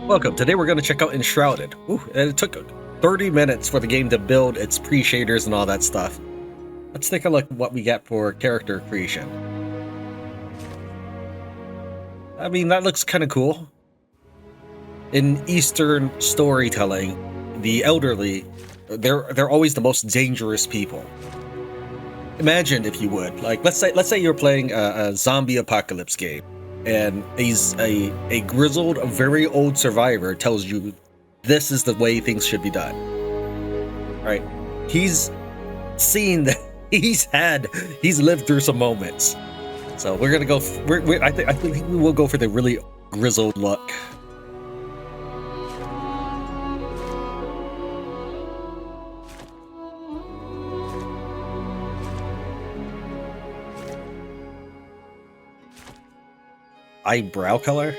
Welcome. Today we're going to check out Enshrouded. Ooh, and it took 30 minutes for the game to build its pre-shaders and all that stuff. Let's take a look at what we get for character creation. I mean, that looks kind of cool. In Eastern storytelling, the elderly, they're always the most dangerous people. Imagine, if you would, like let's say you're playing a zombie apocalypse game, and he's a grizzled, very old survivor tells you this is the way things should be done. Right? He's seen that he's lived through some moments. So we're gonna go. I think we will go for the really grizzled look. Eyebrow color?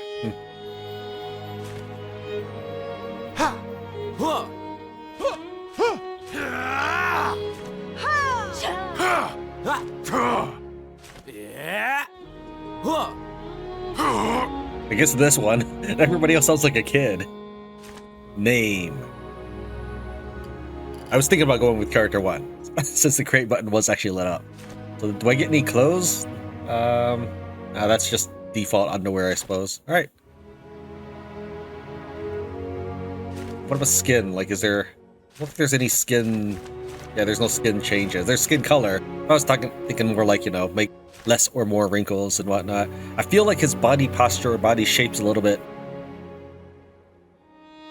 I guess this one. Everybody else sounds like a kid. Name. I was thinking about going with character 1, since the create button was actually lit up. So do I get any clothes? That's just default underwear, I suppose. Alright. What about skin? Like, is there... I don't think there's any skin... Yeah, there's no skin changes. There's skin color. I was thinking more like, you know, make less or more wrinkles and whatnot. I feel like his body posture or body shape's a little bit...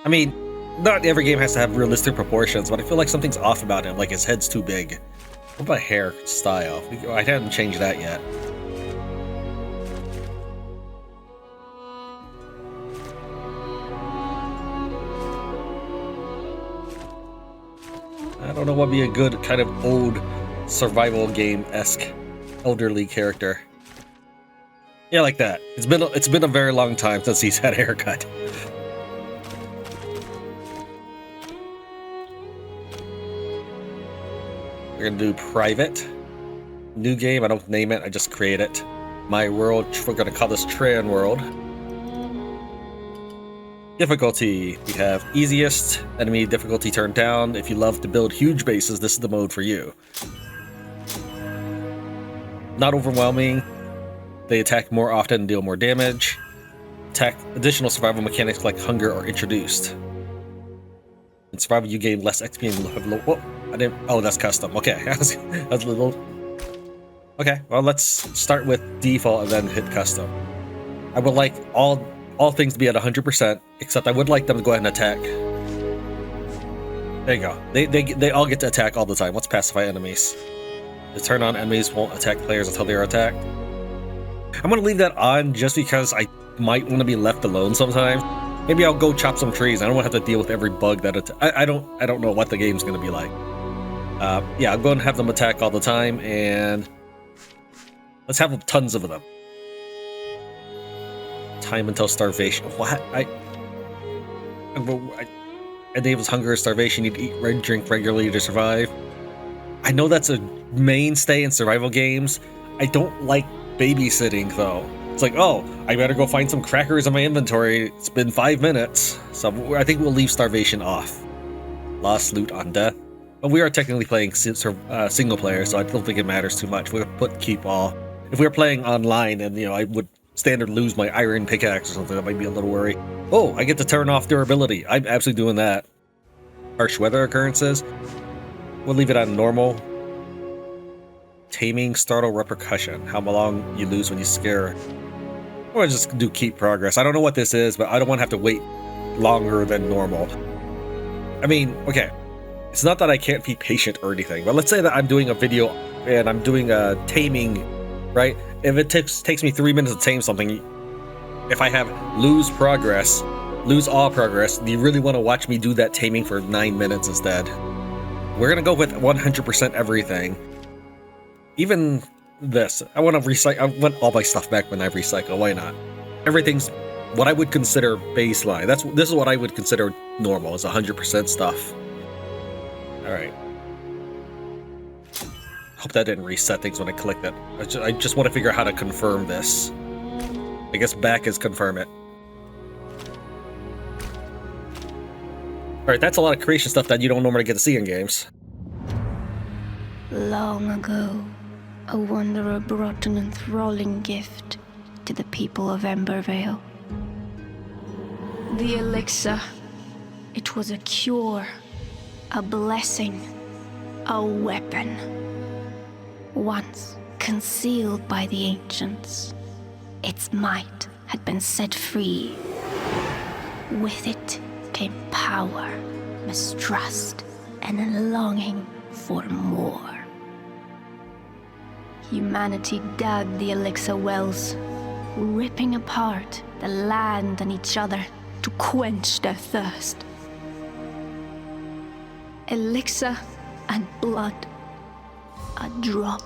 I mean, not every game has to have realistic proportions, but I feel like something's off about him, like his head's too big. What about hair style? I haven't changed that yet. I don't know what would be a good kind of old survival game-esque elderly character. Yeah, like that. It's been a very long time since he's had a haircut. We're gonna do private. New game, I don't name it, I just create it. My world, we're gonna call this Tran world. Difficulty, we have easiest, enemy difficulty turned down. If you love to build huge bases, this is the mode for you. Not overwhelming. They attack more often and deal more damage. Additional survival mechanics like hunger are introduced. In survival, you gain less XP and have low... Whoa, I didn't... Oh, that's custom. Okay, that's a little... Okay, well, let's start with default and then hit custom. I would like all things to be at 100%, except I would like them to go ahead and attack. There you go. They all get to attack all the time. Let's pacify enemies. The turn on enemies won't attack players until they are attacked. I'm gonna leave that on just because I might want to be left alone sometimes. Maybe I'll go chop some trees. I don't want to have to deal with every bug that I don't know what the game's gonna be like. Yeah, I'll go and have them attack all the time, and let's have tons of them. Time until starvation. What? Enables hunger or starvation. You need to eat, drink regularly to survive. I know that's a mainstay in survival games. I don't like babysitting though. It's like, oh, I better go find some crackers in my inventory. It's been 5 minutes. So I think we'll leave starvation off. Lost loot on death. But we are technically playing single player, so I don't think it matters too much. We'll put keep all. If we were playing online and, you know, I would standard lose my iron pickaxe or something, that might be a little worry. Oh, I get to turn off durability. I'm absolutely doing that. Harsh weather occurrences. We'll leave it on normal. Taming, startle, repercussion. How long you lose when you scare. Or just do keep progress. I don't know what this is, but I don't want to have to wait longer than normal. I mean, okay. It's not that I can't be patient or anything, but let's say that I'm doing a video and I'm doing a taming, right? If it takes me 3 minutes to tame something, if I have lose all progress, do you really want to watch me do that taming for 9 minutes instead? We're gonna go with 100% everything. Even this. I want to recycle. I want all my stuff back when I recycle. Why not? Everything's what I would consider baseline. This is what I would consider normal, is 100% stuff. All right. Hope that didn't reset things when I clicked it. I just want to figure out how to confirm this. I guess back is confirm it. Alright, that's a lot of creation stuff that you don't normally get to see in games. Long ago, a wanderer brought an enthralling gift to the people of Embervale. The elixir. It was a cure, a blessing, a weapon. Once concealed by the ancients, its might had been set free. With it came power, mistrust, and a longing for more. Humanity dug the elixir wells, ripping apart the land and each other to quench their thirst. Elixir and blood, a drop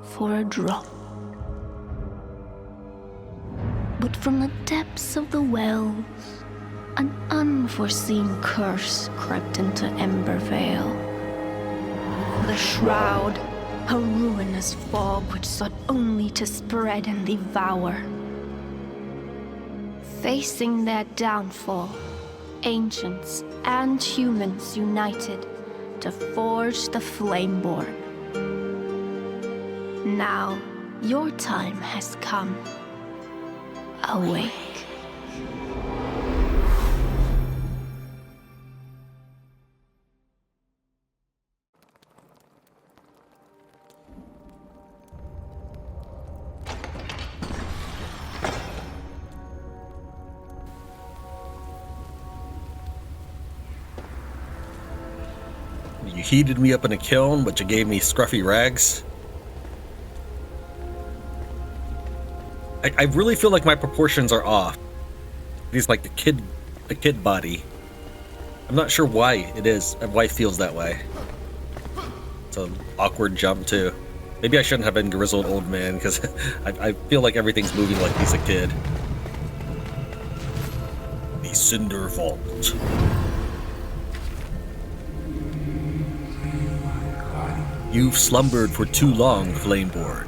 for a drop. But from the depths of the wells, an unforeseen curse crept into Embervale. The Shroud, a ruinous fog which sought only to spread and devour. Facing their downfall, ancients and humans united to forge the Flameborn. Now, your time has come. Awake. You heated me up in a kiln, but you gave me scruffy rags. I really feel like my proportions are off. These like the kid body. I'm not sure why it is, why it feels that way. It's an awkward jump too. Maybe I shouldn't have been grizzled old man, because I feel like everything's moving like he's a kid. The Cinder Vault. You've slumbered for too long, Flameborn.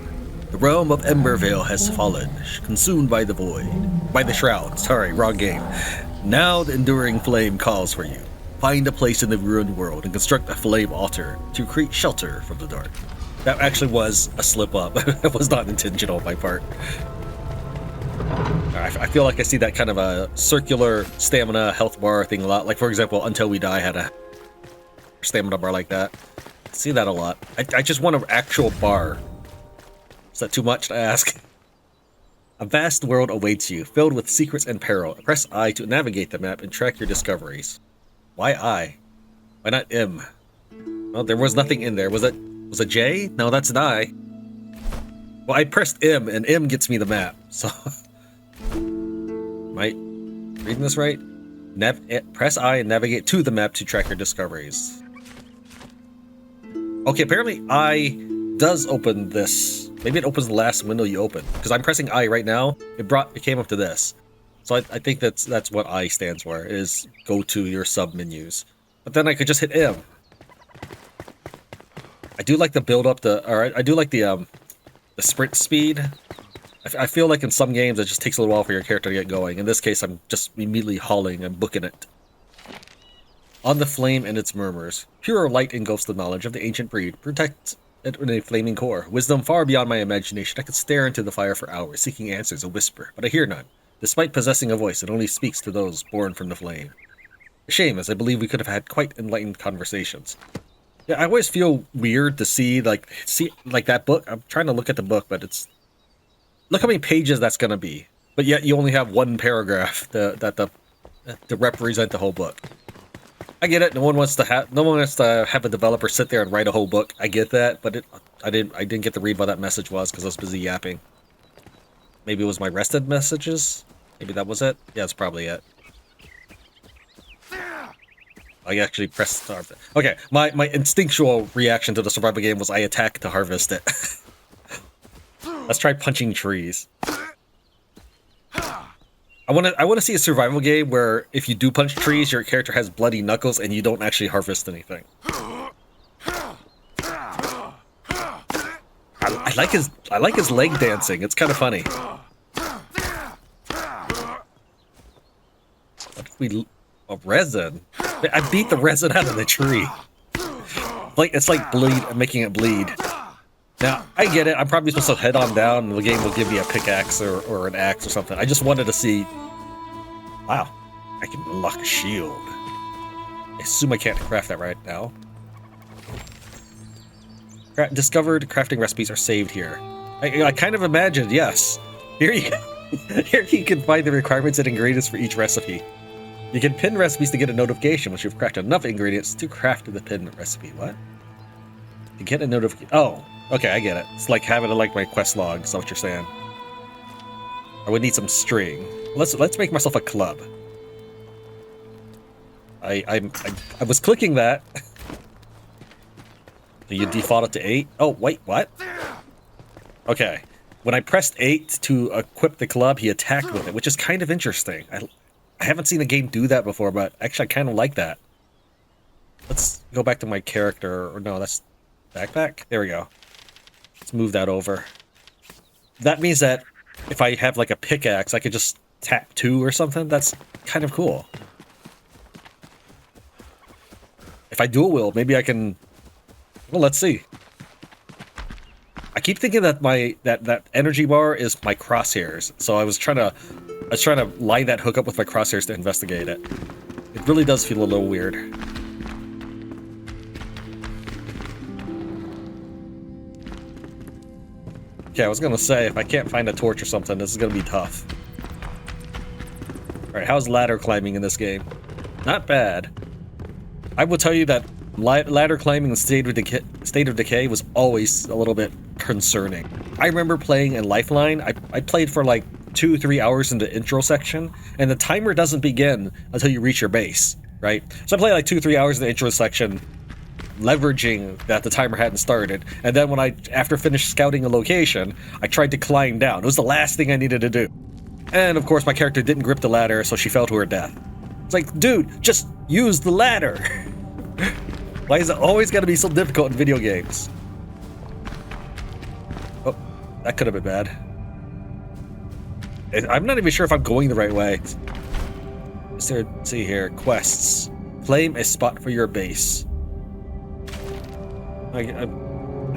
The realm of Embervale has fallen, consumed by the void. By the Shroud, sorry, wrong game. Now the enduring flame calls for you. Find a place in the ruined world and construct a flame altar to create shelter from the dark. That actually was a slip up. It was not intentional on my part. I feel like I see that kind of a circular stamina health bar thing a lot. Like, for example, Until We Die had a stamina bar like that. I see that a lot. I just want an actual bar. Is that too much to ask? A vast world awaits you, filled with secrets and peril. Press I to navigate the map and track your discoveries. Why I? Why not M? Well, there was nothing in there. Was it J? No, that's an I. Well, I pressed M, and M gets me the map, so... Am I reading this right? Press I and navigate to the map to track your discoveries. Okay, apparently I does open this. Maybe it opens the last window you open. Because I'm pressing I right now. It came up to this. So I think that's what I stands for, is go to your sub menus. But then I could just hit M. I do like the build up I do like the sprint speed. I feel like in some games it just takes a little while for your character to get going. In this case, I'm just immediately hauling and booking it. On the flame and its murmurs, pure light engulfs the knowledge of the ancient breed, protects it in a flaming core. Wisdom far beyond my imagination. I could stare into the fire for hours, seeking answers, a whisper, but I hear none. Despite possessing a voice, it only speaks to those born from the flame. A shame, as I believe we could have had quite enlightened conversations. Yeah, I always feel weird to see that book. I'm trying to look at the book, but look how many pages that's gonna be. But yet you only have one paragraph to represent the whole book. I get it. No one wants to have a developer sit there and write a whole book. I get that, but I didn't get to read what that message was because I was busy yapping. Maybe it was my rested messages. Maybe that was it. Yeah, that's probably it. I actually pressed start. Okay, my instinctual reaction to the survival game was I attack to harvest it. Let's try punching trees. I want to see a survival game where if you do punch trees, your character has bloody knuckles and you don't actually harvest anything. I like his leg dancing. It's kind of funny. What if we resin? I beat the resin out of the tree. Like, it's like making it bleed. Now, I get it. I'm probably supposed to head on down and the game will give me a pickaxe or an axe or something. I just wanted to see... Wow. I can unlock a shield. I assume I can't craft that right now. Discovered crafting recipes are saved here. I kind of imagined, yes. Here you can find the requirements and ingredients for each recipe. You can pin recipes to get a notification once you've crafted enough ingredients to craft the pin recipe. What? To get a notification. Oh, okay, I get it. It's like having it like my quest log. Is that what you're saying? I would need some string. Let's make myself a club. I was clicking that. So you default it to 8. Oh, wait, what? Okay. When I pressed 8 to equip the club, he attacked with it, which is kind of interesting. I haven't seen a game do that before, but actually I kind of like that. Let's go back to my character. Or no, that's backpack. There we go. Let's move that over. That means that if I have like a pickaxe, I could just tap 2 or something. That's kind of cool. If I dual wield, maybe I can... Well, let's see. I keep thinking that that energy bar is my crosshairs, so I was trying to line that hook up with my crosshairs to investigate it. It really does feel a little weird. Okay, I was gonna say if I can't find a torch or something, this is gonna be tough. All right, how's ladder climbing in this game? Not bad. I will tell you that ladder climbing in State of Decay was always a little bit concerning. I remember playing in Lifeline. I played for like 2-3 hours in the intro section, and the timer doesn't begin until you reach your base, right? So I played like 2-3 hours in the intro section, leveraging that the timer hadn't started, and then when after finished scouting a location, I tried to climb down. It was the last thing I needed to do. And of course my character didn't grip the ladder, so she fell to her death. It's like, dude, just use the ladder! Why is it always gotta be so difficult in video games? Oh, that could have been bad. I'm not even sure if I'm going the right way. Let's see here. Quests. Claim a spot for your base. I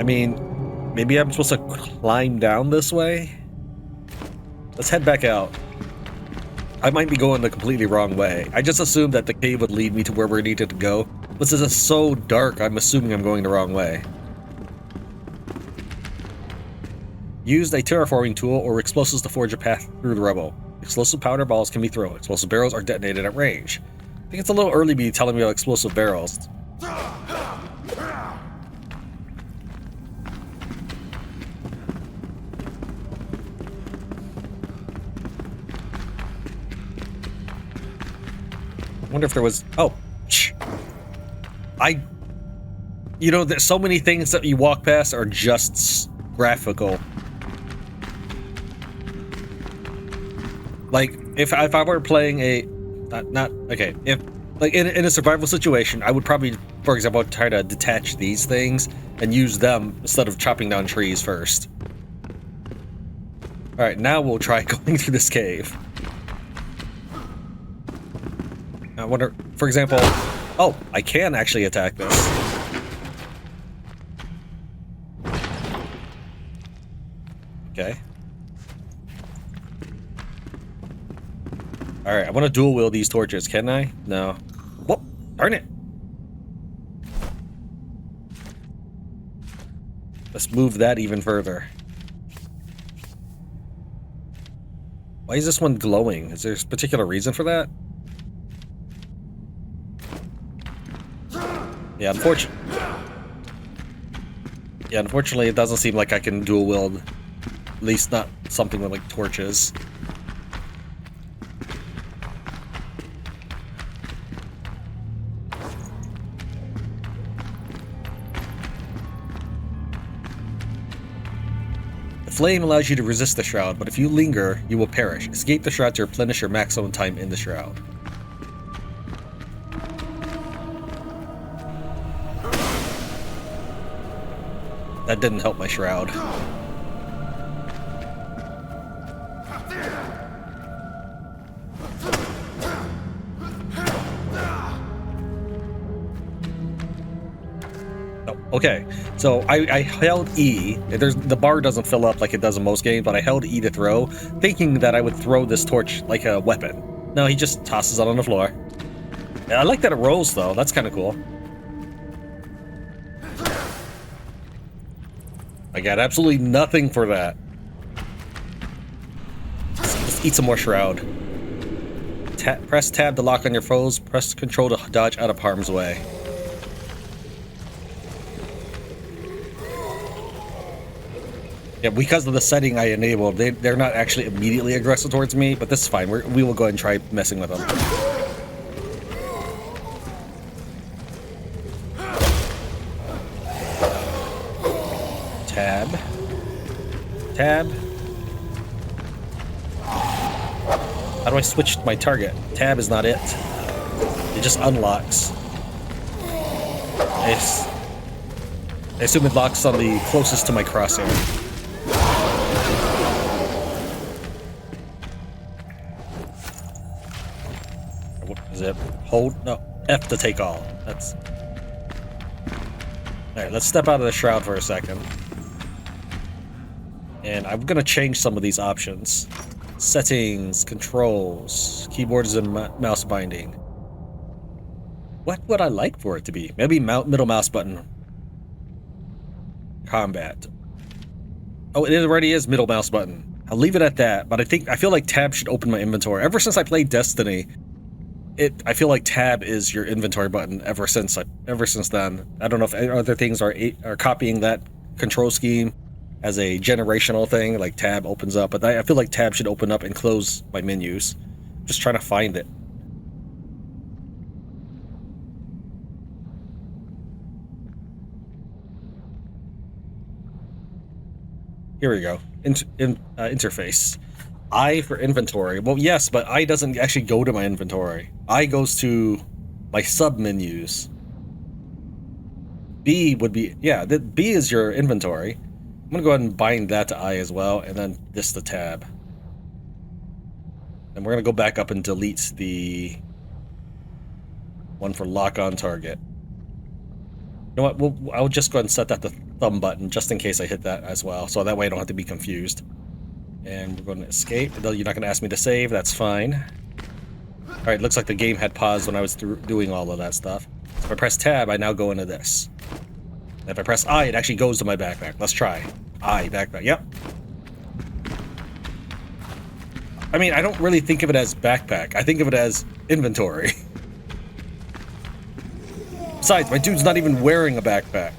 mean, maybe I'm supposed to climb down this way? Let's head back out. I might be going the completely wrong way. I just assumed that the cave would lead me to where we needed to go. This is so dark, I'm assuming I'm going the wrong way. Use a terraforming tool or explosives to forge a path through the rubble. Explosive powder balls can be thrown. Explosive barrels are detonated at range. I think it's a little early to be telling me about explosive barrels. I wonder if there was... Oh, you know, there's so many things that you walk past are just graphical. Like, if I were playing a... okay, if... Like, in a survival situation, I would probably, for example, try to detach these things and use them instead of chopping down trees first. Alright, now we'll try going through this cave. I wonder, for example... Oh, I can actually attack this. Okay. Alright, I want to dual wield these torches, can I? No. Whoop! Darn it! Let's move that even further. Why is this one glowing? Is there a particular reason for that? Yeah, unfortunately, it doesn't seem like I can dual wield. At least not something with like torches. The flame allows you to resist the shroud, but if you linger, you will perish. Escape the shroud to replenish your maximum time in the shroud. That didn't help my shroud. Okay, so I held E. The bar doesn't fill up like it does in most games, but I held E to throw, thinking that I would throw this torch like a weapon. No, he just tosses it on the floor. Yeah, I like that it rolls, though. That's kind of cool. I got absolutely nothing for that. Let's eat some more Shroud. Press tab to lock on your foes. Press control to dodge out of harm's way. Yeah, because of the setting I enabled, they're not actually immediately aggressive towards me, but this is fine. We will go ahead and try messing with them. Tab. Tab. How do I switch my target? Tab is not it. It just unlocks. I assume it locks on the closest to my crosshair. What is it? Hold? No. F to take all. That's... Alright, let's step out of the shroud for a second. And I'm gonna change some of these options. Settings, controls, keyboards and mouse binding. What would I like for it to be? Maybe middle mouse button. Combat. Oh, it already is middle mouse button. I'll leave it at that, but I feel like tab should open my inventory. Ever since I played Destiny, I feel like tab is your inventory button ever since then. I don't know if other things are copying that control scheme as a generational thing, like tab opens up, but I feel like tab should open up and close my menus. Just trying to find it. Here we go. Interface. I for inventory. Well, yes, but I doesn't actually go to my inventory. I goes to my sub menus. B would be, yeah, B is your inventory. I'm gonna go ahead and bind that to I as well, and then this to tab. And we're gonna go back up and delete the one for lock on target. You know what? I'll just go ahead and set that to thumb button just in case I hit that as well, so that way I don't have to be confused. And we're going to escape. You're not going to ask me to save. That's fine. All right, looks like the game had paused when I was doing all of that stuff. If I press tab, I now go into this. And if I press I, it actually goes to my backpack. Let's try. I, backpack. Yep. I mean, I don't really think of it as backpack. I think of it as inventory. Besides, my dude's not even wearing a backpack.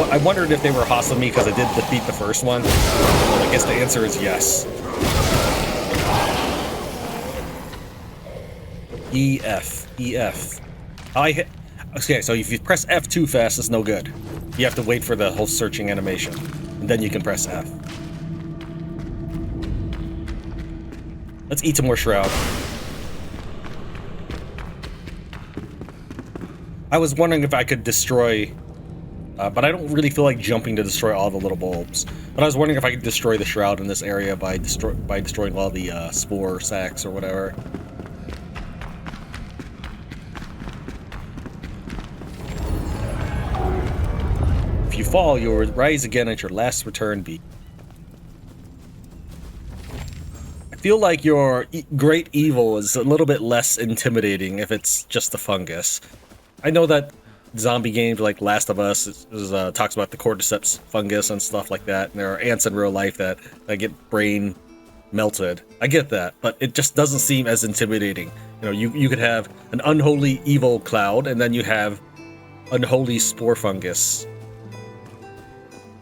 I wondered if they were hostile me because I did defeat the first one. Well, I guess the answer is yes. EF. EF. Okay, so if you press F too fast, it's no good. You have to wait for the whole searching animation. And then you can press F. Let's eat some more Shroud. I was wondering if I could destroy... but I don't really feel like jumping to destroy all the little bulbs. But I was wondering if I could destroy the Shroud in this area by destroying all the spore sacks or whatever. If you fall, you'll rise again at your last return beat. I feel like your great evil is a little bit less intimidating if it's just the fungus. I know that zombie games like Last of Us talks about the cordyceps fungus and stuff like that, and there are ants in real life that get brain melted. I get that, but it just doesn't seem as intimidating. You know, you could have an unholy evil cloud, and then you have unholy spore fungus.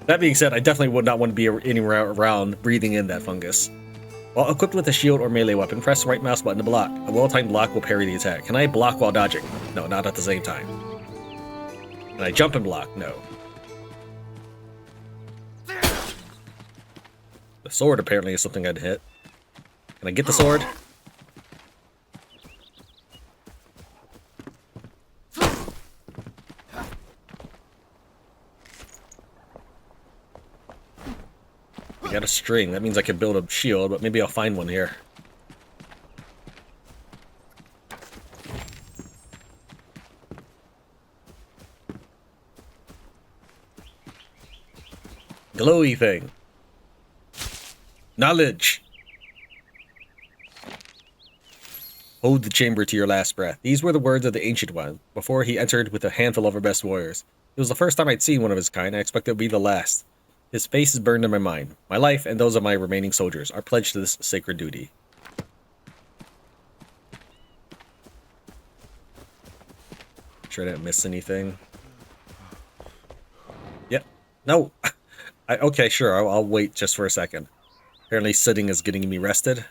That being said, I definitely would not want to be anywhere around breathing in that fungus. While equipped with a shield or melee weapon, press the right mouse button to block. A well-timed block will parry the attack. Can I block while dodging? No, not at the same time. Can I jump and block? No. The sword apparently is something I'd hit. Can I get the sword? Got a string. That means I can build a shield, but maybe I'll find one here. Glowy thing. Knowledge. Hold the chamber to your last breath. These were the words of the Ancient One, before he entered with a handful of our best warriors. It was the first time I'd seen one of his kind, I expected it would be the last. His face is burned in my mind. My life, and those of my remaining soldiers, are pledged to this sacred duty. Sure I didn't miss anything. Yep. No! Okay, sure, I'll wait just for a second. Apparently sitting is getting me rested.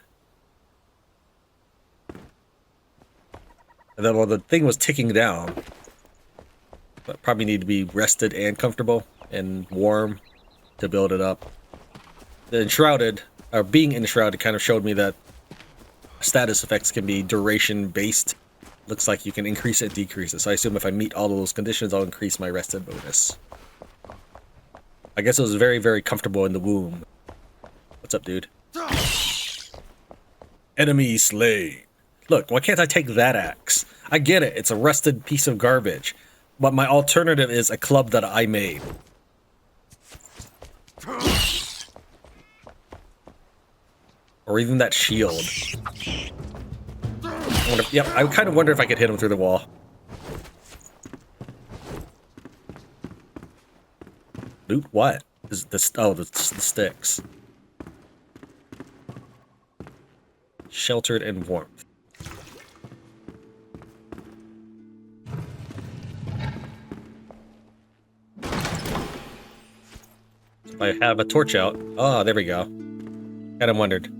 And then, well, the thing was ticking down. But probably need to be rested and comfortable and warm to build it up. The Enshrouded, or being Enshrouded, kind of showed me that status effects can be duration based. Looks like you can increase it, decrease it. So I assume if I meet all of those conditions, I'll increase my rested bonus. I guess it was very, very comfortable in the womb. What's up, dude? Enemy slain. Look, why can't I take that axe? I get it, it's a rusted piece of garbage. But my alternative is a club that I made. Or even that shield. Yep, I kind of wonder if I could hit him through the wall. Loot what? Is this? Oh, the sticks. Sheltered and warmth. If I have a torch out. Oh, there we go. Kind of wondered.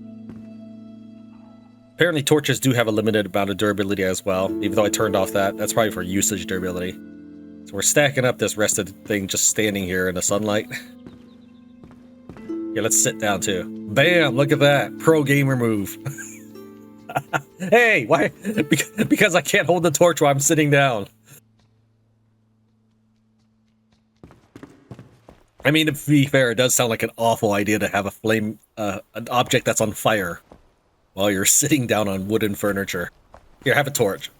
Apparently torches do have a limited amount of durability as well, even though I turned off that. That's probably for usage durability. So we're stacking up this rested thing just standing here in the sunlight. Yeah, let's sit down too. Bam! Look at that! Pro gamer move. Hey! Why? Because I can't hold the torch while I'm sitting down. I mean, to be fair, it does sound like an awful idea to have a flame, an object that's on fire while you're sitting down on wooden furniture. Here, have a torch.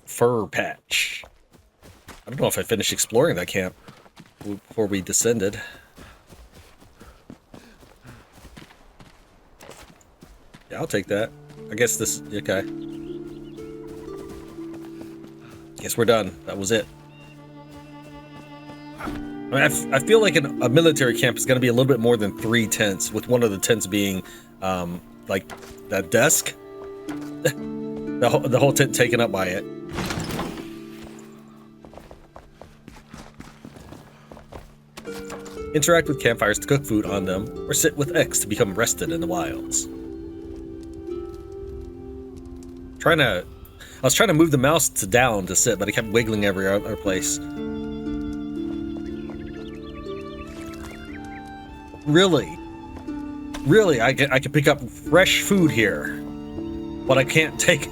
Fur patch. I don't know if I finished exploring that camp before we descended. Yeah, I'll take that. I guess this... Okay. Guess we're done. That was it. I mean, I feel like a military camp is going to be a little bit more than 3 tents, with one of the tents being, like, that desk. The whole tent taken up by it. Interact with campfires to cook food on them, or sit with X to become rested in the wilds. I was trying to move the mouse to down to sit, but it kept wiggling every other place. Really? Really, I can pick up fresh food here, but I can't take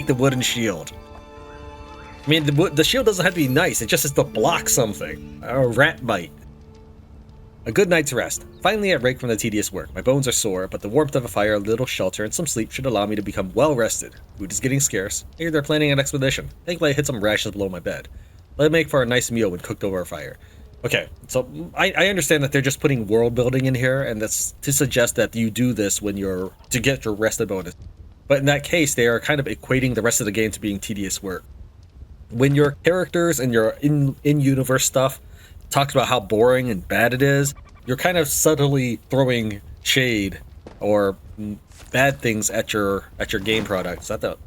the wooden shield. I mean, the shield doesn't have to be nice; it just has to block something. A rat bite. A good night's rest. Finally, I break from the tedious work. My bones are sore, but the warmth of a fire, a little shelter, and some sleep should allow me to become well rested. Food is getting scarce. I hear they're planning an expedition. Thankfully, I hid some rations below my bed. Let it make for a nice meal when cooked over a fire. Okay, so I understand that they're just putting world building in here, and that's to suggest that you do this to get your rested bonus. But in that case, they are kind of equating the rest of the game to being tedious work. When your characters and your in-universe stuff talks about how boring and bad it is, you're kind of subtly throwing shade or bad things at your game product. Is that the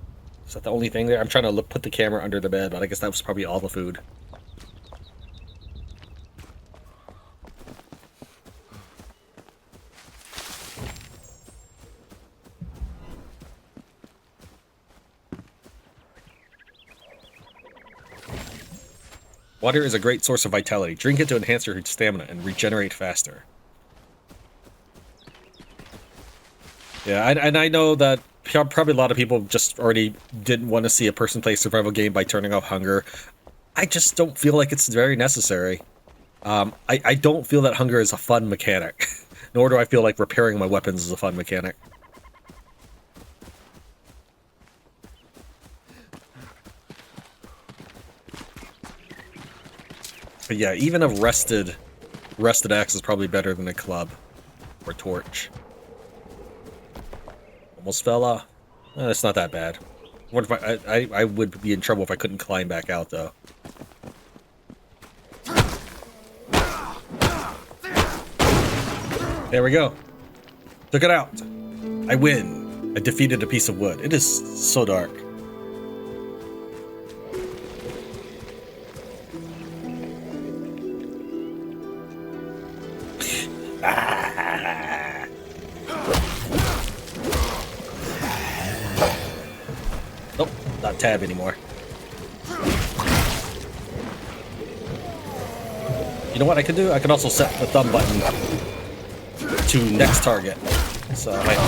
only thing there? I'm trying to put the camera under the bed, but I guess that was probably all the food. Water is a great source of vitality. Drink it to enhance your stamina and regenerate faster. Yeah, and I know that probably a lot of people just already didn't want to see a person play a survival game by turning off hunger. I just don't feel like it's very necessary. I don't feel that hunger is a fun mechanic, nor do I feel like repairing my weapons is a fun mechanic. But yeah, even a rested axe is probably better than a club or torch. Almost fell off. It's not that bad. What if I would be in trouble if I couldn't climb back out though. There we go. Took it out. I win. I defeated a piece of wood. It is so dark. Nope, not tab anymore. You know what I could do? I could also set the thumb button to next target. So alright,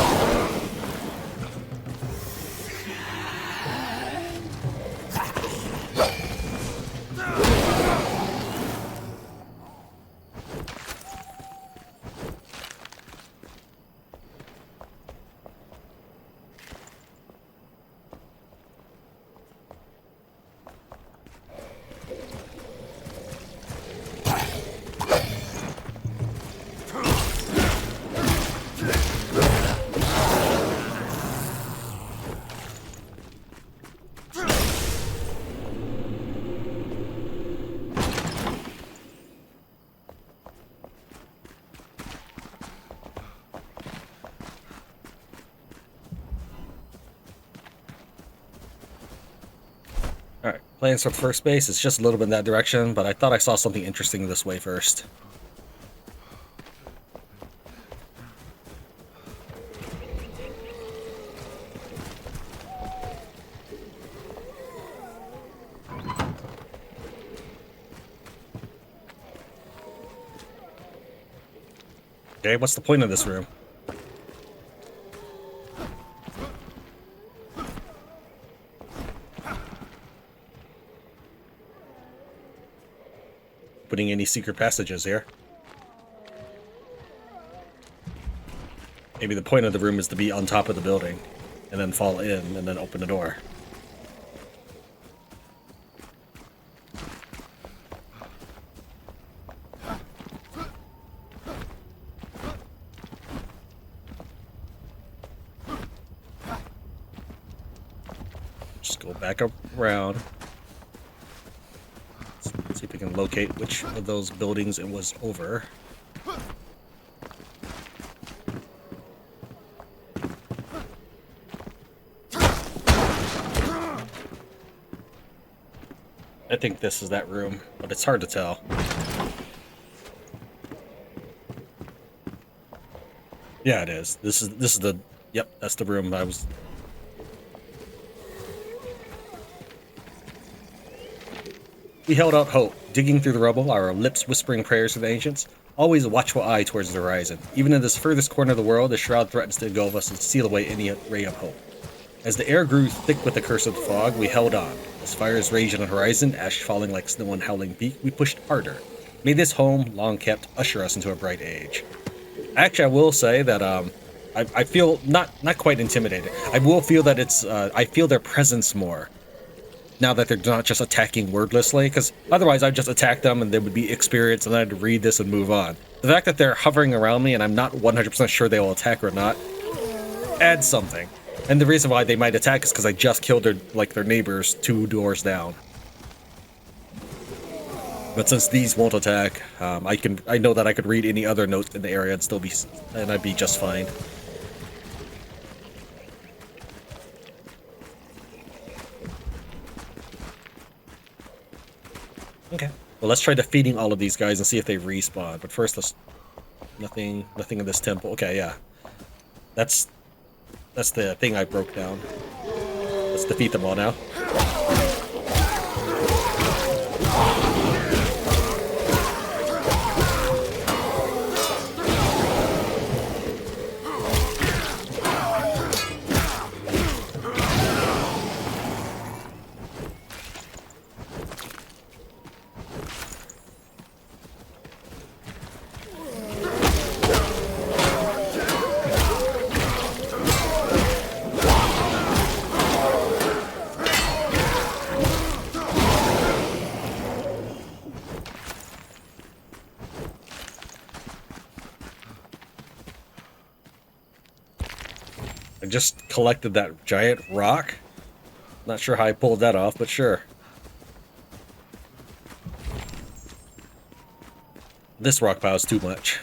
plans for first base. It's just a little bit in that direction, but I thought I saw something interesting this way first. Okay, what's the point of this room? Putting any secret passages here. Maybe the point of the room is to be on top of the building and then fall in and then open the door. Just go back around. See if we can locate which of those buildings it was over. I think this is that room, but it's hard to tell. Yeah, it is. This is the, yep, that's the room I was. We held out hope, digging through the rubble, our lips whispering prayers to the ancients, always a watchful eye towards the horizon. Even in this furthest corner of the world, the shroud threatens to engulf us and seal away any ray of hope. As the air grew thick with the cursed fog, we held on. As fires raged on the horizon, ash falling like snow on howling peak, we pushed harder. May this home, long kept, usher us into a bright age. Actually, I will say that I feel not quite intimidated. I will feel that it's I feel their presence more now that they're not just attacking wordlessly, because otherwise I'd just attack them and they would be experienced and then I'd read this and move on. The fact that they're hovering around me and I'm not 100% sure they will attack or not adds something. And the reason why they might attack is because I just killed their neighbors 2 doors down. But since these won't attack, I know that I could read any other notes in the area and I'd be just fine. Okay. Well, let's try defeating all of these guys and see if they respawn. But first, nothing in this temple. Okay, yeah. That's the thing I broke down. Let's defeat them all now. I just collected that giant rock. Not sure how I pulled that off, but sure. This rock pile is too much.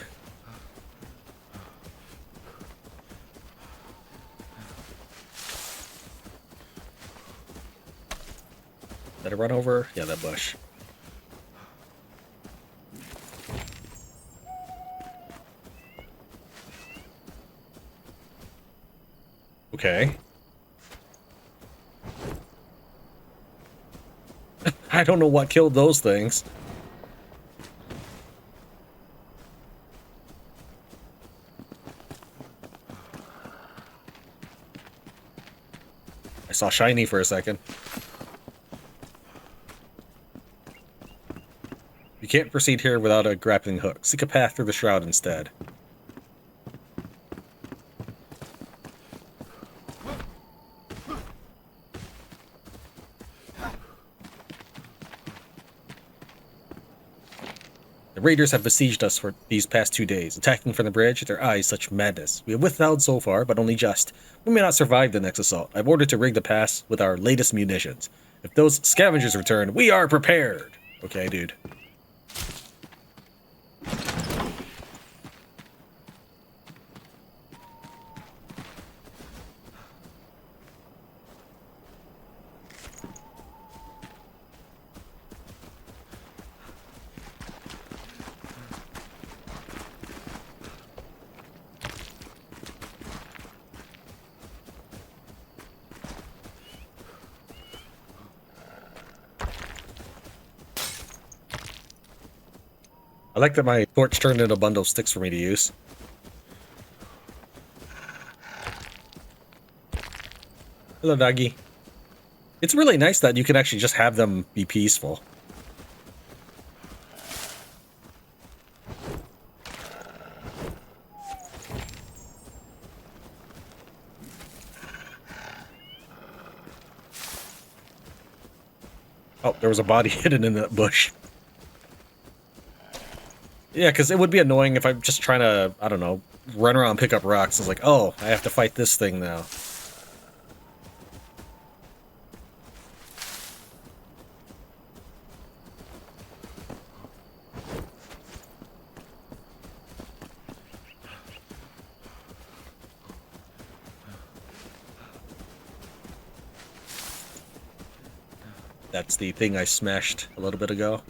Did I run over? Yeah, that bush. Okay. I don't know what killed those things. I saw shiny for a second. You can't proceed here without a grappling hook. Seek a path through the shroud instead. The raiders have besieged us for these past 2 days, attacking from the bridge, their eyes such madness. We have withheld so far, but only just. We may not survive the next assault. I've ordered to rig the pass with our latest munitions. If those scavengers return, we are prepared! Okay, dude. I like that my torch turned into a bundle of sticks for me to use. Hello, doggy. It's really nice that you can actually just have them be peaceful. Oh, there was a body hidden in that bush. Yeah, because it would be annoying if I'm just trying to, I don't know, run around and pick up rocks. It's like, oh, I have to fight this thing now. That's the thing I smashed a little bit ago.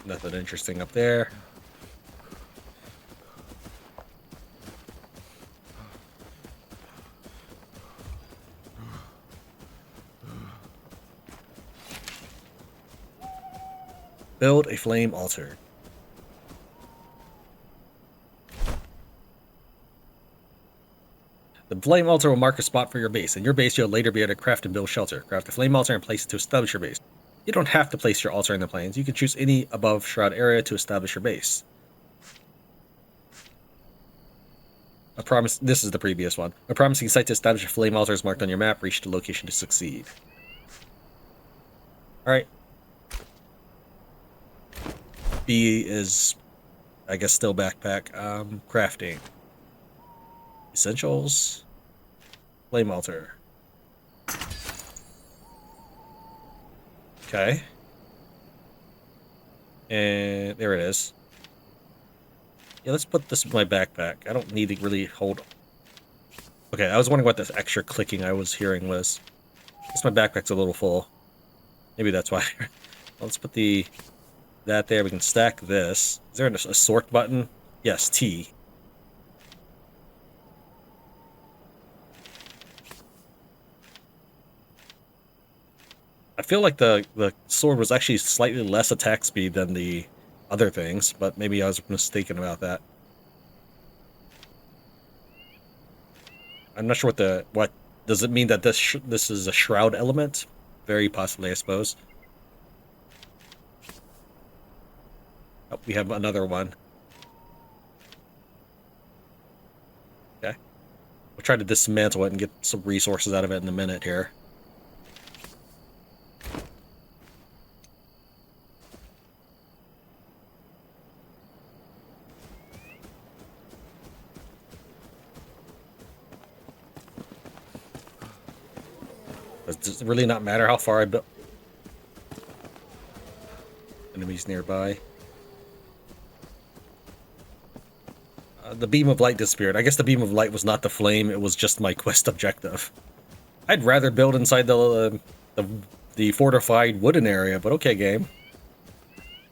Nothing interesting up there. Build a flame altar. The flame altar will mark a spot for your base. In your base, you'll later be able to craft and build shelter. Craft the flame altar and place it to establish your base. You don't have to place your altar in the plains. You can choose any above shroud area to establish your base. A promise. This is the previous one. A promising site to establish a flame altar is marked on your map. Reach the location to succeed. Alright. B is, I guess, still backpack. Crafting. Essentials. Flame altar. Okay. And there it is. Yeah, let's put this in my backpack. I don't need to really hold... Okay, I was wondering what this extra clicking I was hearing was. I guess my backpack's a little full. Maybe that's why. Well, let's put that there. We can stack this. Is there a sort button? Yes, T. I feel like the sword was actually slightly less attack speed than the other things, but maybe I was mistaken about that. I'm not sure what does it mean that this is a shroud element? Very possibly, I suppose. Oh, we have another one. Okay. We'll try to dismantle it and get some resources out of it in a minute here. Does it really not matter how far I built? Enemies nearby. The beam of light disappeared. I guess the beam of light was not the flame, it was just my quest objective. I'd rather build inside the fortified wooden area, but okay, game.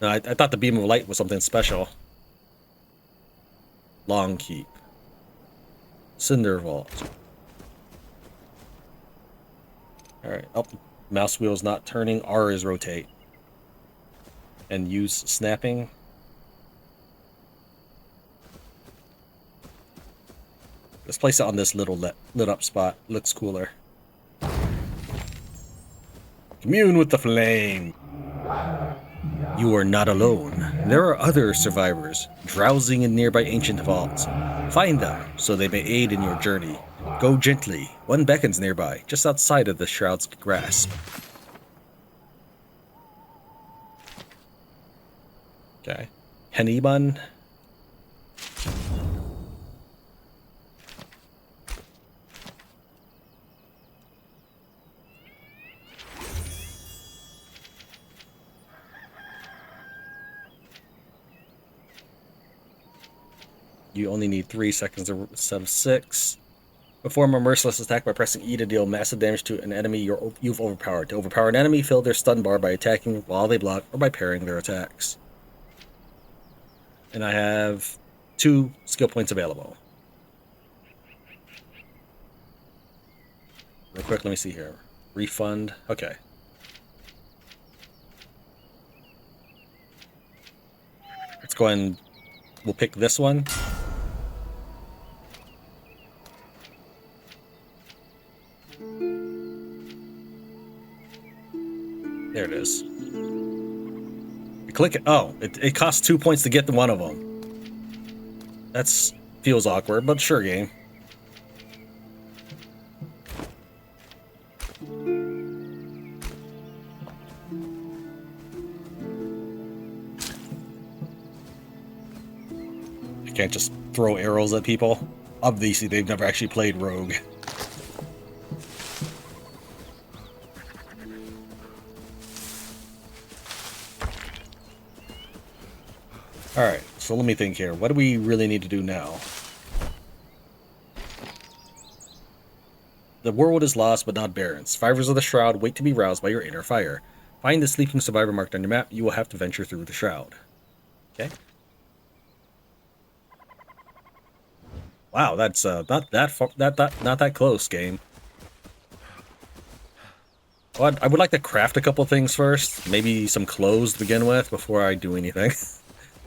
No, I thought the beam of light was something special. Long keep. Cinder vault. Alright, oh, mouse wheel is not turning, R is rotate. And use snapping. Let's place it on this little lit up spot. Looks cooler. Commune with the flame. You are not alone. There are other survivors, drowsing in nearby ancient vaults. Find them, so they may aid in your journey. Go gently. One beckons nearby, just outside of the shroud's grasp. Okay. Henny bun. You only need 3 seconds instead of 6. Perform a merciless attack by pressing E to deal massive damage to an enemy you've overpowered. To overpower an enemy, fill their stun bar by attacking while they block or by parrying their attacks. And I have 2 skill points available. Real quick, let me see here. Refund. Okay. Let's go ahead and we'll pick this one. There it is. You click it. Oh, it costs 2 points to get the one of them. That's feels awkward, but sure, game. I can't just throw arrows at people. Obviously, they've never actually played Rogue. Alright, so let me think here. What do we really need to do now? The world is lost but not barren. Survivors of the Shroud wait to be roused by your inner fire. Find the sleeping survivor marked on your map. You will have to venture through the Shroud. Okay. Wow, that's not that close, game. Well, I would like to craft a couple things first. Maybe some clothes to begin with before I do anything.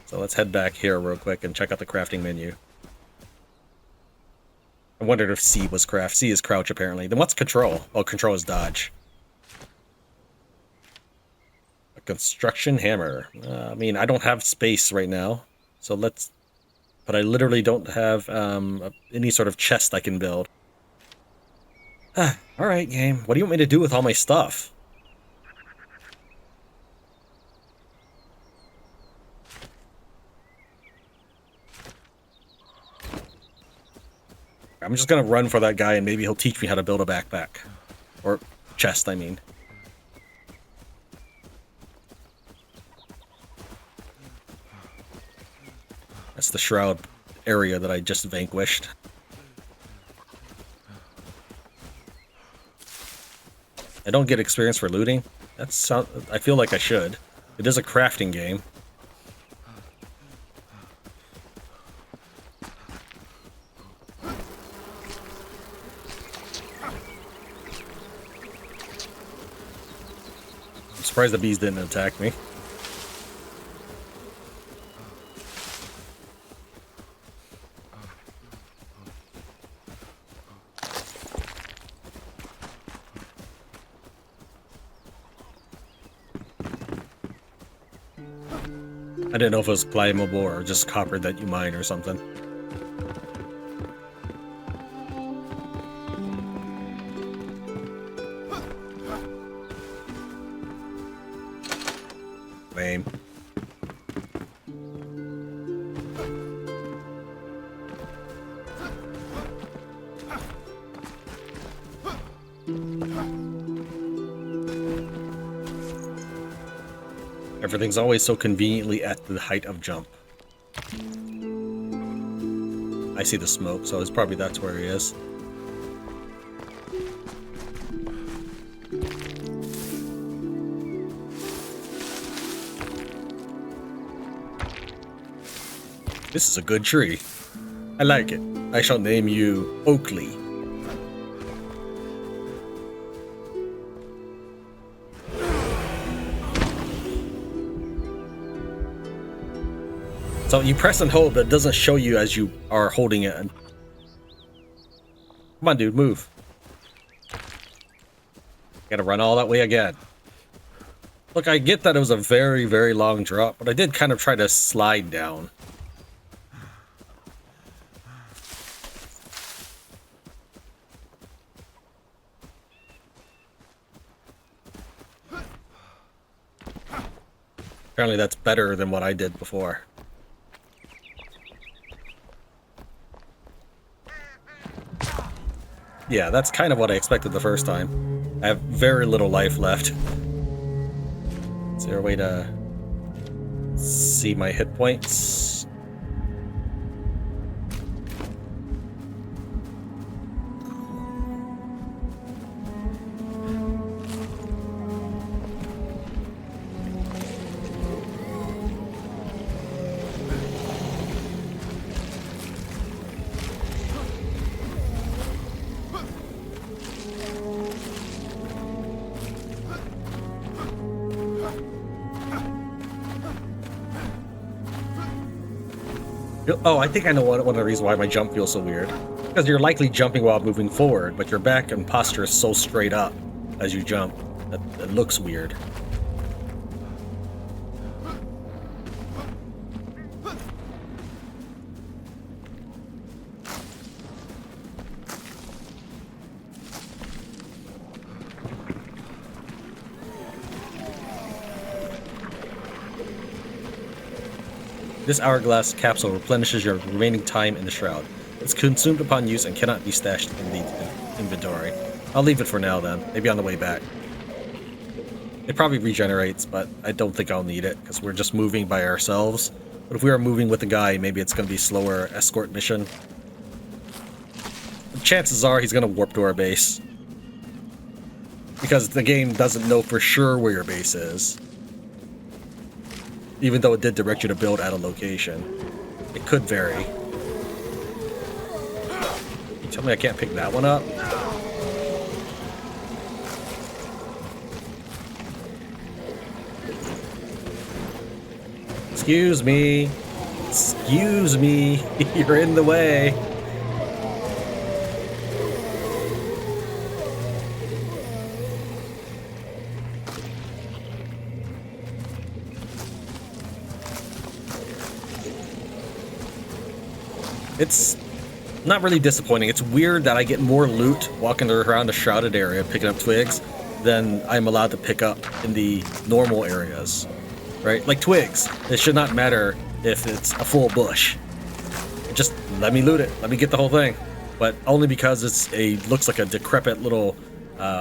So let's head back here real quick and check out the crafting menu. I wondered if C was craft. C is crouch, apparently. Then what's control? Oh, control is dodge. A construction hammer. I mean, I don't have space right now. So let's... But I literally don't have any sort of chest I can build. Alright, game. What do you want me to do with all my stuff? I'm just gonna run for that guy and maybe he'll teach me how to build a backpack. Or chest, I mean. That's the Shroud area that I just vanquished. I don't get experience for looting. I feel like I should. It is a crafting game. I'm surprised the bees didn't attack me. I didn't know if it was climbable or just copper that you mine or something. Lame. Everything's always so conveniently at the height of jump. I see the smoke, so it's probably that's where he is. This is a good tree. I like it. I shall name you Oakley. So you press and hold, but it doesn't show you as you are holding it. Come on, dude, move. Gotta run all that way again. Look, I get that it was a very, very long drop, but I did kind of try to slide down. Apparently that's better than what I did before. Yeah, that's kind of what I expected the first time. I have very little life left. Is there a way to see my hit points? Oh, I think I know one of the reasons why my jump feels so weird. Because you're likely jumping while moving forward, but your back and posture is so straight up as you jump that it looks weird. This hourglass capsule replenishes your remaining time in the shroud. It's consumed upon use and cannot be stashed in the inventory. I'll leave it for now then, maybe on the way back. It probably regenerates, but I don't think I'll need it, because we're just moving by ourselves. But if we are moving with a guy, maybe it's going to be a slower escort mission. The chances are he's going to warp to our base. Because the game doesn't know for sure where your base is. Even though it did direct you to build at a location. It could vary. You tell me I can't pick that one up? Excuse me. Excuse me. You're in the way. It's not really disappointing. It's weird that I get more loot walking around the shrouded area picking up twigs than I'm allowed to pick up in the normal areas, right? Like twigs. It should not matter if it's a full bush. Just let me loot it. Let me get the whole thing. But only because looks like a decrepit little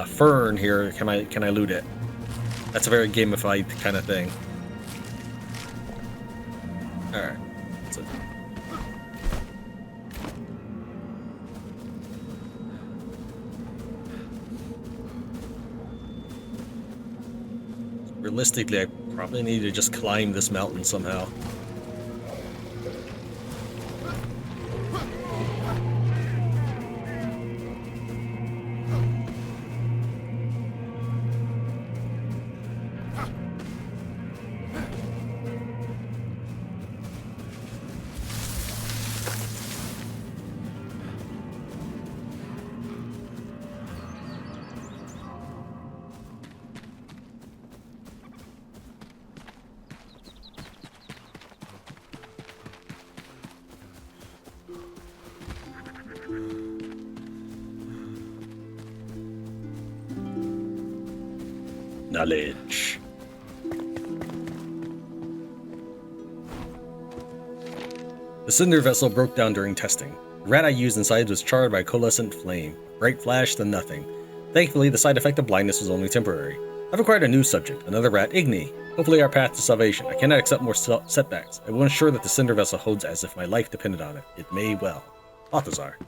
fern here can I loot it. That's a very gamified kind of thing. All right. Realistically, I probably need to just climb this mountain somehow. Knowledge. The cinder vessel broke down during testing. The rat I used inside was charred by a coalescent flame. Bright flash, then nothing. Thankfully, the side effect of blindness was only temporary. I've acquired a new subject, another rat, Igni. Hopefully our path to salvation. I cannot accept more setbacks. I will ensure that the cinder vessel holds as if my life depended on it. It may well. Balthazar.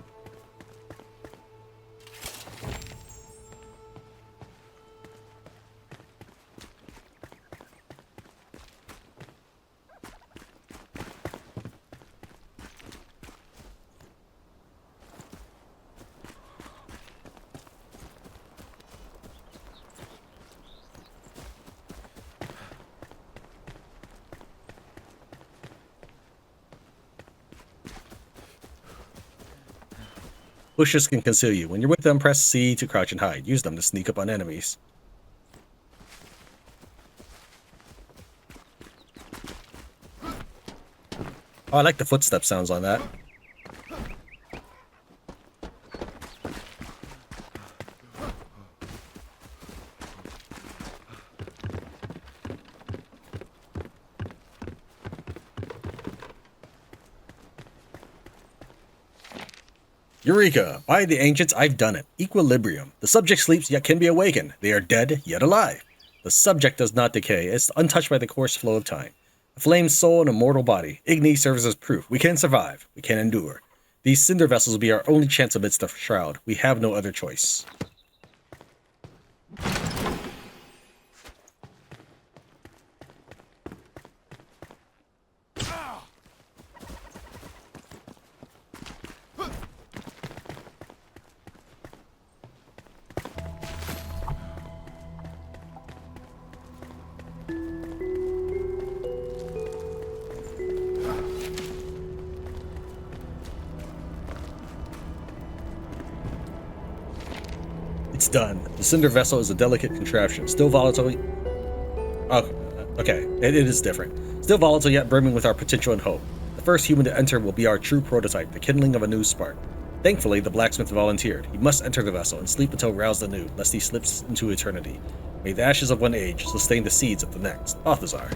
Bushes can conceal you. When you're with them, press C to crouch and hide. Use them to sneak up on enemies. Oh, I like the footstep sounds on that. Eureka! By the ancients, I've done it. Equilibrium. The subject sleeps yet can be awakened. They are dead yet alive. The subject does not decay. It's untouched by the course flow of time. A flame's soul and a mortal body. Igni serves as proof. We can survive. We can endure. These cinder vessels will be our only chance amidst the shroud. We have no other choice. It's done. The cinder vessel is a delicate contraption, still volatile. Oh, okay, it is different. Still volatile yet brimming with our potential and hope. The first human to enter will be our true prototype, the kindling of a new spark. Thankfully, the blacksmith volunteered. He must enter the vessel and sleep until roused anew, lest he slips into eternity. May the ashes of one age sustain the seeds of the next. Balthazar.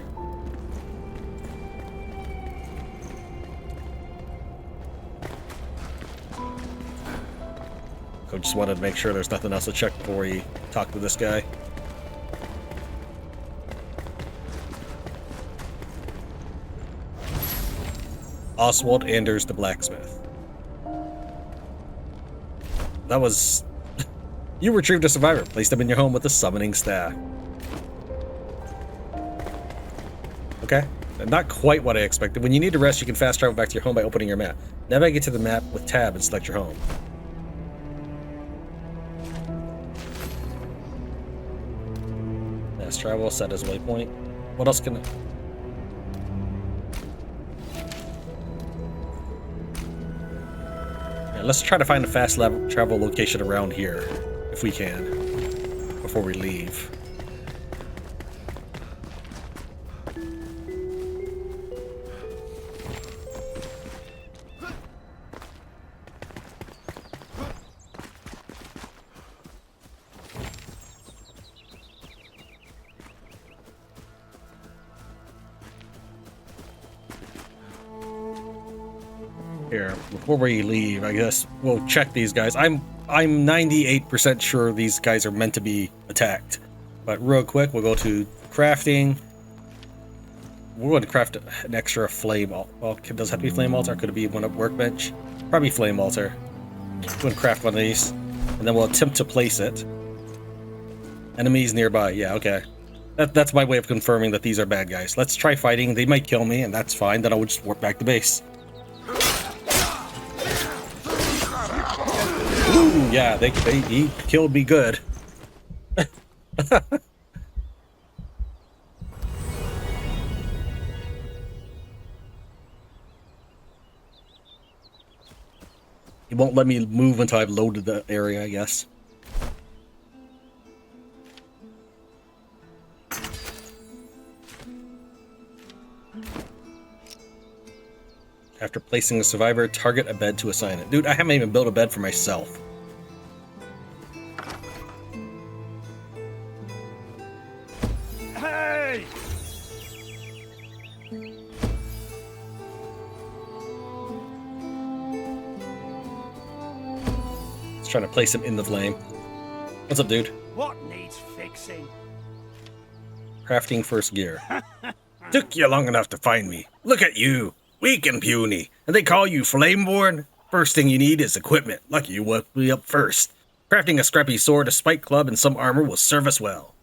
I just wanted to make sure there's nothing else to check before we talk to this guy. Oswald Anders the blacksmith. That was... You retrieved a survivor, placed him in your home with a summoning staff. Okay, not quite what I expected. When you need to rest, you can fast travel back to your home by opening your map. Navigate to the map with tab and select your home. Fast travel, set as waypoint. What else can... Let's try to find a fast travel location around here, if we can, before we leave. Here, before we leave, I guess we'll check these guys. I'm 98% sure these guys are meant to be attacked. But real quick, we'll go to crafting. We're going to craft an extra flame altar. Well, does it have to be flame altar? Could it be one up workbench? Probably flame altar. We're going to craft one of these, and then we'll attempt to place it. Enemies nearby. Yeah, okay. That's my way of confirming that these are bad guys. Let's try fighting. They might kill me, and that's fine. Then I'll just warp back to base. Ooh, yeah, he killed me good. He won't let me move until I've loaded the area, I guess. After placing the survivor, target a bed to assign it. Dude, I haven't even built a bed for myself. Hey! Just trying to place him in the flame. What's up, dude? What needs fixing? Crafting first gear. Took you long enough to find me. Look at you. Weak and puny. And they call you Flameborn? First thing you need is equipment. Lucky you woke me up first. Crafting a scrappy sword, a spike club, and some armor will serve us well.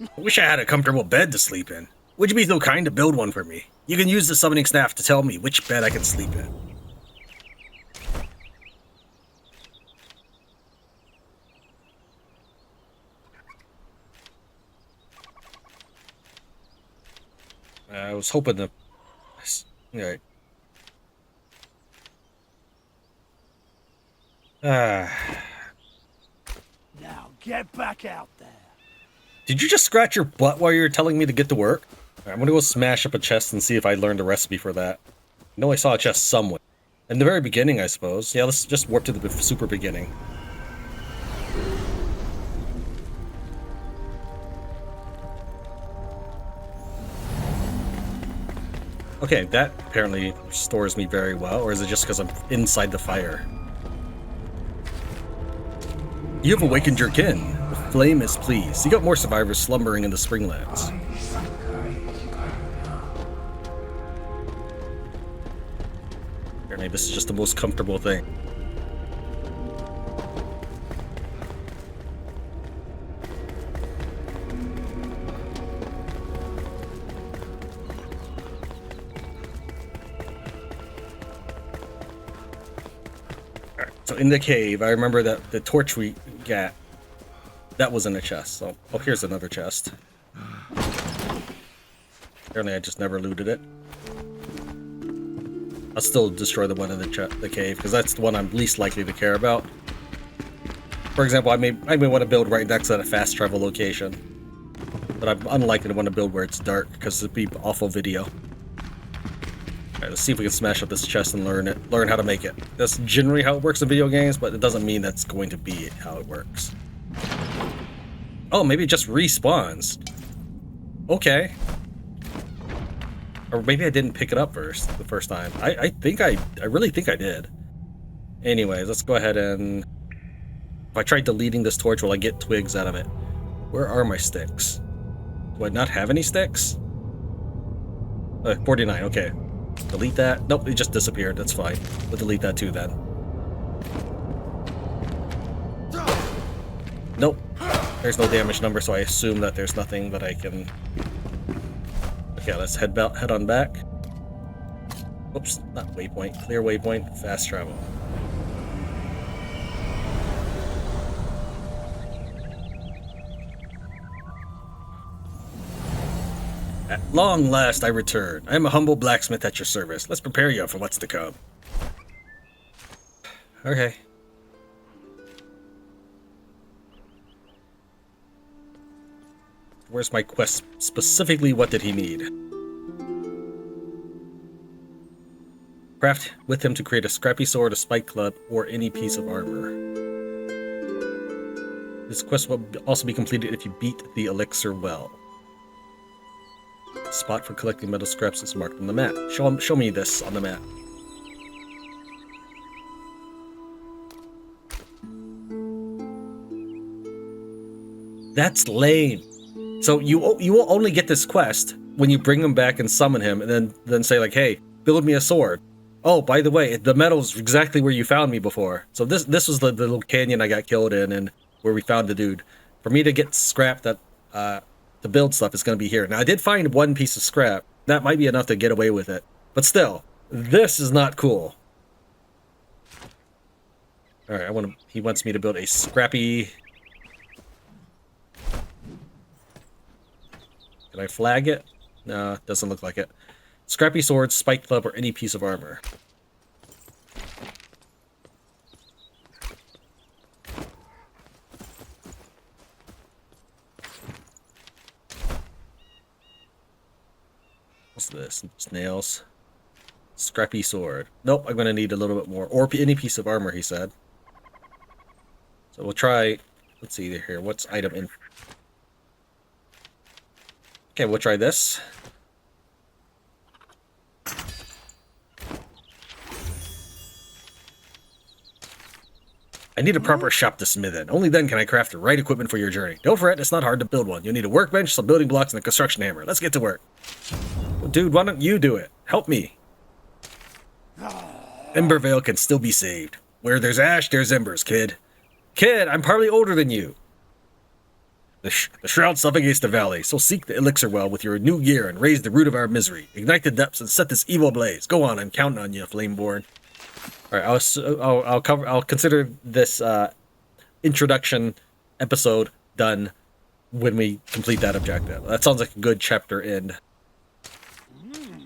I wish I had a comfortable bed to sleep in. Would you be so kind to build one for me? You can use the summoning staff to tell me which bed I can sleep in. I was hoping to... Alright. Now get back out there. Did you just scratch your butt while you were telling me to get to work? Right, I'm gonna go smash up a chest and see if I learned a recipe for that. I know I saw a chest somewhere. In the very beginning, I suppose. Yeah, let's just warp to the super beginning. Okay, that apparently restores me very well, or is it just because I'm inside the fire? You have awakened your kin. The flame is pleased. You got more survivors slumbering in the Springlands. Apparently this is just the most comfortable thing. So in the cave, I remember that the torch we got, that was in the chest. So, oh, here's another chest. Apparently I just never looted it. I'll still destroy the one in the cave, because that's the one I'm least likely to care about. For example, I may want to build right next to a fast travel location. But I'm unlikely to want to build where it's dark, because it'd be awful video. Alright, let's see if we can smash up this chest and learn how to make it. That's generally how it works in video games, but it doesn't mean that's going to be how it works. Oh, maybe it just respawns. Okay. Or maybe I didn't pick it up the first time. I really think I did. Anyways, let's go ahead and... If I try deleting this torch, will I get twigs out of it? Where are my sticks? Do I not have any sticks? 49, okay. Delete that. Nope, it just disappeared. That's fine. We'll delete that too then. Nope. There's no damage number, so I assume that there's nothing that I can... Okay, let's head on back. Oops, not waypoint. Clear waypoint. Fast travel. At long last I return. I am a humble blacksmith at your service. Let's prepare you for what's to come. Okay. Where's my quest? Specifically, what did he need? Craft with him to create a scrappy sword, a spike club, or any piece of armor. This quest will also be completed if you beat the elixir well. The spot for collecting metal scraps is marked on the map. Show me this on the map. That's lame. So you will only get this quest when you bring him back and summon him, and then say like, "Hey, build me a sword." Oh, by the way, the metal's exactly where you found me before. So this was the little canyon I got killed in, and where we found the dude. For me to get scrap that to build stuff is going to be here. Now I did find one piece of scrap. That might be enough to get away with it, but still, this is not cool. All right, he wants me to build a scrappy. Can I flag it? No, doesn't look like it. Scrappy sword, spike club, or any piece of armor. What's this? Snails. Scrappy sword. Nope, I'm going to need a little bit more. Or any piece of armor, he said. So we'll try... Let's see here. What's item in... Okay, we'll try this. I need a proper shop to smith in. Only then can I craft the right equipment for your journey. Don't fret, it's not hard to build one. You'll need a workbench, some building blocks, and a construction hammer. Let's get to work. Well, dude, why don't you do it? Help me. Embervale can still be saved. Where there's ash, there's embers, kid. Kid, I'm partly older than you. The shroud suffocates the valley, so seek the elixir well with your new gear and raise the root of our misery. Ignite the depths and set this evil ablaze. Go on, I'm counting on you, Flameborn. All right, I'll consider this introduction episode done when we complete that objective. That sounds like a good chapter end.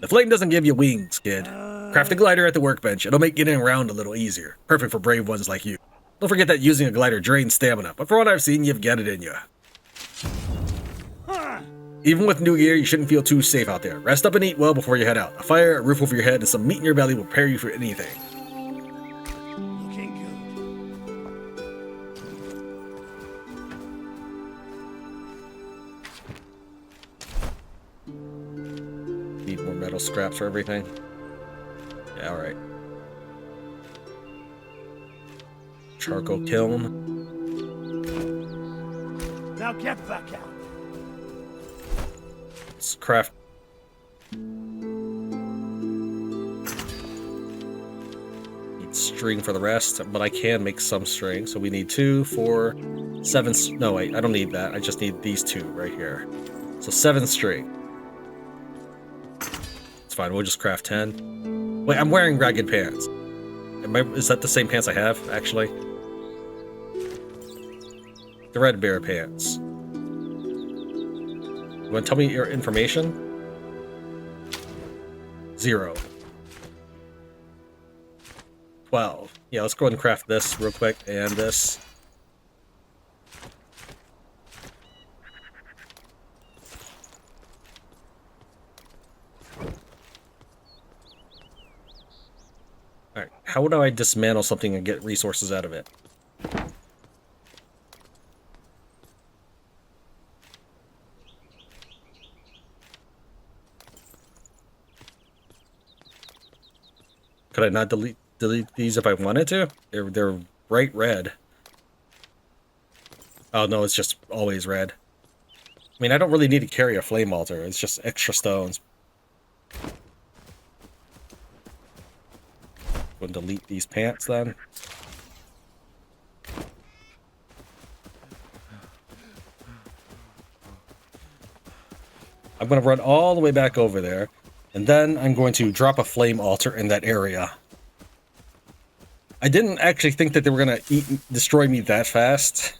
The flame doesn't give you wings, kid. Craft a glider at the workbench. It'll make getting around a little easier. Perfect for brave ones like you. Don't forget that using a glider drains stamina, but for what I've seen, you've got it in you. Even with new gear, you shouldn't feel too safe out there. Rest up and eat well before you head out. A fire, a roof over your head, and some meat in your belly will prepare you for anything. Looking good. Need more metal scraps for everything. Yeah, alright. Charcoal kiln. Now get back out. Let's craft. Need string for the rest, but I can make some string. So we need 2, 4, 7. No, wait, I don't need that. I just need these 2 right here. So 7 string. It's fine. We'll just craft 10. Wait, I'm wearing ragged pants. Is that the same pants I have, actually? The red bear pants. You want to tell me your information? 0. 12. Yeah, let's go ahead and craft this real quick, and this. Alright, how do I dismantle something and get resources out of it? Could I not delete these if I wanted to? They're bright red. Oh no, it's just always red. I mean, I don't really need to carry a flame altar. It's just extra stones. Go and delete these pants then. I'm going to run all the way back over there. And then I'm going to drop a flame altar in that area. I didn't actually think that they were going to destroy me that fast.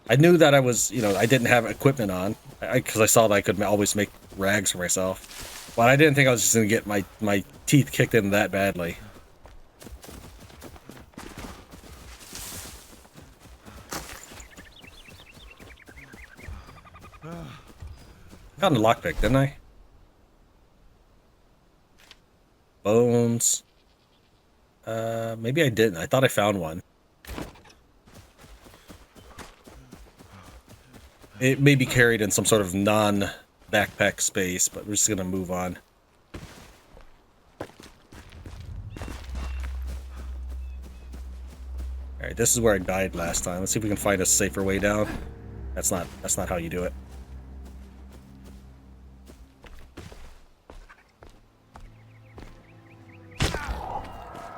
I knew that I was, I didn't have equipment on. Because I saw that I could always make rags for myself. But I didn't think I was just going to get my teeth kicked in that badly. Found a lockpick, didn't I? Bones. Maybe I didn't. I thought I found one. It may be carried in some sort of non-backpack space, but we're just gonna move on. Alright, this is where I died last time. Let's see if we can find a safer way down. That's not how you do it.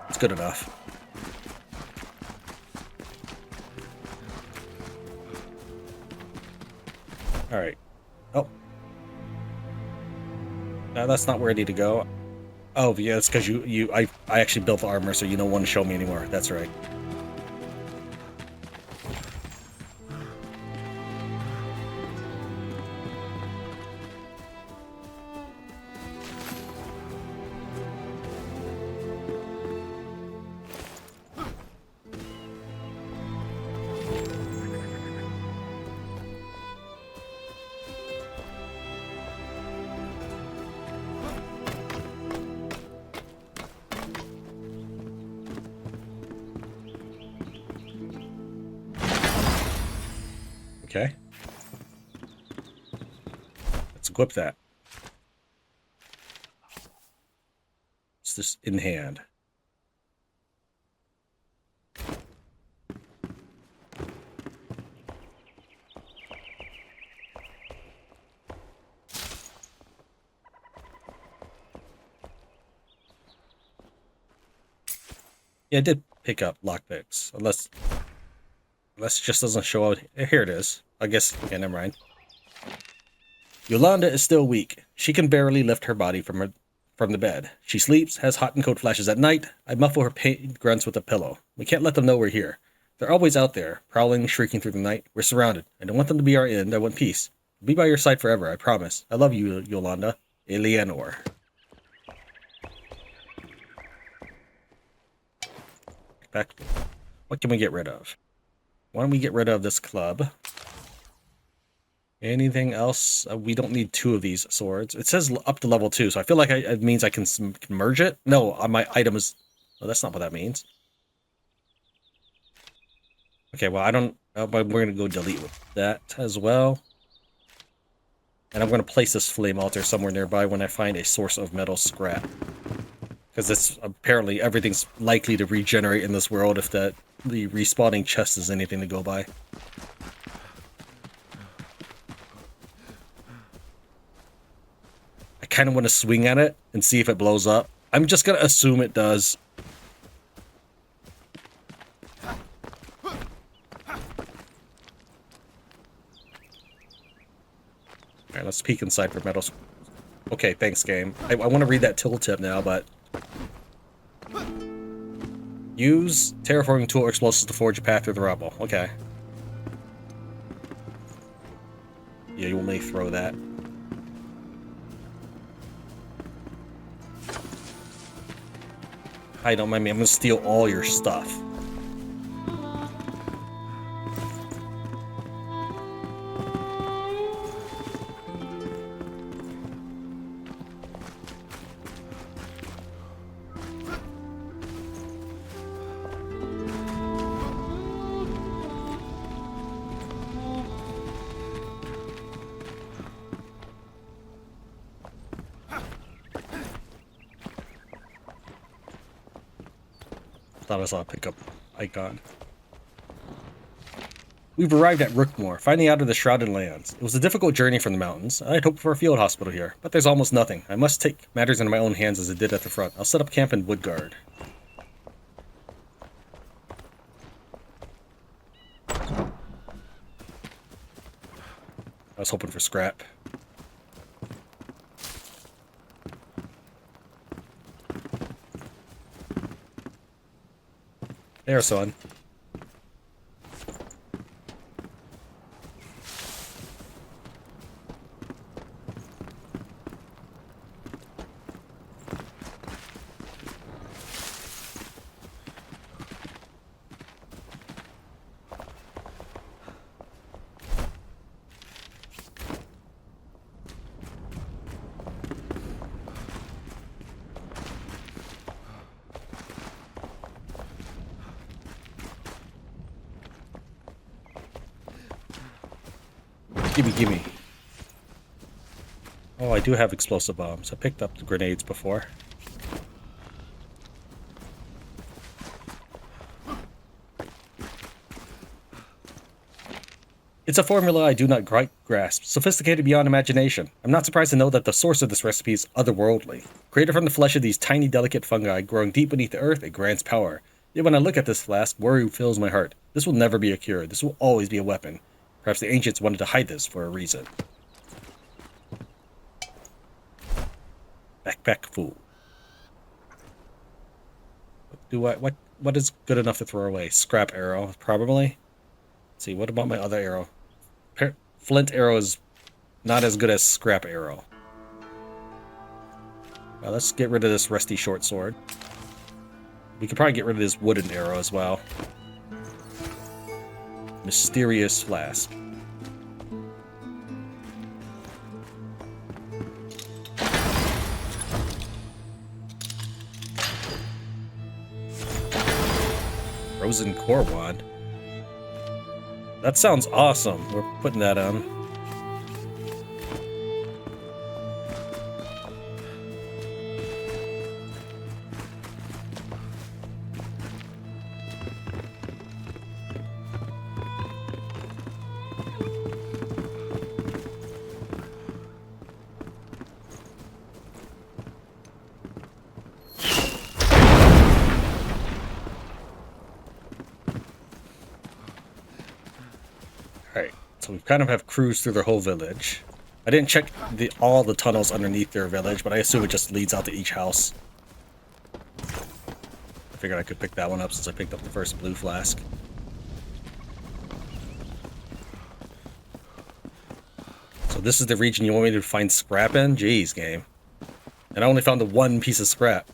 It's good enough. Alright. Oh. No, that's not where I need to go. Oh, yeah, it's because I actually built the armor, so you don't want to show me anymore. That's right. Okay. Let's equip that. It's this in hand. Yeah, I did pick up lockpicks. Unless it just doesn't show out. Here it is. I guess, okay, never mind. Yolanda is still weak. She can barely lift her body from the bed. She sleeps, has hot and cold flashes at night. I muffle her pain grunts with a pillow. We can't let them know we're here. They're always out there, prowling, shrieking through the night. We're surrounded. I don't want them to be our end. I want peace. I'll be by your side forever, I promise. I love you, Yolanda. Eleanor. Back. What can we get rid of? Why don't we get rid of this club? Anything else? We don't need 2 of these swords. It says up to level 2, so I feel like it means I can merge it. No, my item is... Oh, that's not what that means. Okay, well, I don't... but we're going to go delete with that as well. And I'm going to place this flame altar somewhere nearby when I find a source of metal scrap. Because it's apparently everything's likely to regenerate in this world if the respawning chest is anything to go by. I kind of want to swing at it and see if it blows up. I'm just going to assume it does. Alright, let's peek inside for metals. Okay, thanks, game. I want to read that tooltip now, but... Use terraforming tool or explosives to forge a path through the rubble. Okay. Yeah, you may throw that. Hi, don't mind me. I'm gonna steal all your stuff. Thought I saw a pickup icon. We've arrived at Rookmore, finally out of the Shrouded Lands. It was a difficult journey from the mountains. I'd hoped for a field hospital here, but there's almost nothing. I must take matters into my own hands as I did at the front. I'll set up camp in Woodguard. I was hoping for scrap. There, son. Gimme. Oh, I do have explosive bombs. I picked up the grenades before. It's a formula I do not grasp, sophisticated beyond imagination. I'm not surprised to know that the source of this recipe is otherworldly. Created from the flesh of these tiny, delicate fungi growing deep beneath the earth, it grants power. Yet when I look at this flask, worry fills my heart. This will never be a cure. This will always be a weapon. Perhaps the ancients wanted to hide this for a reason. Backpack fool. What is good enough to throw away? Scrap arrow, probably. Let's see, what about my other arrow? Flint arrow is not as good as scrap arrow. Well, let's get rid of this rusty short sword. We could probably get rid of this wooden arrow as well. Mysterious flask. Frozen core wand. That sounds awesome. We're putting that on. So we kind of have cruised through their whole village. I didn't check all the tunnels underneath their village, but I assume it just leads out to each house. I figured I could pick that one up since I picked up the first blue flask. So this is the region you want me to find scrap in? Jeez, game. And I only found the one piece of scrap.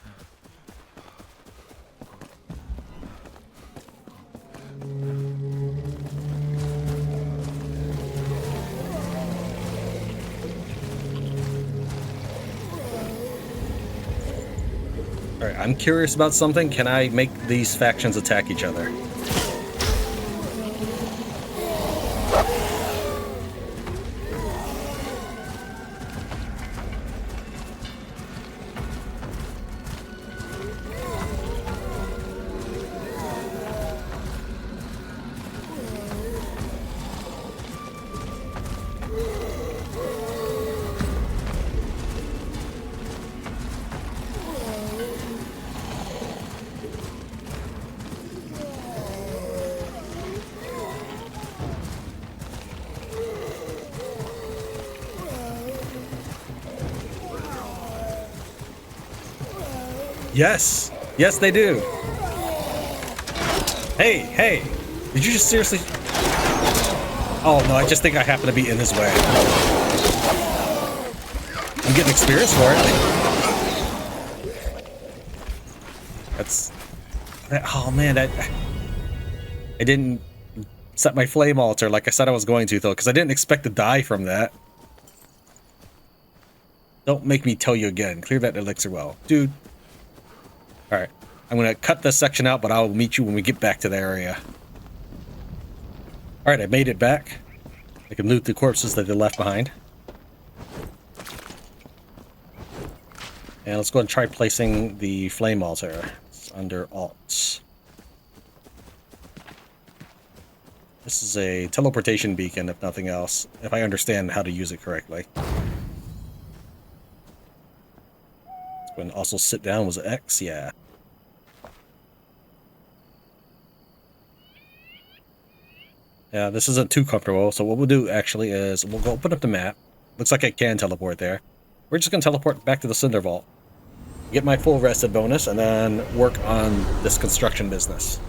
Alright, I'm curious about something. Can I make these factions attack each other? Yes! Yes, they do! Hey, hey! Did you just seriously... Oh, no, I just think I happen to be in his way. I'm getting experience for it. That's... Oh, man, I didn't set my flame altar like I said I was going to, though, because I didn't expect to die from that. Don't make me tell you again. Clear that elixir well. Dude. Alright, I'm going to cut this section out, but I'll meet you when we get back to the area. Alright, I made it back. I can loot the corpses that they left behind. And let's go and try placing the flame altar. It's under Alt. This is a teleportation beacon, if nothing else, if I understand how to use it correctly. And also sit down was X, yeah. Yeah, this isn't too comfortable, so what we'll do actually is we'll go open up the map. Looks like I can teleport there. We're just going to teleport back to the Cinder Vault. Get my full rested bonus, and then work on this construction business.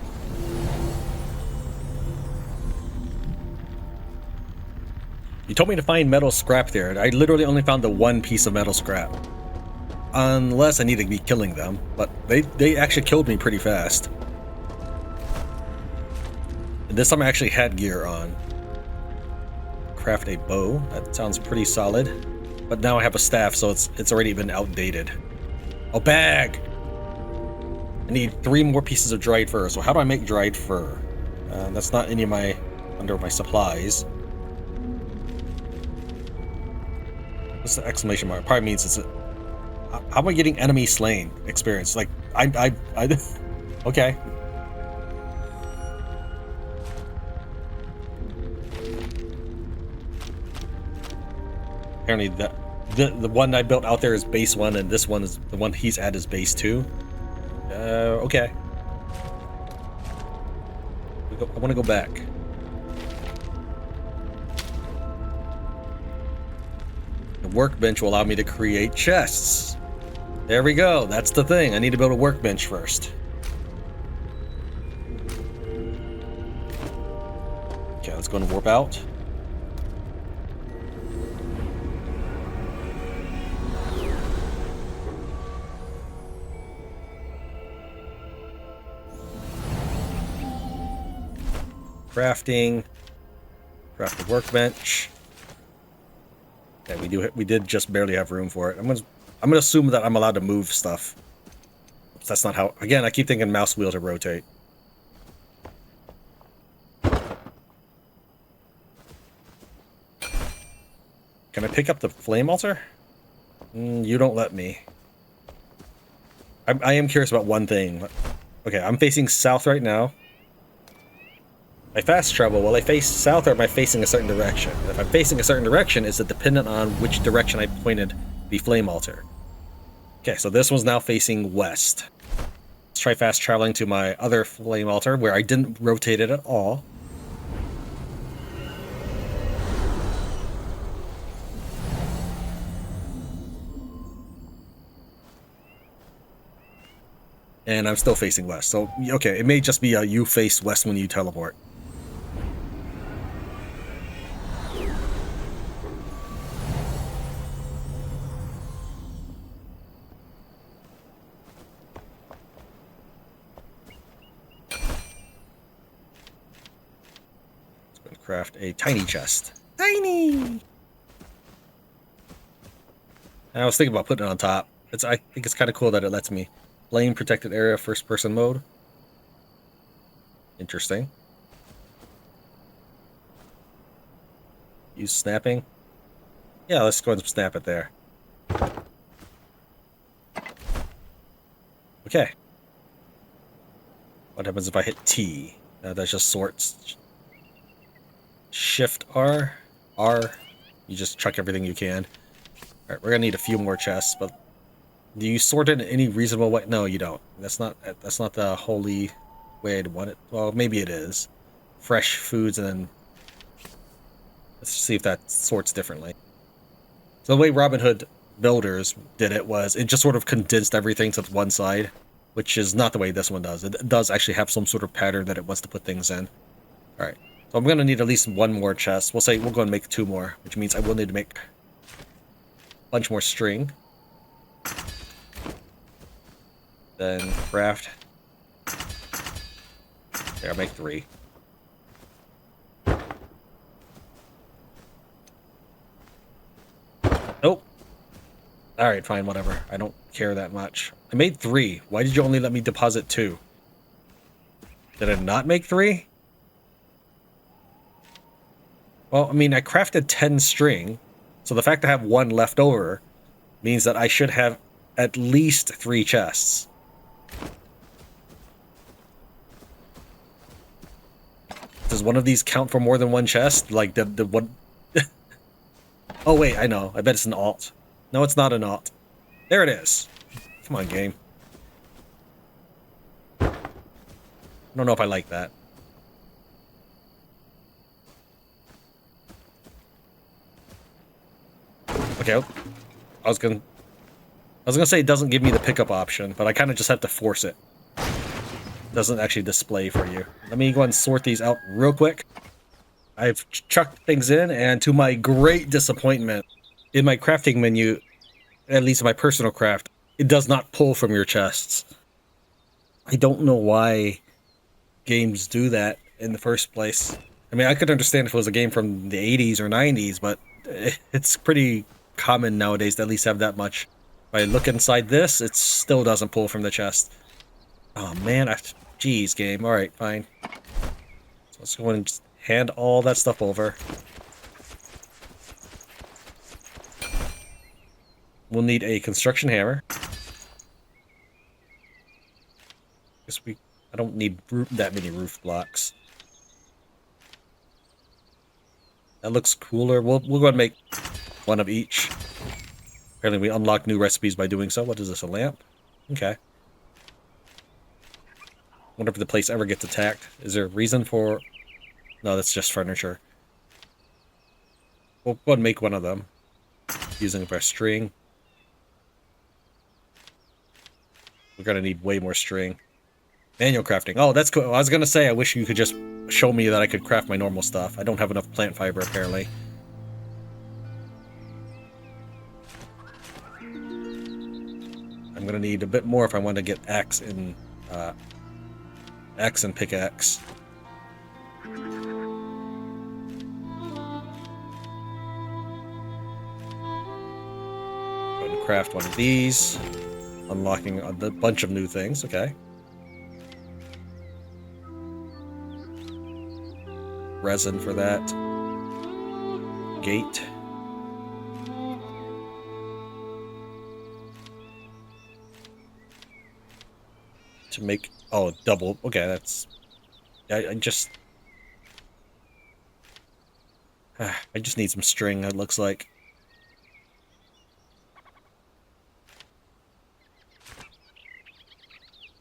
You told me to find metal scrap there. I literally only found the one piece of metal scrap. Unless I need to be killing them, but they actually killed me pretty fast. And this time I actually had gear on. Craft a bow. That sounds pretty solid. But now I have a staff, so it's already been outdated. Oh, bag! I need 3 more pieces of dried fur. So how do I make dried fur? That's not any of my under my supplies. What's the exclamation mark? Probably means it's a... How am I getting enemy slain experience? Like, I okay. Apparently the one I built out there is base 1, and this one is the one he's at is base 2. Okay. I want to go back. The workbench will allow me to create chests. There we go. That's the thing. I need to build a workbench first. Okay, let's go and warp out. Crafting. Craft the workbench. Okay, we did just barely have room for it. I'm gonna assume that I'm allowed to move stuff. That's not how. Again, I keep thinking mouse wheel to rotate. Can I pick up the flame altar? You don't let me. I am curious about one thing. Okay, I'm facing south right now. I fast travel. Will I face south, or am I facing a certain direction? If I'm facing a certain direction, is it dependent on which direction I pointed the flame altar? Okay, so this one's now facing west. Let's try fast traveling to my other flame altar, where I didn't rotate it at all. And I'm still facing west. So, okay, it may just be a you face west when you teleport. Let's go and craft a tiny chest. Tiny! I was thinking about putting it on top. I think it's kind of cool that it lets me. Flame protected area, first person mode. Interesting. Use snapping. Yeah, let's go and snap it there. Okay. What happens if I hit T? That just sorts. Shift R. R. You just chuck everything you can. Alright, we're gonna need a few more chests, but do you sort it in any reasonable way? No, you don't. That's not the holy way I'd want it. Well, maybe it is. Fresh foods, and then let's see if that sorts differently. So the way Robin Hood builders did it was it just sort of condensed everything to one side, which is not the way this one does. It does actually have some sort of pattern that it wants to put things in. Alright, so I'm gonna need at least one more chest. We'll go and make 2 more, which means I will need to make a bunch more string. Then craft. There, I'll make 3. Nope. Alright, fine, whatever. I don't care that much. I made 3. Why did you only let me deposit 2? Did I not make 3? Well, I mean, I crafted 10 string, so the fact I have 1 left over means that I should have at least 3 chests. Does one of these count for more than 1 chest? Like the one... Oh wait, I know. I bet it's an alt. No, it's not an alt. There it is. Come on, game. I don't know if I like that. Okay, I was gonna say it doesn't give me the pickup option, but I kind of just have to force it. It doesn't actually display for you. Let me go and sort these out real quick. I've chucked things in, and to my great disappointment, in my crafting menu, at least in my personal craft, it does not pull from your chests. I don't know why games do that in the first place. I mean, I could understand if it was a game from the 80s or 90s, but it's pretty common nowadays to at least have that much. If I look inside this, it still doesn't pull from the chest. Oh man, jeez, game. Alright, fine. So let's go and just hand all that stuff over. We'll need a construction hammer. I don't need that many roof blocks. That looks cooler. We'll go ahead and make 1 of each. Apparently we unlock new recipes by doing so. What is this, a lamp? Okay. Wonder if the place ever gets attacked. Is there a reason for... No, that's just furniture. We'll go ahead and make 1 of them. Using our string. We're gonna need way more string. Manual crafting. Oh, that's cool. I was gonna say, I wish you could just show me that I could craft my normal stuff. I don't have enough plant fiber, apparently. I'm gonna need a bit more if I want to get axe and pickaxe. Going to craft 1 of these. Unlocking a bunch of new things. Okay. Resin for that. Gate. To make... Oh, double. Okay, that's... I just need some string, it looks like.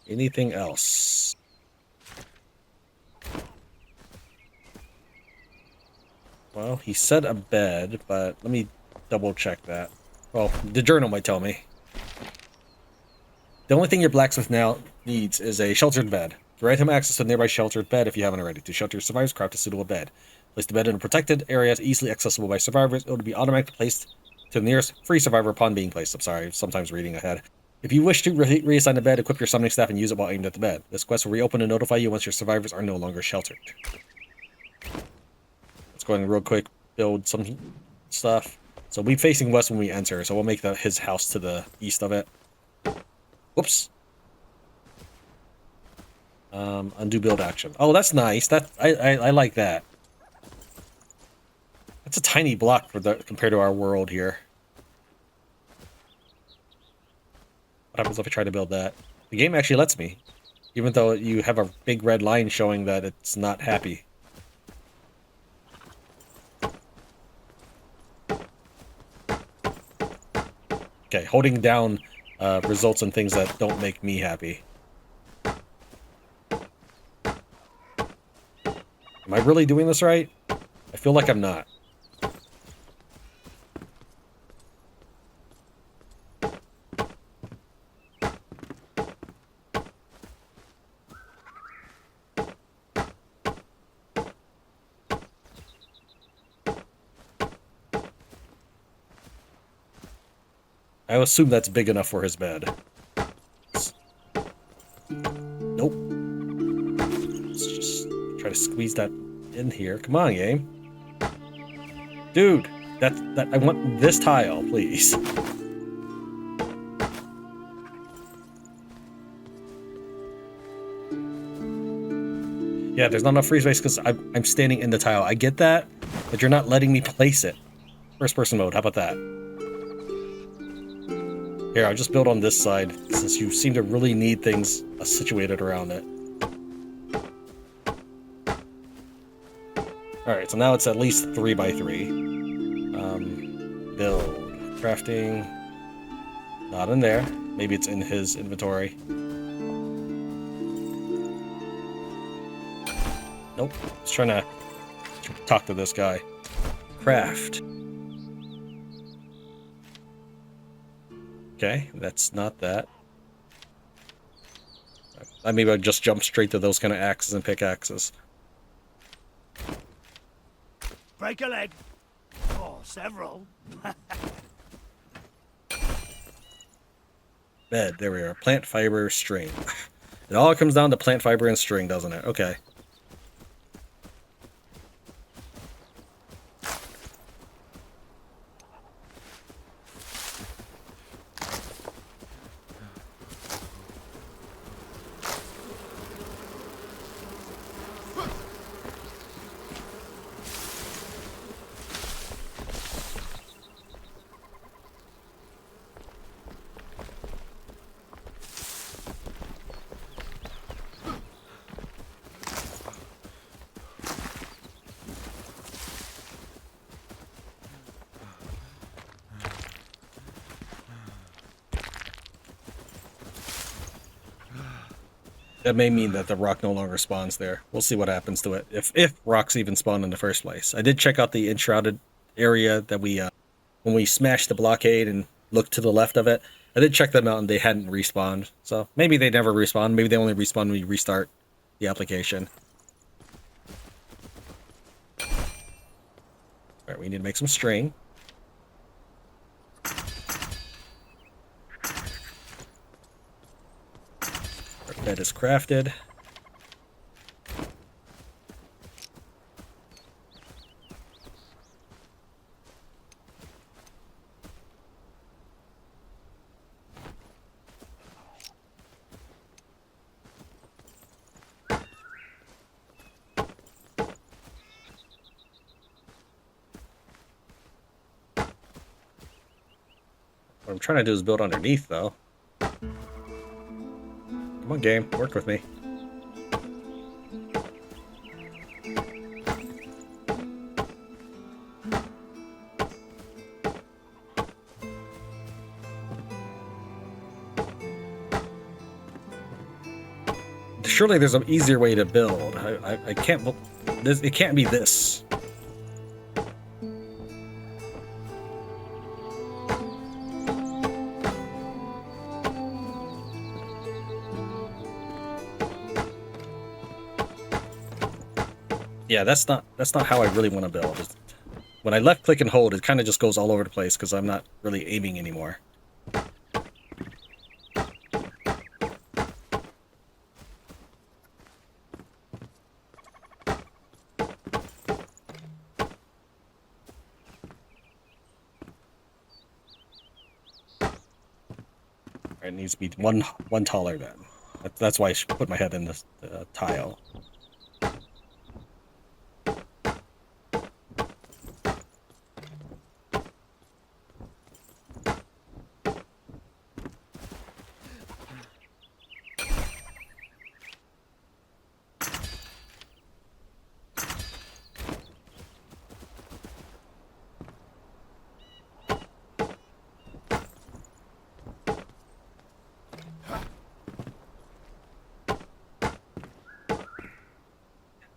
Anything else? Well, he said a bed, but let me double check that. Well, the journal might tell me. The only thing your blacksmith now needs is a sheltered bed. Grant him access to a nearby sheltered bed if you haven't already. To shelter survivors, craft a suitable bed. Place the bed in a protected area easily accessible by survivors. It will be automatically placed to the nearest free survivor upon being placed. I'm sorry, sometimes reading ahead. If you wish to reassign the bed, equip your summoning staff and use it while aimed at the bed. This quest will reopen and notify you once your survivors are no longer sheltered. Let's go ahead and real quick build some stuff. So we're facing west when we enter, so we'll make his house to the east of it. Whoops. Undo build action. Oh, that's nice. I like that. That's a tiny block compared to our world here. What happens if I try to build that? The game actually lets me, even though you have a big red line showing that it's not happy. Okay, holding down results in things that don't make me happy. Am I really doing this right? I feel like I'm not. I assume that's big enough for his bed. Nope. Let's just try to squeeze that in here. Come on, game. Dude, that I want this tile, please. Yeah, there's not enough free space because I'm standing in the tile. I get that, but you're not letting me place it. First person mode, how about that? Here, I'll just build on this side, since you seem to really need things situated around it. Alright, so now it's at least 3x3. Build. Crafting. Not in there. Maybe it's in his inventory. Nope. Just trying to talk to this guy. Craft. Okay, that's not that. Maybe I'll just jump straight to those kind of axes and pickaxes. Break a leg. Oh, several. Bed, there we are. Plant fiber, string. It all comes down to plant fiber and string, doesn't it? Okay. That may mean that the rock no longer spawns there. We'll see what happens to it, if rocks even spawn in the first place. I did check out the Enshrouded area that we, when we smashed the blockade and looked to the left of it. I did check them out and they hadn't respawned. So maybe they never respawn. Maybe they only respawn when you restart the application. Alright, we need to make some string. Bed is crafted. What I'm trying to do is build underneath, though. Come on, game. Work with me. Surely there's an easier way to build. I can't... It can't be this. Yeah, that's not how I really want to build. When I left click and hold, it kind of just goes all over the place because I'm not really aiming anymore. It needs to be one taller then. That's why I should put my head in this tile.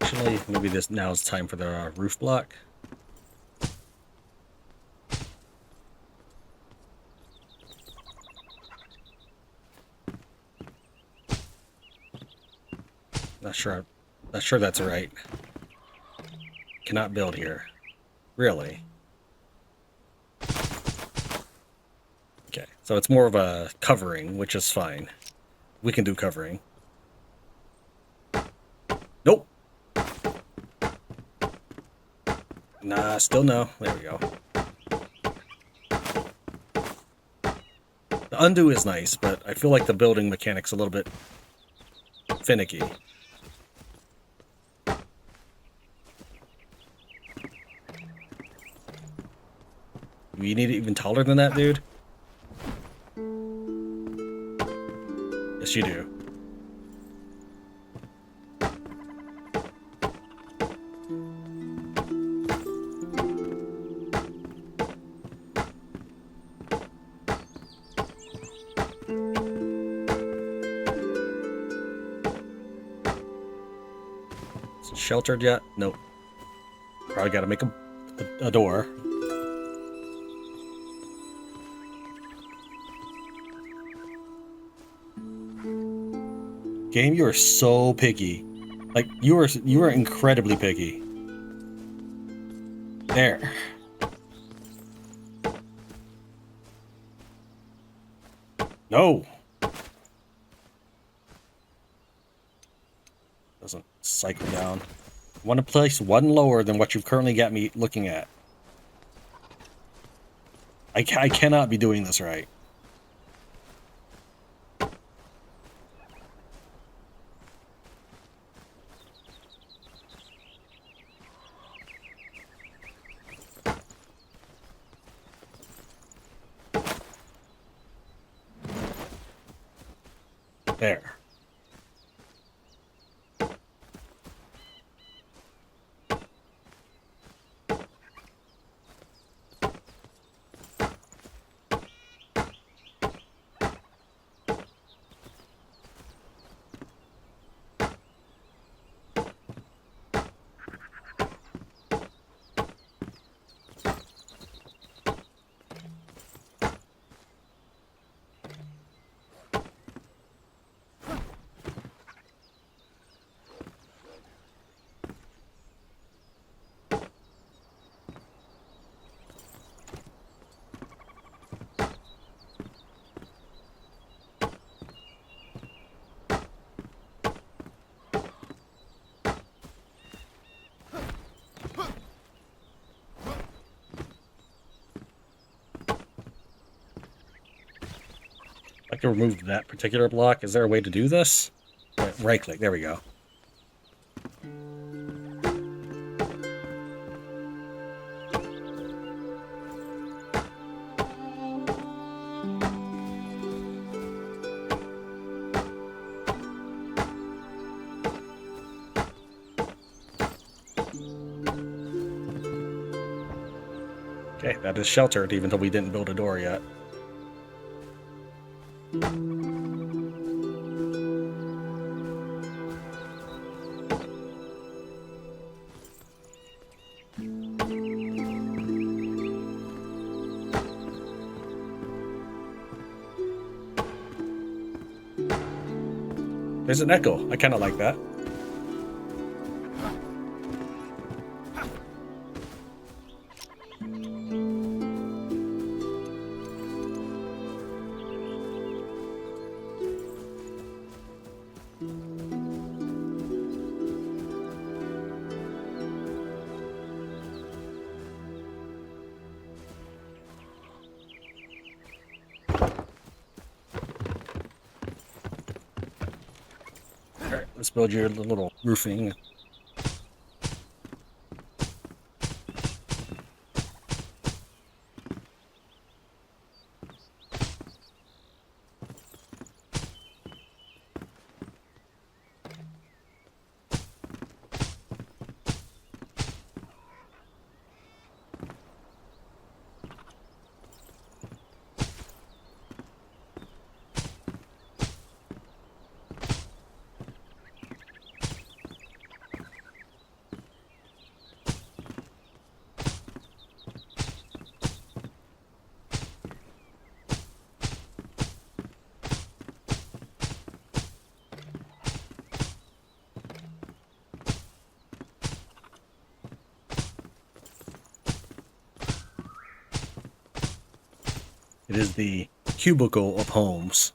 Actually, maybe now is time for the roof block. Not sure that's right. Cannot build here. Really? Okay, so it's more of a covering, which is fine. We can do covering. Nope. Nah, still no. There we go. The undo is nice, but I feel like the building mechanic's a little bit finicky. You need it even taller than that, dude? Yes, you do. Is it sheltered yet? Nope. Probably gotta make a door. Game, you are so picky. Like, you are incredibly picky. There. No. Doesn't cycle down. I want to place one lower than what you've currently got me looking at. I cannot be doing this right. There. I'd like to remove that particular block. Is there a way to do this? Right click. There we go. Okay, that is sheltered, even though we didn't build a door yet. There's an echo. I kind of like that. let's build your little roofing. It is the cubicle of homes.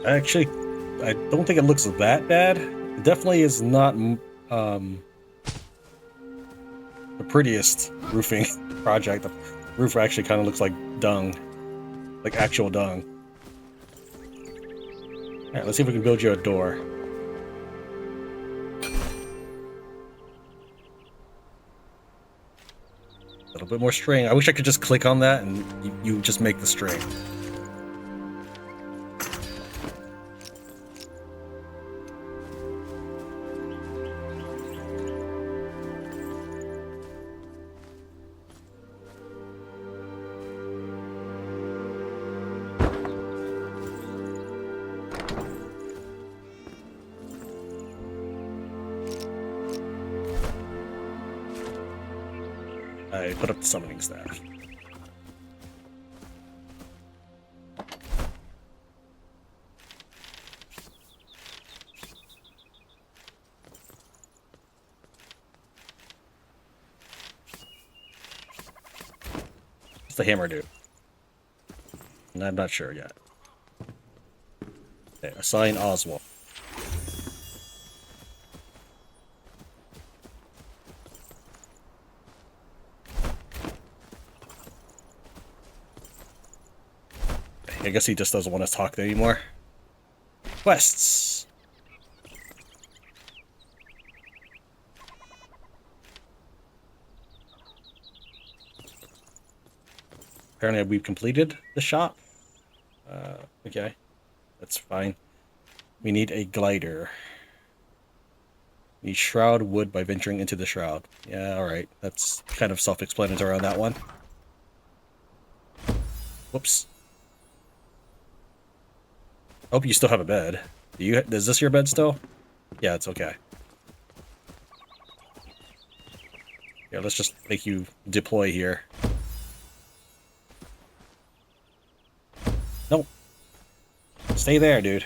Actually, I don't think it looks that bad. It definitely is not the prettiest roofing project. The roof actually kind of looks like dung, like actual dung. All right, let's see if we can build you a door. A little bit more string. I wish I could just click on that and you just make the string. I put up the summoning staff. What's the hammer do? And I'm not sure yet. Okay, assign Oswald. I guess he just doesn't want to talk anymore. Quests. Apparently we've completed the shop. Okay, that's fine. We need a glider. We shroud wood by venturing into the shroud. Yeah, alright. That's kind of self-explanatory on that one. Whoops. I hope you still have a bed. Is this your bed still? Yeah, it's okay. Yeah, let's just make you deploy here. Nope. Stay there, dude.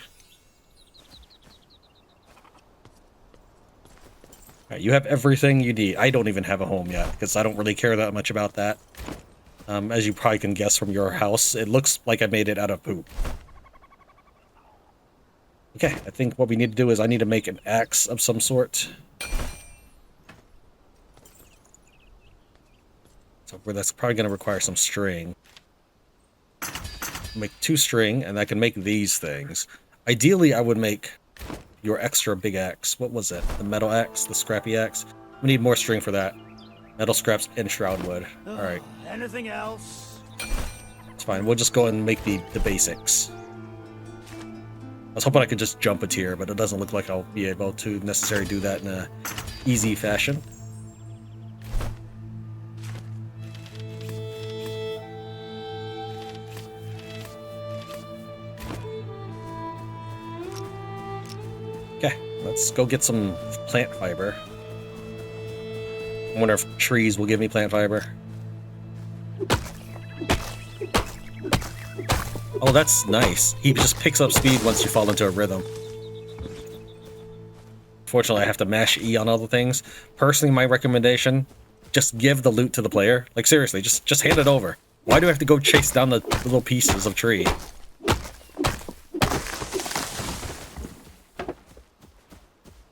Alright, you have everything you need. I don't even have a home yet, because I don't really care that much about that. As you probably can guess from your house, it looks like I made it out of poop. Okay, I think what we need to do is I need to make an axe of some sort. So that's probably going to require some string. Make 2 string, and I can make these things. Ideally, I would make your extra big axe. What was it? The metal axe? The scrappy axe? We need more string for that. Metal scraps and shroud wood. Alright. Anything else? It's fine. We'll just go and make the basics. I was hoping I could just jump a tier, but it doesn't look like I'll be able to necessarily do that in a easy fashion. Okay, let's go get some plant fiber. I wonder if trees will give me plant fiber. Oh, that's nice. He just picks up speed once you fall into a rhythm. Fortunately, I have to mash E on all the things. Personally, my recommendation, just give the loot to the player. Like, seriously, just hand it over. Why do I have to go chase down the little pieces of tree?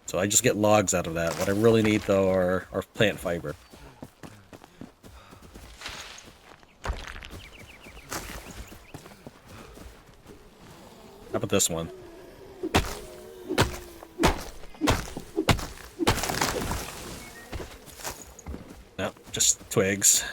So I just get logs out of that. What I really need, though, are plant fiber. How about this one? No, just twigs.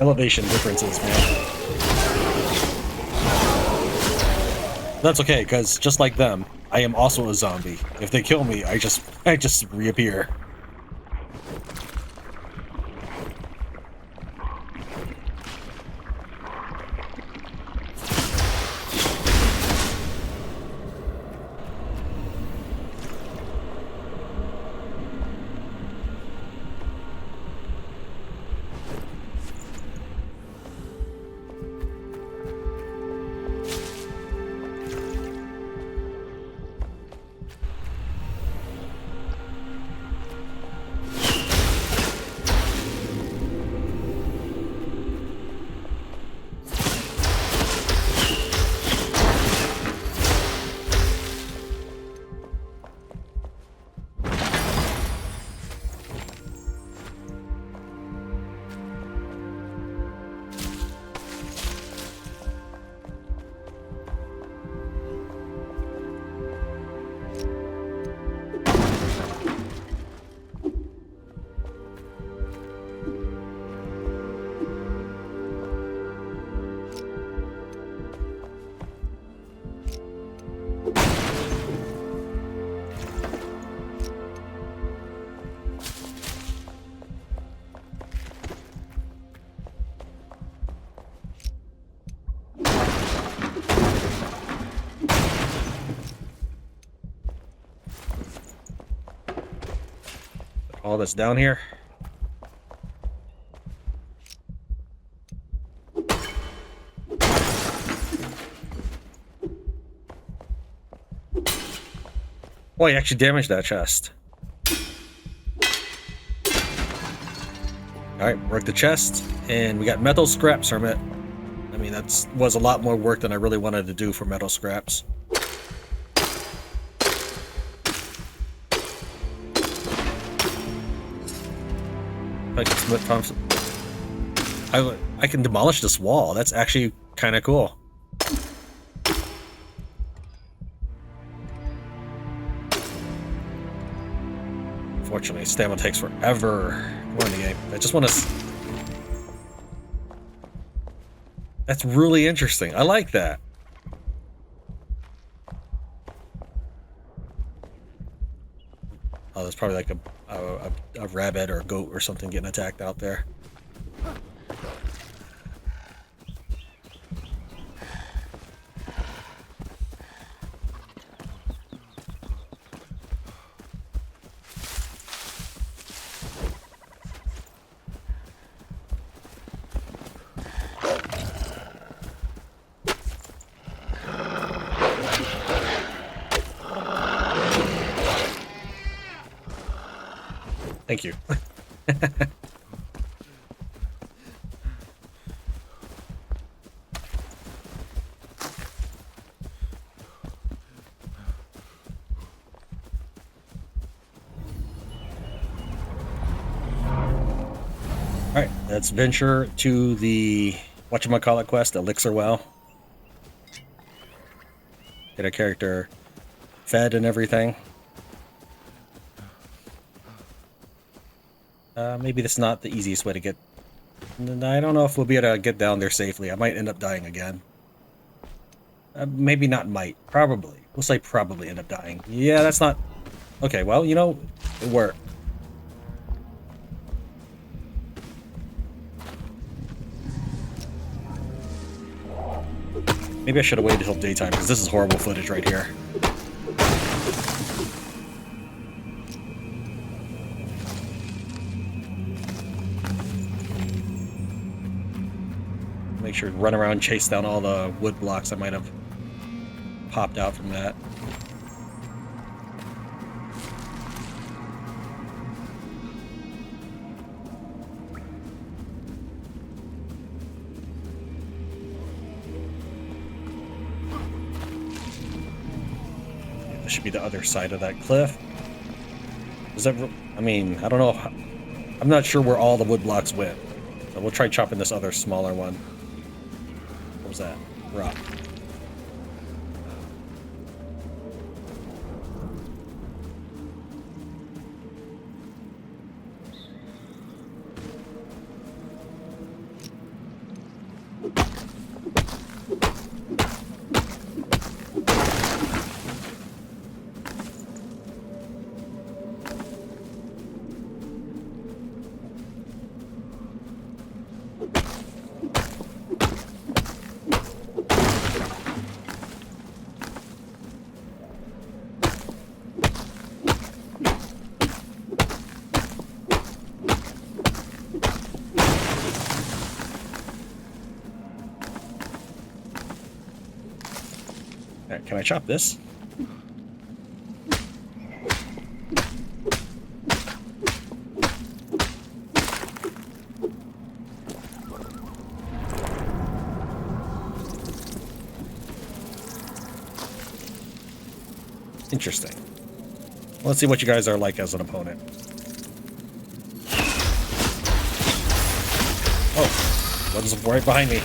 Elevation differences, man. That's okay, because just like them, I am also a zombie. If they kill me, I just reappear. All that's down here. Oh, he actually damaged that chest. Alright, work the chest, and we got metal scraps from it. I mean, that was a lot more work than I really wanted to do for metal scraps. I can split Thompson. I can demolish this wall. That's actually kind of cool. Unfortunately, stamina takes forever. We're in the game. I just want to. That's really interesting. I like that. Oh, there's probably like a rabbit or a goat or something getting attacked out there. Thank you. Alright, let's venture to the whatchamacallit quest, Elixir Well. Get a character fed and everything. Maybe that's not the easiest way to get... I don't know if we'll be able to get down there safely. I might end up dying again. Maybe not might. Probably. We'll say probably end up dying. Yeah, that's not... Okay, well, you know, it worked. Maybe I should have waited until daytime, because this is horrible footage right here. Make sure to run around and chase down all the wood blocks that might have popped out from that. This should be the other side of that cliff. Is that... I mean, I don't know. I'm not sure where all the wood blocks went. So we'll try chopping this other smaller one. What was that? Rock. Can I chop this? Interesting. Let's see what you guys are like as an opponent. Oh, one's right behind me.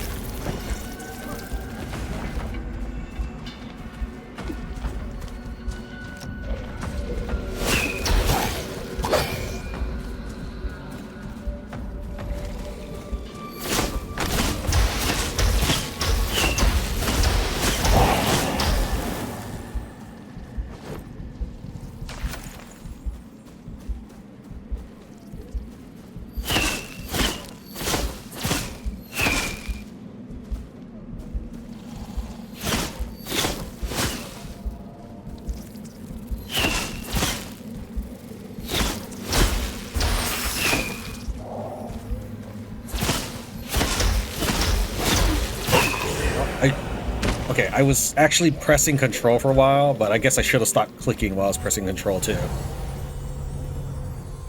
Okay, I was actually pressing control for a while, but I guess I should have stopped clicking while I was pressing control too.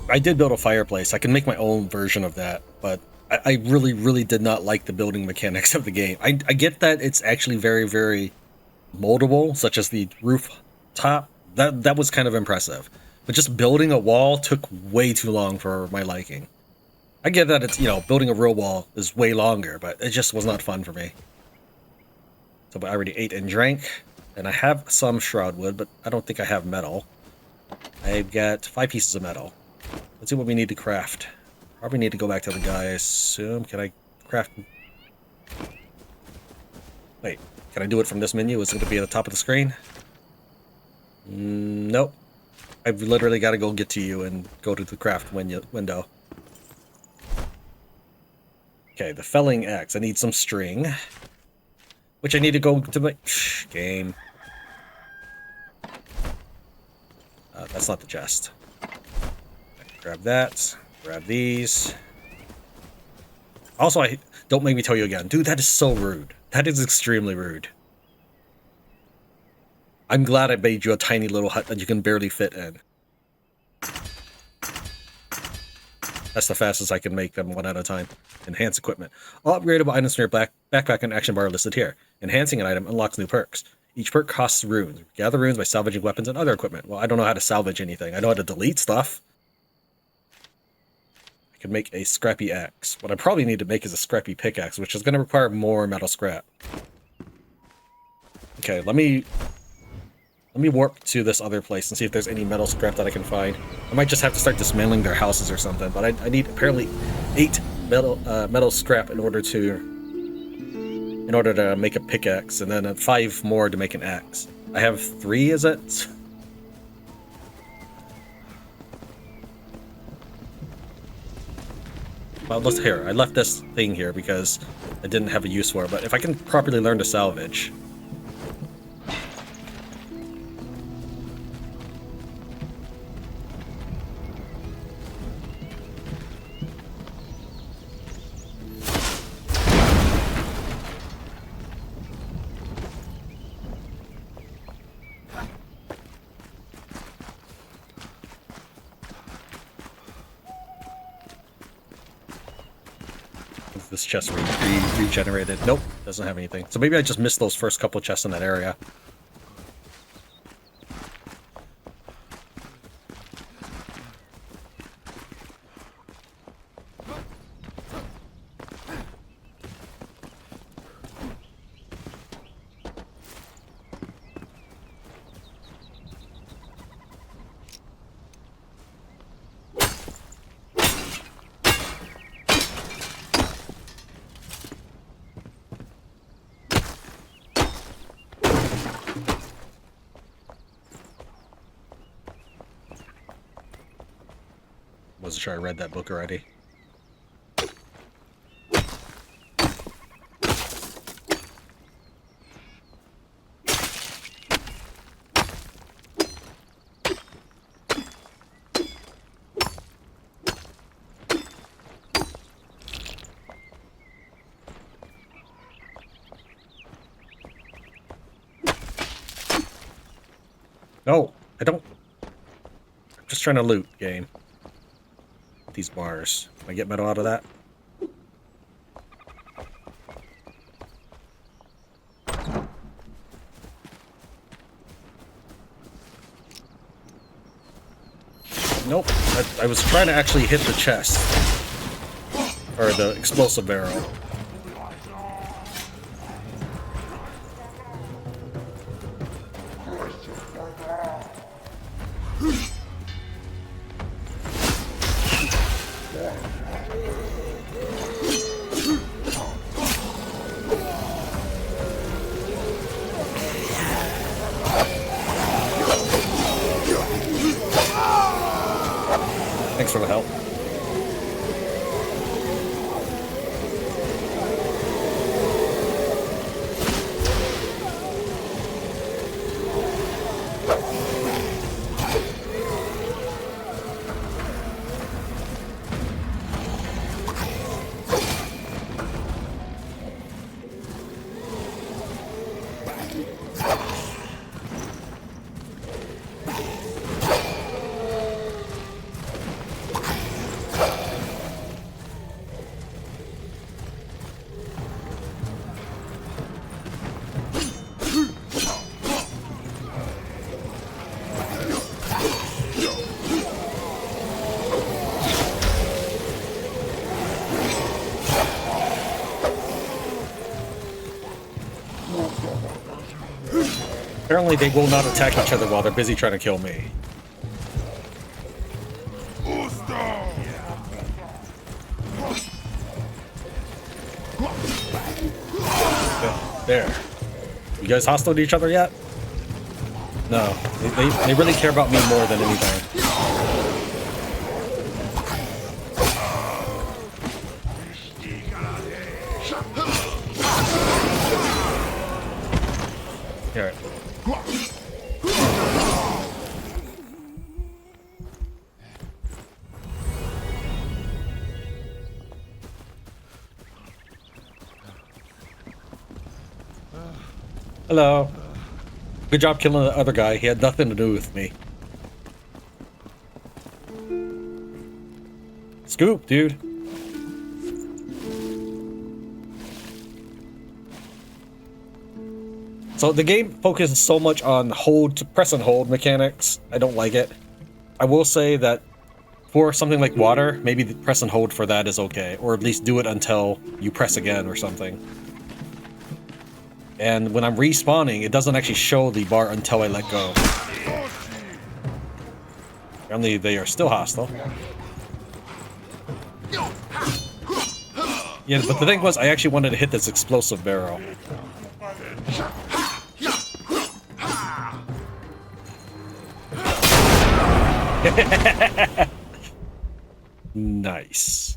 I did build a fireplace. I can make my own version of that, but I really, really did not like the building mechanics of the game. I get that it's actually very, very moldable, such as the roof top. That was kind of impressive. But just building a wall took way too long for my liking. I get that it's, building a real wall is way longer, but it just was not fun for me. So I already ate and drank, and I have some shroud wood, but I don't think I have metal. I've got 5 pieces of metal. Let's see what we need to craft. Probably need to go back to the guy, I assume. Can I craft? Wait, can I do it from this menu? Is it going to be at the top of the screen? Nope. I've literally got to go get to you and go to the craft window. Okay, the felling axe. I need some string. Which I need to go to my... game. That's not the chest. Grab that. Grab these. Also, don't make me tell you again. Dude, that is so rude. That is extremely rude. I'm glad I made you a tiny little hut that you can barely fit in. That's the fastest I can make them one at a time. Enhance equipment. All upgradable items from your backpack and action bar are listed here. Enhancing an item unlocks new perks. Each perk costs runes. Gather runes by salvaging weapons and other equipment. Well, I don't know how to salvage anything. I know how to delete stuff. I can make a scrappy axe. What I probably need to make is a scrappy pickaxe, which is going to require more metal scrap. Okay, let me warp to this other place and see if there's any metal scrap that I can find. I might just have to start dismantling their houses or something, but I need apparently 8 metal scrap in order to make a pickaxe, and then 5 more to make an axe. I have 3, is it? Well, let's here. I left this thing here because I didn't have a use for it, but if I can properly learn to salvage... This chest regenerated. Nope, doesn't have anything. So maybe I just missed those first couple chests in that area. Wasn't sure I read that book already. No, I don't. I'm just trying to loot, game. These bars. Can I get metal out of that? Nope. I was trying to actually hit the chest. Or the explosive barrel. Thanks for the help. Apparently they will not attack each other while they're busy trying to kill me. There. You guys hostile to each other yet? No. They really care about me more than anything. Here. Hello. Good job killing the other guy. He had nothing to do with me. Scoop, dude. So the game focuses so much on press and hold mechanics. I don't like it. I will say that for something like water, maybe the press and hold for that is okay, or at least do it until you press again or something. And when I'm respawning, it doesn't actually show the bar until I let go. Apparently they are still hostile. Yeah, but the thing was, I actually wanted to hit this explosive barrel. Nice.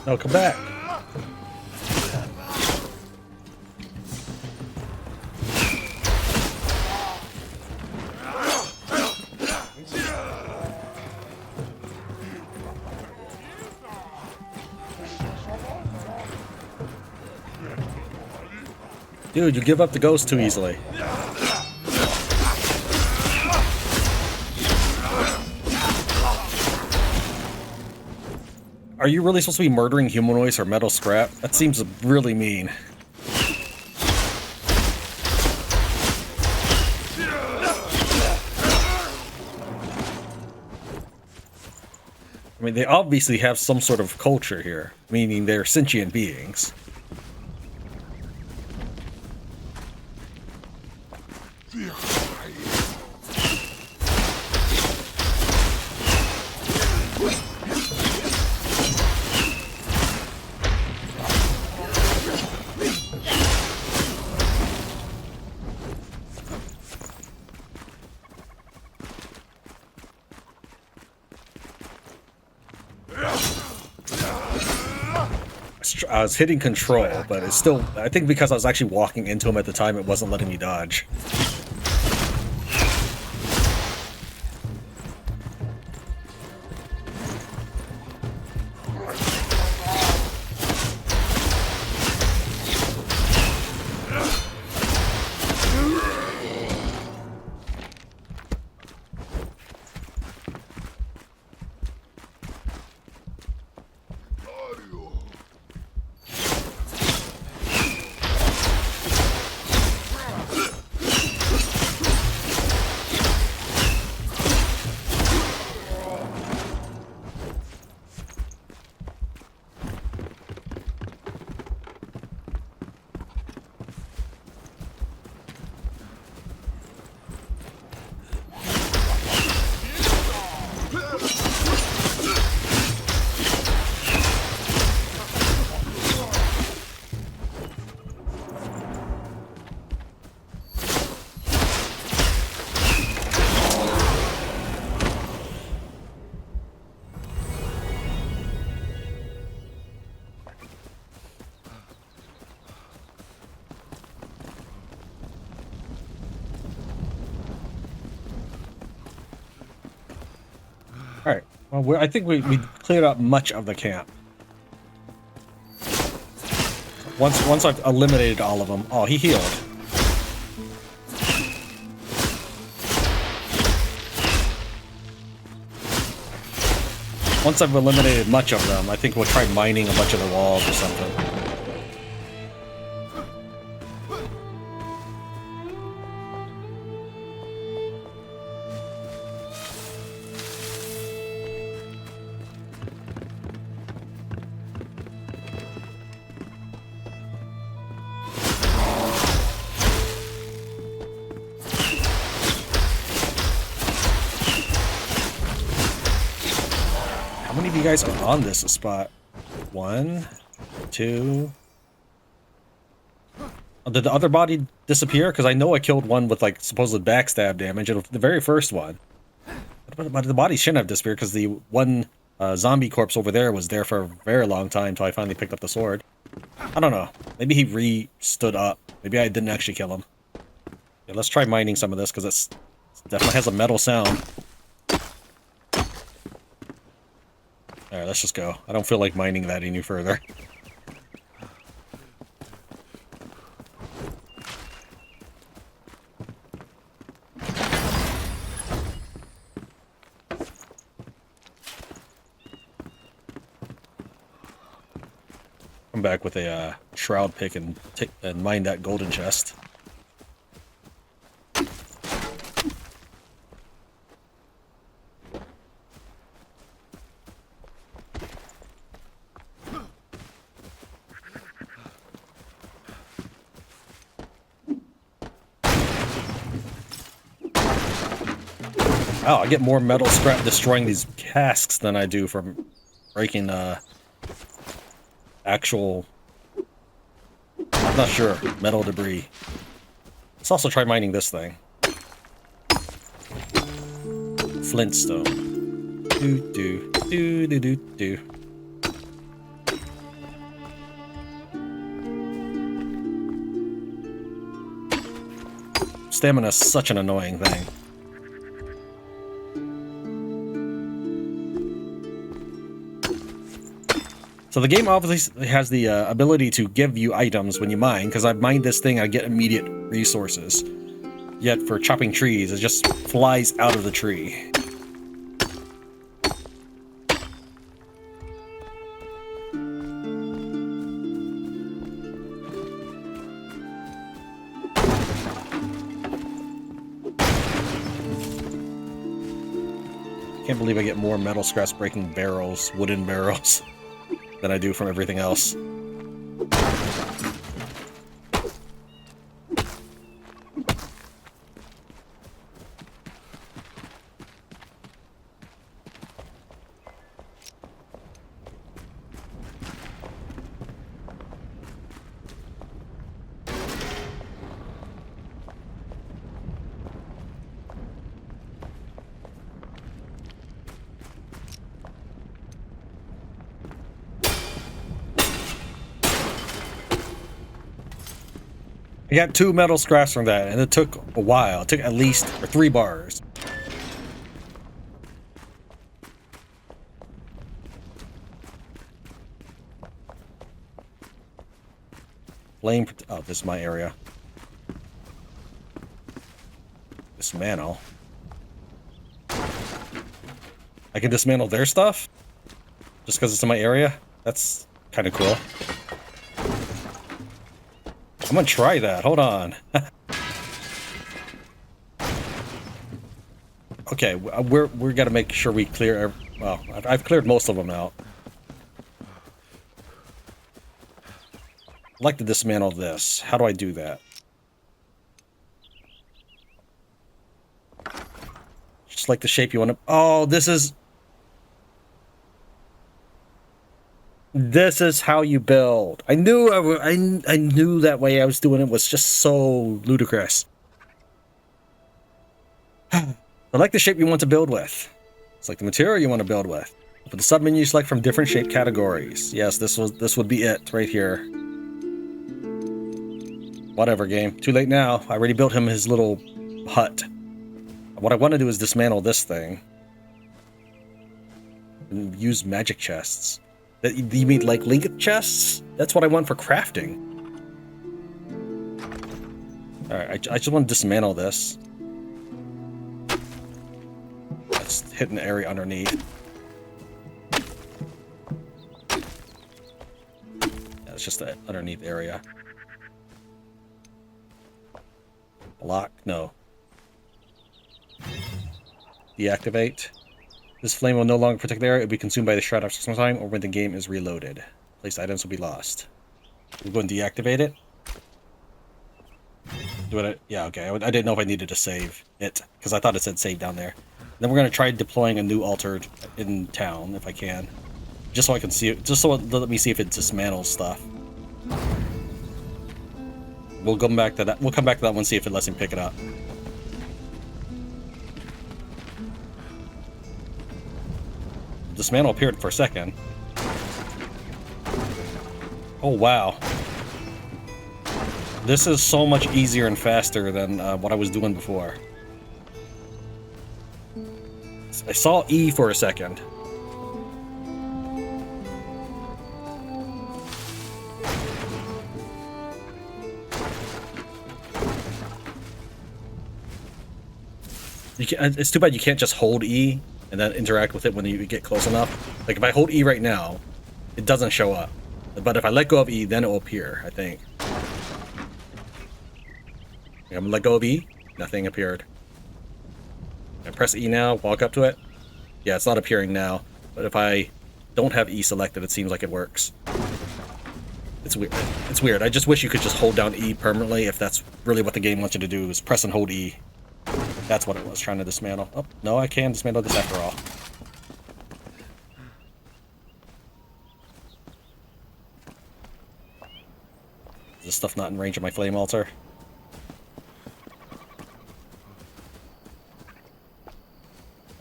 No, come back. Dude, you give up the ghost too easily. Are you really supposed to be murdering humanoids or metal scrap? That seems really mean. I mean, they obviously have some sort of culture here, meaning they're sentient beings. I was hitting control, but it's still, I think because I was actually walking into him at the time, it wasn't letting me dodge. Alright, well, I think we cleared out much of the camp. Once I've eliminated all of them. Oh, he healed. Once I've eliminated much of them, I think we'll try mining a bunch of the walls or something. How many of you guys are on this spot? 1, 2. Oh, did the other body disappear? Because I know I killed one with like supposed backstab damage. The very first one. But the body shouldn't have disappeared because the one zombie corpse over there was there for a very long time until I finally picked up the sword. I don't know. Maybe he re-stood up. Maybe I didn't actually kill him. Yeah, let's try mining some of this because it definitely has a metal sound. Alright, let's just go. I don't feel like mining that any further. Come back with a shroud pick and mine that golden chest. Oh, I get more metal scrap destroying these casks than I do from breaking actual, I'm not sure, metal debris. Let's also try mining this thing. Flintstone. Do. Stamina is such an annoying thing. So the game obviously has the ability to give you items when you mine, because I mined this thing, I get immediate resources. Yet for chopping trees, it just flies out of the tree. Can't believe I get more metal scraps breaking barrels, wooden barrels, than I do from everything else. I got 2 metal scraps from that, and it took a while. It took at least 3 bars. Flame. Oh, this is my area. Dismantle. I can dismantle their stuff? Just because it's in my area? That's kind of cool. I'm gonna try that. Hold on. Okay, we're gotta make sure we clear. Well, I've cleared most of them out. I'd like to dismantle this. How do I do that? Just like the shape you want to. Oh, this is how you build. I knew I knew that way I was doing it was just so ludicrous. I like the shape you want to build with. It's like the material you want to build with. For the submenu, select from different shape categories. Yes, this would be it right here. Whatever, game. Too late now. I already built him his little hut. What I want to do is dismantle this thing and use magic chests. You mean like link chests? That's what I want for crafting. Alright, I just want to dismantle this. Let's hit an area underneath. Yeah, it's just the underneath area. Block? No. Deactivate. This flame will no longer protect the area. It will be consumed by the shroud after some time or when the game is reloaded. Placed items will be lost. We'll go and deactivate it. Do it. Yeah, okay. I didn't know if I needed to save it because I thought it said save down there. Then we're gonna try deploying a new altar in town if I can, just so I can see it. Just so let me see if it dismantles stuff. We'll come back to that. We'll come back to that one. See if it lets him pick it up. Dismantle appeared for a second. Oh wow. This is so much easier and faster than what I was doing before. I saw E for a second. It's too bad you can't just hold E and then interact with it when you get close enough. Like if I hold E right now, it doesn't show up. But if I let go of E, then it will appear, I think. I'm gonna let go of E, nothing appeared. I press E now, walk up to it. Yeah, it's not appearing now. But if I don't have E selected, it seems like it works. It's weird. It's weird. I just wish you could just hold down E permanently if that's really what the game wants you to do, is press and hold E. That's what it was, trying to dismantle. Oh, no, I can dismantle this after all. Is this stuff not in range of my flame altar?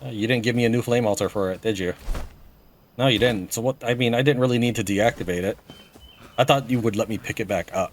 You didn't give me a new flame altar for it, did you? No, you didn't. So what? I mean, I didn't really need to deactivate it. I thought you would let me pick it back up.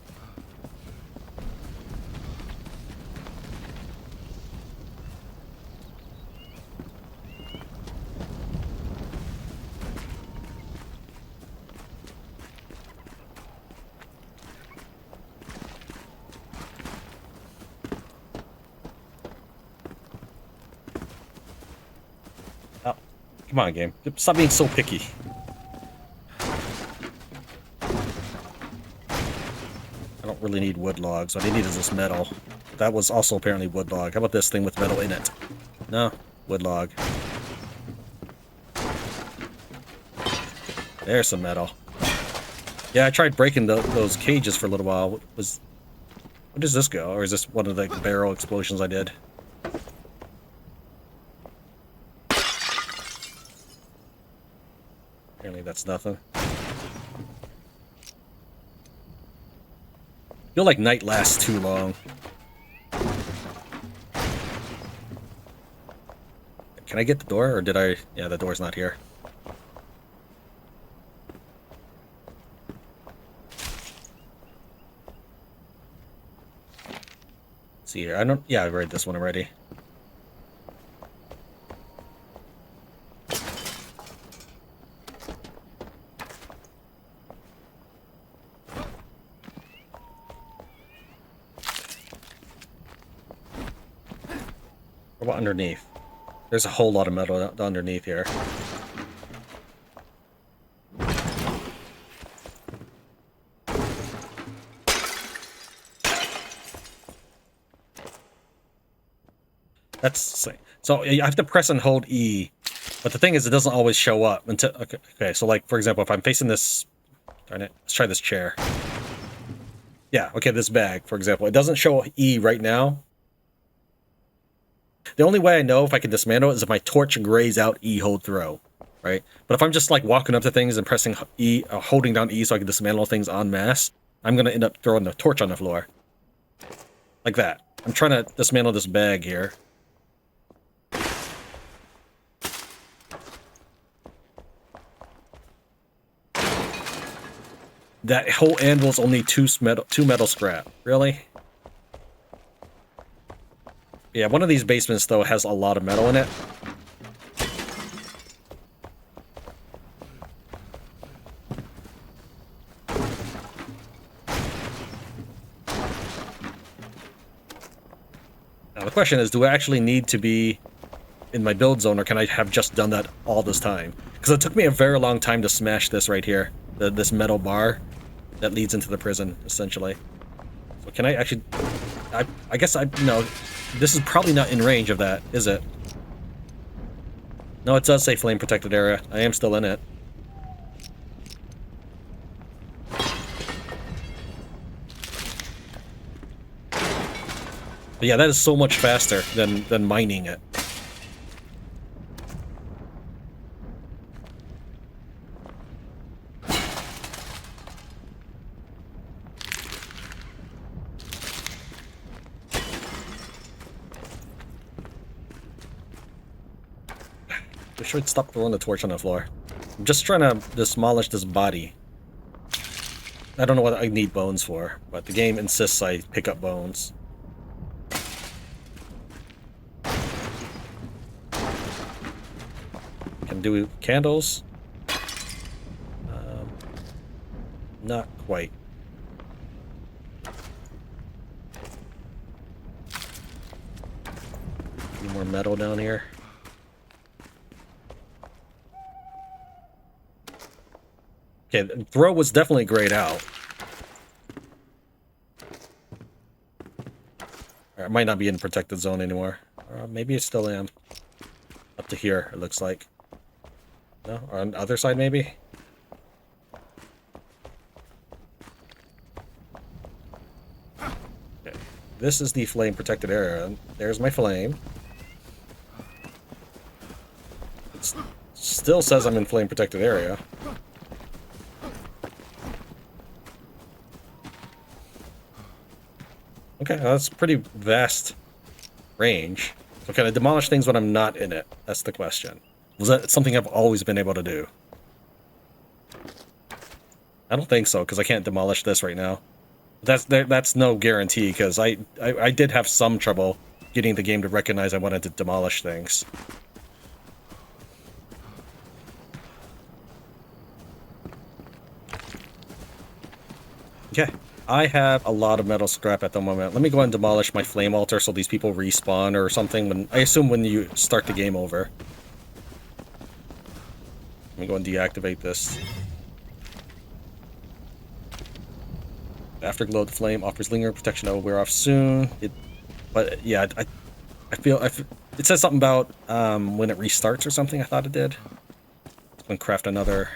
Come on, game. Stop being so picky. I don't really need wood logs. What I need is this metal. That was also apparently wood log. How about this thing with metal in it? No, wood log. There's some metal. Yeah, I tried breaking those cages for a little while. Where does this go? Or is this one of the barrel explosions I did? Apparently that's nothing. I feel like night lasts too long. Can I get the door, or did I? Yeah, the door's not here. Let's see here. I don't. Yeah, I've read this one already. What about underneath? There's a whole lot of metal underneath here. That's so I have to press and hold E, but the thing is, it doesn't always show up until. Okay, so like for example, if I'm facing this, darn it, let's try this chair. Yeah, okay, this bag, for example, it doesn't show E right now. The only way I know if I can dismantle it is if my torch grays out E hold throw, right? But if I'm just like walking up to things and pressing E, holding down E so I can dismantle things en masse, I'm gonna end up throwing the torch on the floor. Like that. I'm trying to dismantle this bag here. That whole anvil is only two metal scrap. Really? Yeah, one of these basements, though, has a lot of metal in it. question is, do I actually need to be in my build zone, or can I have just done that all this time? Because it took me a very long time to smash this right here, this metal bar that leads into the prison, essentially. So can I actually... I guess no, this is probably not in range of that, is it? No, it does say flame protected area. I am still in it. But yeah, that is so much faster than mining it. I should stop throwing the torch on the floor. I'm just trying to demolish this body. I don't know what I need bones for, but the game insists I pick up bones. Can do candles. Not quite. Any more metal down here? Okay, throw was definitely grayed out. I might not be in protected zone anymore. Maybe I still am. Up to here, it looks like. No? Or on the other side, maybe? Okay. This is the flame protected area. There's my flame. It still says I'm in flame protected area. Okay, that's pretty vast range. So can I demolish things when I'm not in it? That's the question. Was that something I've always been able to do? I don't think so, because I can't demolish this right now. That's no guarantee, because I did have some trouble getting the game to recognize I wanted to demolish things. Okay. I have a lot of metal scrap at the moment. Let me go and demolish my flame altar so these people respawn or something. I assume when you start the game over. Let me go and deactivate this. Afterglow of the flame offers lingering protection that will wear off soon. But yeah, I feel it says something about when it restarts or something. I thought it did. Let's go and craft another.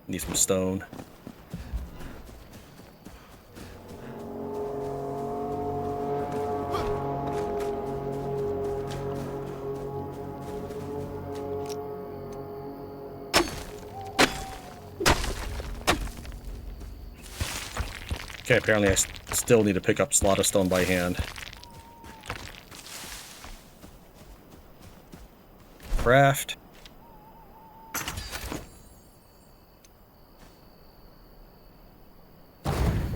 Need some stone. Okay, apparently I still need to pick up slot of stone by hand. Craft.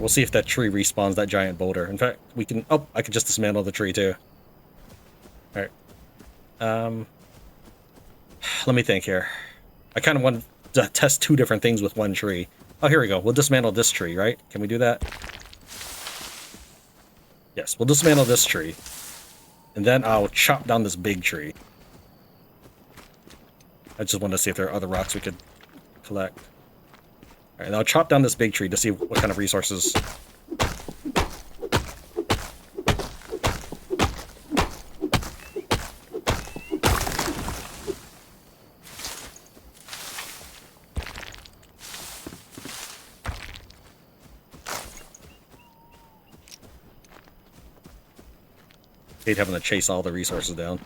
We'll see if that tree respawns that giant boulder. In fact, we can... Oh, I could just dismantle the tree too. Alright. Let me think here. I kind of want to test two different things with one tree. Oh, here we go. We'll dismantle this tree, right? Can we do that? Yes, we'll dismantle this tree. And then I'll chop down this big tree. I just wanted to see if there are other rocks we could collect. Alright, and I'll chop down this big tree to see what kind of resources... hate having to chase all the resources down.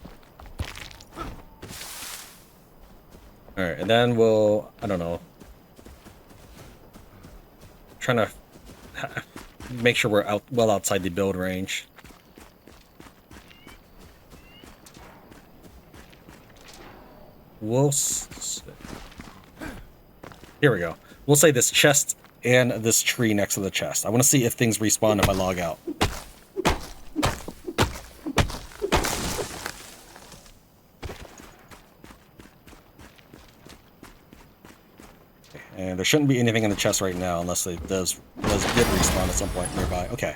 Alright, and then we'll... I don't know. Trying to make sure we're well outside the build range. Here we go. We'll say this chest and this tree next to the chest. I want to see if things respawn if I log out. And there shouldn't be anything in the chest right now unless it does get respawn at some point nearby. Okay.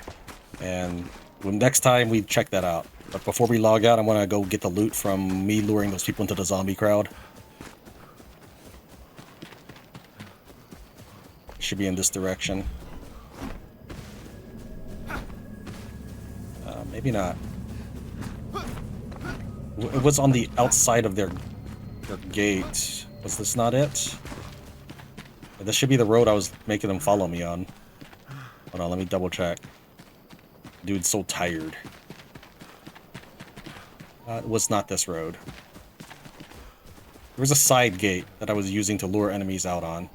And Well, next time we check that out. But before we log out, I want to go get the loot from me luring those people into the zombie crowd. Should be in this direction. Maybe not. It was on the outside of their gate. Was this not it? This should be the road I was making them follow me on. Hold on, let me double check. Dude's so tired. It was not this road. There was a side gate that I was using to lure enemies out on.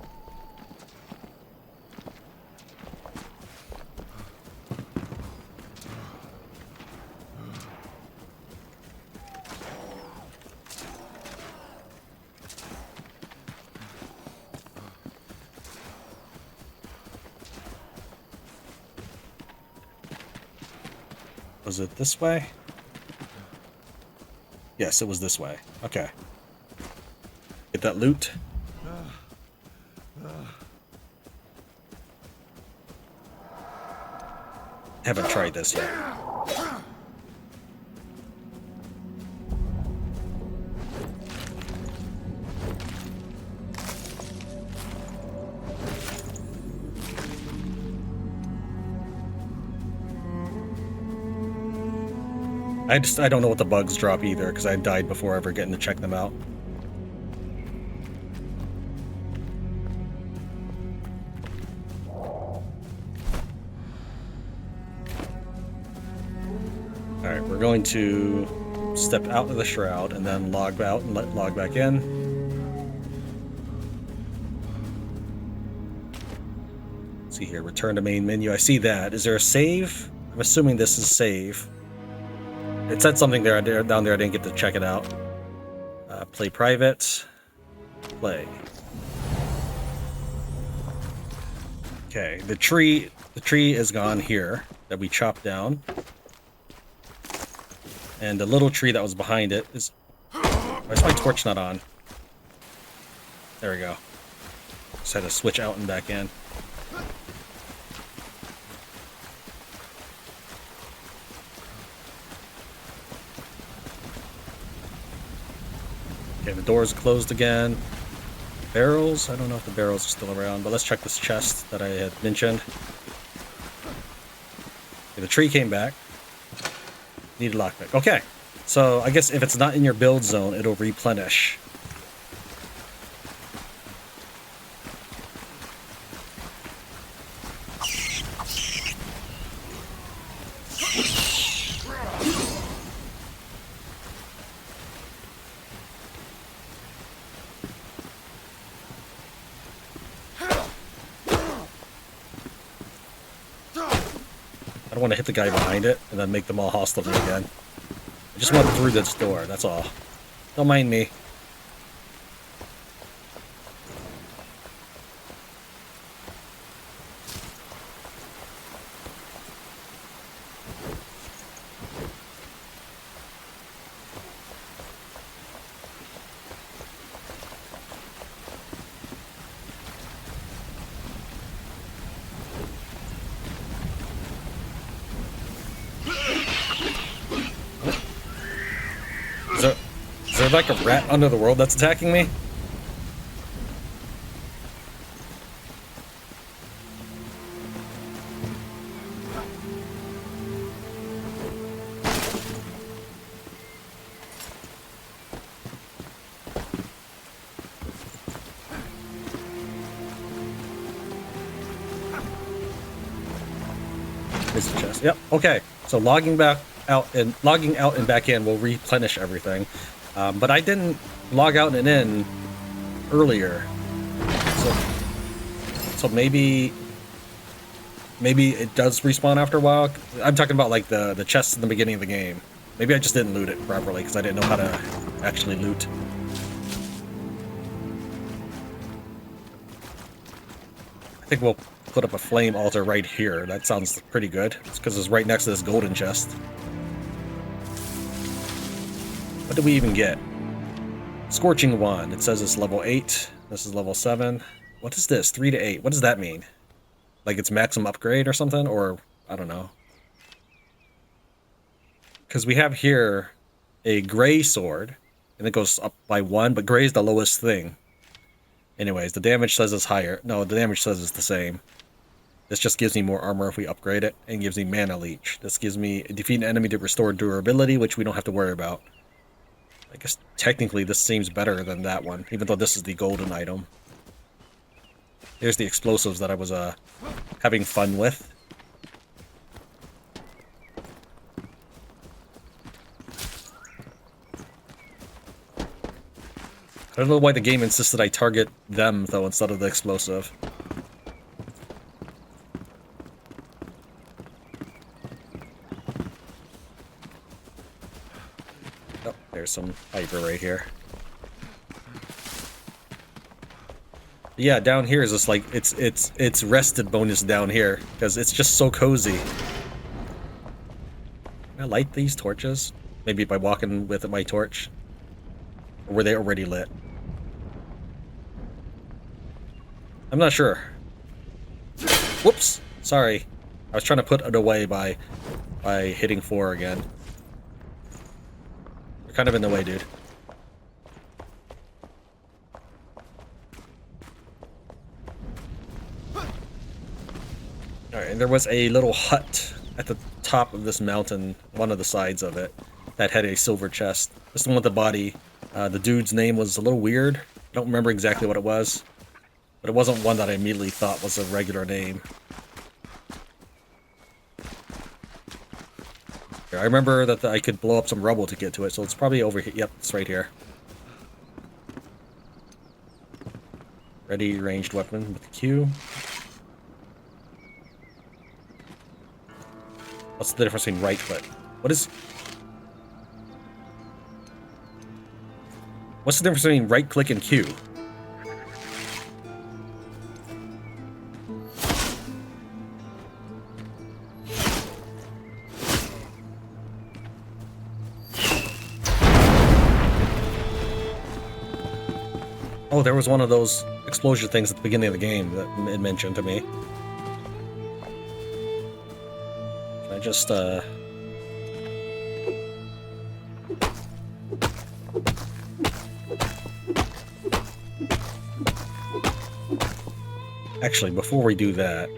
Was it this way? Yes, it was this way. Okay. Get that loot. Haven't tried this yet. I don't know what the bugs drop either, because I died before ever getting to check them out. Alright, we're going to step out of the shroud and then log out and log back in. Let's see here, return to main menu. I see that. Is there a save? I'm assuming this is save. It said something there down there. I didn't get to check it out. Play private. Play. Okay, the tree is gone here that we chopped down, and the little tree that was behind it is. Why is my torch not on? There we go. Just had to switch out and back in. Okay, the door's closed again. Barrels? I don't know if the barrels are still around, but let's check this chest that I had mentioned. Okay, the tree came back. Need a lockpick. Okay, so I guess if it's not in your build zone, it'll replenish. I don't want to hit the guy behind it and then make them all hostile to me again. I just went through this door, that's all. Don't mind me. Is there like a rat under the world that's attacking me? There's the chest. Yep. Okay. So logging out and back in will replenish everything. But I didn't log out and in earlier, so maybe it does respawn after a while. I'm talking about like the chests in the beginning of the game. Maybe I just didn't loot it properly because I didn't know how to actually loot. I think we'll put up a flame altar right here. That sounds pretty good. It's because it's right next to this golden chest. What did we even get? Scorching Wand. It says it's level 8. This is level 7. What is this? 3 to 8. What does that mean? Like it's maximum upgrade or something? Or, I don't know. because we have here a gray sword, and it goes up by 1, but gray is the lowest thing. Anyways, the damage says it's higher. No, the damage says it's the same. This just gives me more armor if we upgrade it, and gives me mana leech. This gives me defeat an enemy to restore durability, which we don't have to worry about. I guess technically this seems better than that one, even though this is the golden item. Here's the explosives that I was having fun with. I don't know why the game insisted I target them, though, instead of the explosive. Oh, there's some fiber right here. Yeah, down here is just like, it's rested bonus down here, because it's just so cozy. Can I light these torches? Maybe by walking with my torch? Or were they already lit? I'm not sure. Whoops! Sorry. I was trying to put it away by hitting 4 again. You're kind of in the way, dude. Alright, and there was a little hut at the top of this mountain, one of the sides of it, that had a silver chest. This is the one with the body. The dude's name was a little weird. I don't remember exactly what it was. But it wasn't one that I immediately thought was a regular name. Here, I remember that I could blow up some rubble to get to it, so it's probably over here. Yep, it's right here. Ready ranged weapon with Q. What's the difference between right click? What's the difference between right click and Q? Oh, there was one of those explosion things at the beginning of the game that it mentioned to me. Can I just, Actually, before we do that...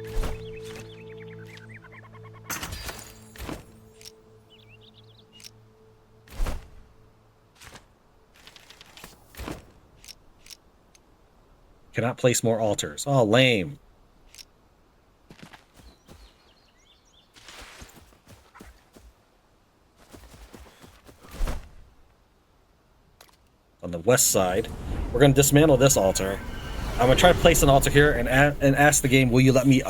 Cannot place more altars. Oh, lame. On the west side, we're going to dismantle this altar. I'm going to try to place an altar here and ask the game, will you let me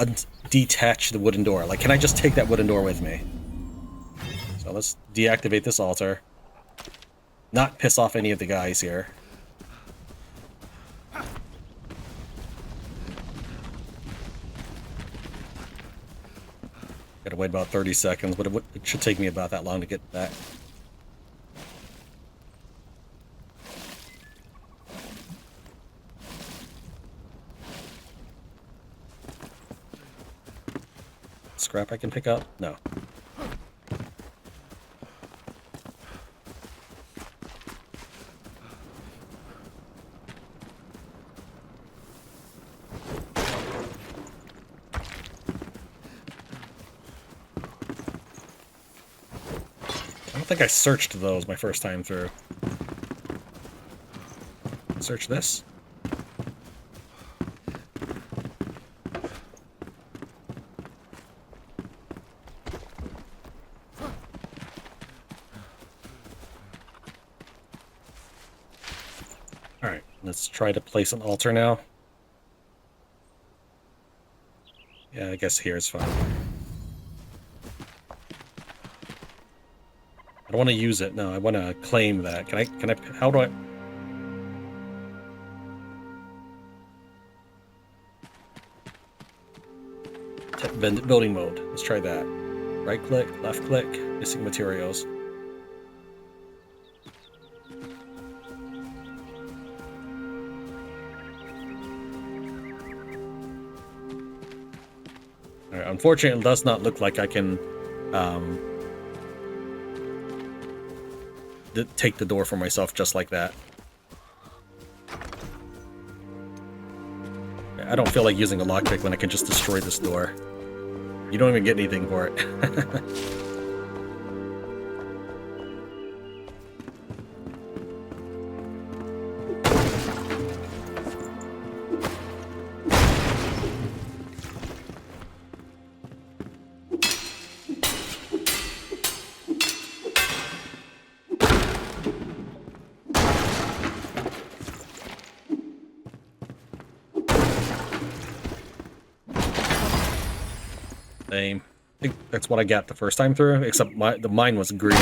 detach the wooden door? Like, can I just take that wooden door with me? So let's deactivate this altar. Not piss off any of the guys here. Gotta wait about 30 seconds, but it should take me about that long to get back. Scrap I can pick up? No. I don't think I searched those my first time through. Search this. Alright, let's try to place an altar now. Yeah, I guess here is fine. I don't want to use it. No, I want to claim that. Can I, how do I? Building mode. Let's try that. Right click, left click, missing materials. Alright, unfortunately, it does not look like I can, take the door for myself just like that. I don't feel like using a lockpick when I can just destroy this door. You don't even get anything for it. Same. I think that's what I got the first time through, except mine was green.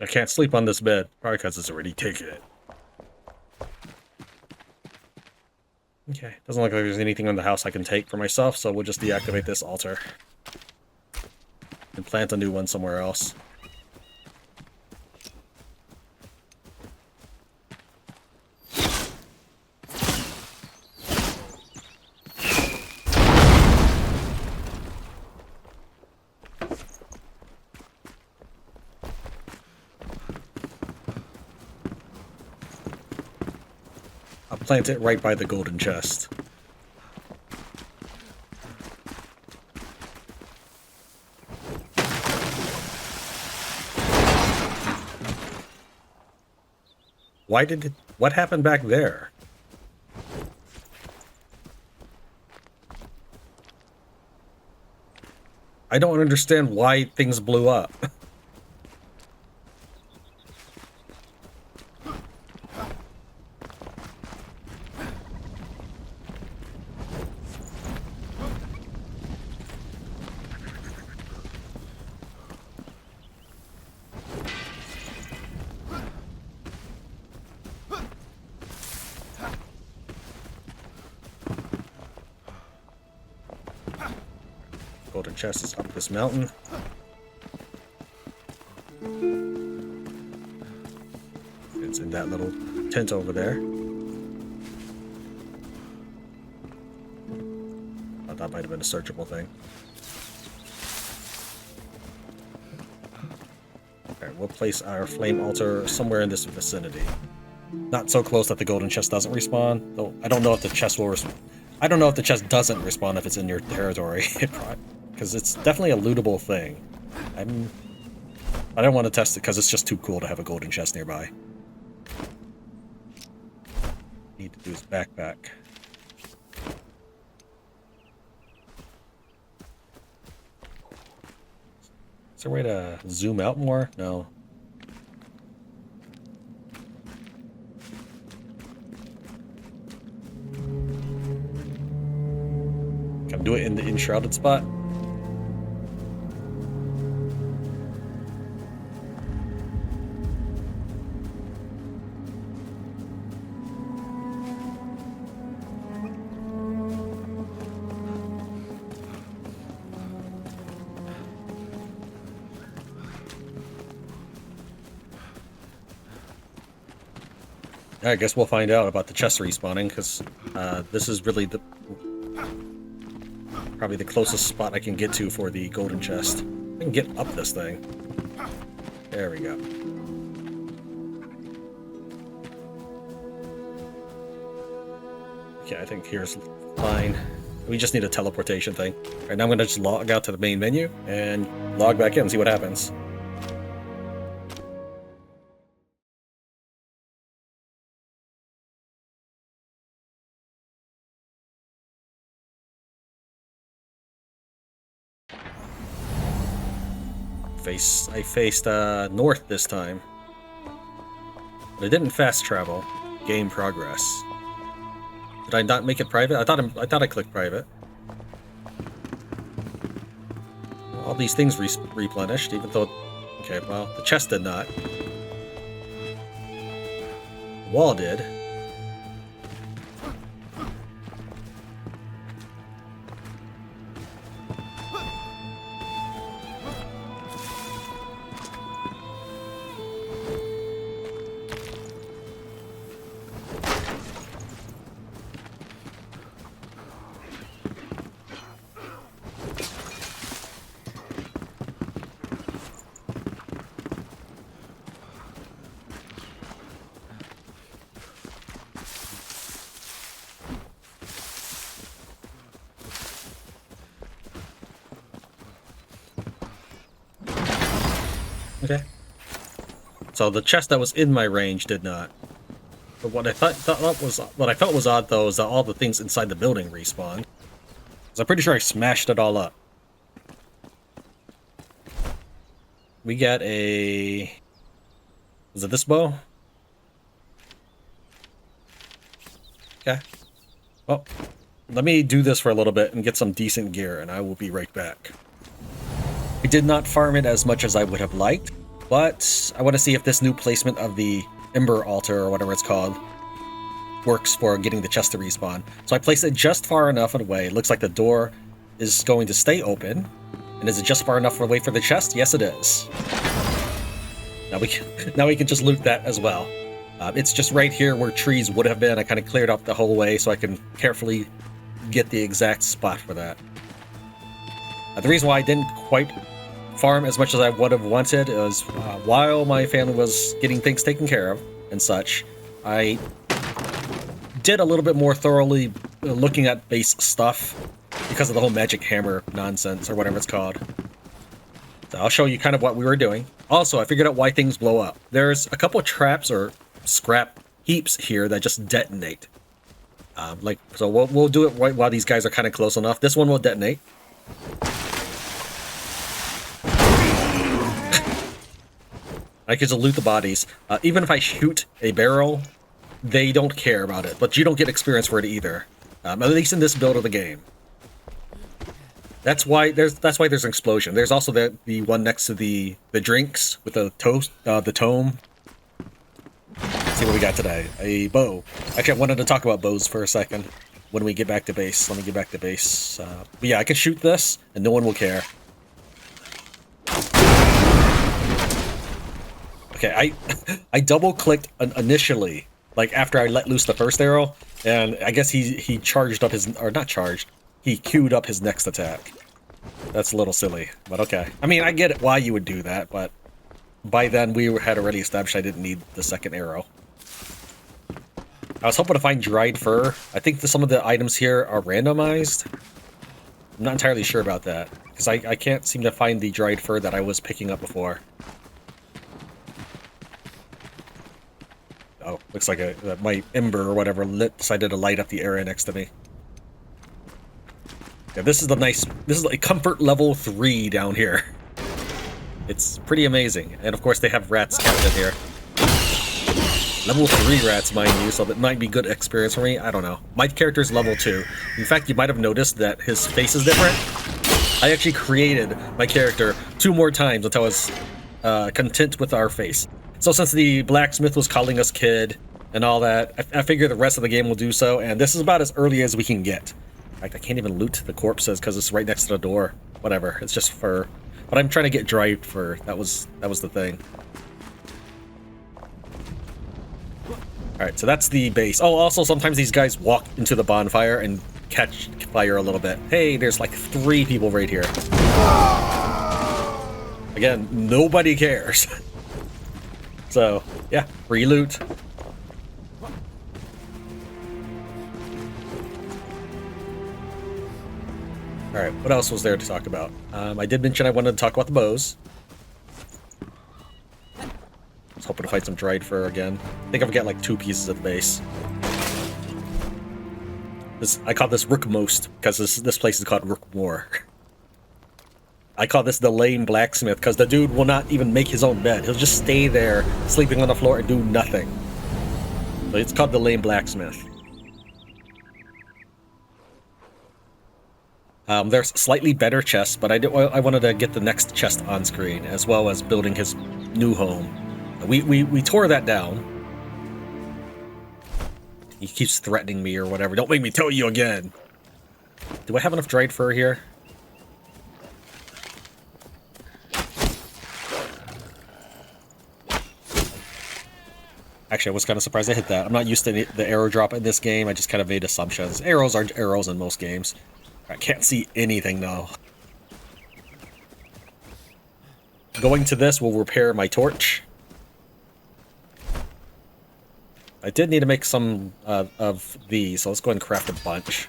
I can't sleep on this bed, probably because it's already taken it. Okay, doesn't look like there's anything in the house I can take for myself, so we'll just deactivate this altar. And plant a new one somewhere else. Plant it right by the golden chest. What happened back there? I don't understand why things blew up. Golden chest is up this mountain. It's in that little tent over there. Oh, that might have been a searchable thing. Alright, we'll place our flame altar somewhere in this vicinity. Not so close that the golden chest doesn't respawn, though I don't know if the chest will respawn. I don't know if the chest doesn't respawn if it's in your territory. Because it's definitely a lootable thing. I don't want to test it because it's just too cool to have a golden chest nearby. Need to do his backpack. Is there a way to zoom out more? No. Can I do it in the Enshrouded spot? I guess we'll find out about the chest respawning, because this is really probably the closest spot I can get to for the golden chest. I can get up this thing. There we go. Okay, I think here's fine. We just need a teleportation thing. Alright, now I'm gonna just log out to the main menu and log back in and see what happens. I faced north this time. But I didn't fast travel. Game progress. Did I not make it private? I thought I clicked private. All these things replenished, even though... Okay, well, the chest did not. The wall did. So the chest that was in my range did not. But what I felt was odd though is that all the things inside the building respawned. 'Cause I'm pretty sure I smashed it all up. We got a... Was it this bow? Okay. Well, let me do this for a little bit and get some decent gear, and I will be right back. I did not farm it as much as I would have liked, but I want to see if this new placement of the Ember Altar, or whatever it's called, works for getting the chest to respawn. So I placed it just far enough away. It looks like the door is going to stay open. And is it just far enough away for the chest? Yes, it is. Now we can just loot that as well. It's just right here where trees would have been. I kind of cleared up the whole way so I can carefully get the exact spot for that. The reason why I didn't quite farm as much as I would have wanted is while my family was getting things taken care of and such, I did a little bit more thoroughly looking at base stuff because of the whole magic hammer nonsense or whatever it's called. So I'll show you kind of what we were doing. Also, I figured out why things blow up. There's a couple of traps or scrap heaps here that just detonate. So we'll do it right while these guys are kind of close enough. This one will detonate. I can just loot the bodies. Even if I shoot a barrel, they don't care about it, but you don't get experience for it either. At least in this build of the game. That's why there's an explosion. There's also the one next to the drinks with the tome. Let's see what we got today. A bow. Actually, I wanted to talk about bows for a second when we get back to base. Let me get back to base. But yeah, I can shoot this and no one will care. Okay, I double-clicked initially, like after I let loose the first arrow, and I guess he charged up his, or not charged, he queued up his next attack. That's a little silly, but okay. I mean, I get it why you would do that, but by then we had already established I didn't need the second arrow. I was hoping to find dried fur. I think some of the items here are randomized. I'm not entirely sure about that, because I can't seem to find the dried fur that I was picking up before. Oh, looks like my ember or whatever decided to light up the area next to me. Yeah, this is like comfort level 3 down here. It's pretty amazing. And of course they have rats kept in here. Level 3 rats, mind you, so that might be good experience for me. I don't know. My character's level 2. In fact, you might have noticed that his face is different. I actually created my character 2 more times until I was content with our face. So since the blacksmith was calling us kid and all that, I figure the rest of the game will do so, and this is about as early as we can get. In fact, I can't even loot the corpses because it's right next to the door. Whatever, it's just fur. But I'm trying to get dried fur. That was the thing. Alright, so that's the base. Oh, also sometimes these guys walk into the bonfire and catch fire a little bit. Hey, there's like 3 people right here. Again, nobody cares. So, yeah, free loot. Alright, what else was there to talk about? I did mention I wanted to talk about the bows. I was hoping to find some dried fur again. I think I've got like 2 pieces at the base. I call this Rookmost because this place is called Rookmore. I call this the lame blacksmith because the dude will not even make his own bed. He'll just stay there, sleeping on the floor and do nothing. So it's called the lame blacksmith. There's slightly better chests, but I wanted to get the next chest on screen, as well as building his new home. We tore that down. He keeps threatening me or whatever. Don't make me tell you again. Do I have enough dried fur here? Actually, I was kind of surprised I hit that. I'm not used to the arrow drop in this game. I just kind of made assumptions. Arrows aren't arrows in most games. I can't see anything, though. Going to this will repair my torch. I did need to make some of these, so let's go ahead and craft a bunch.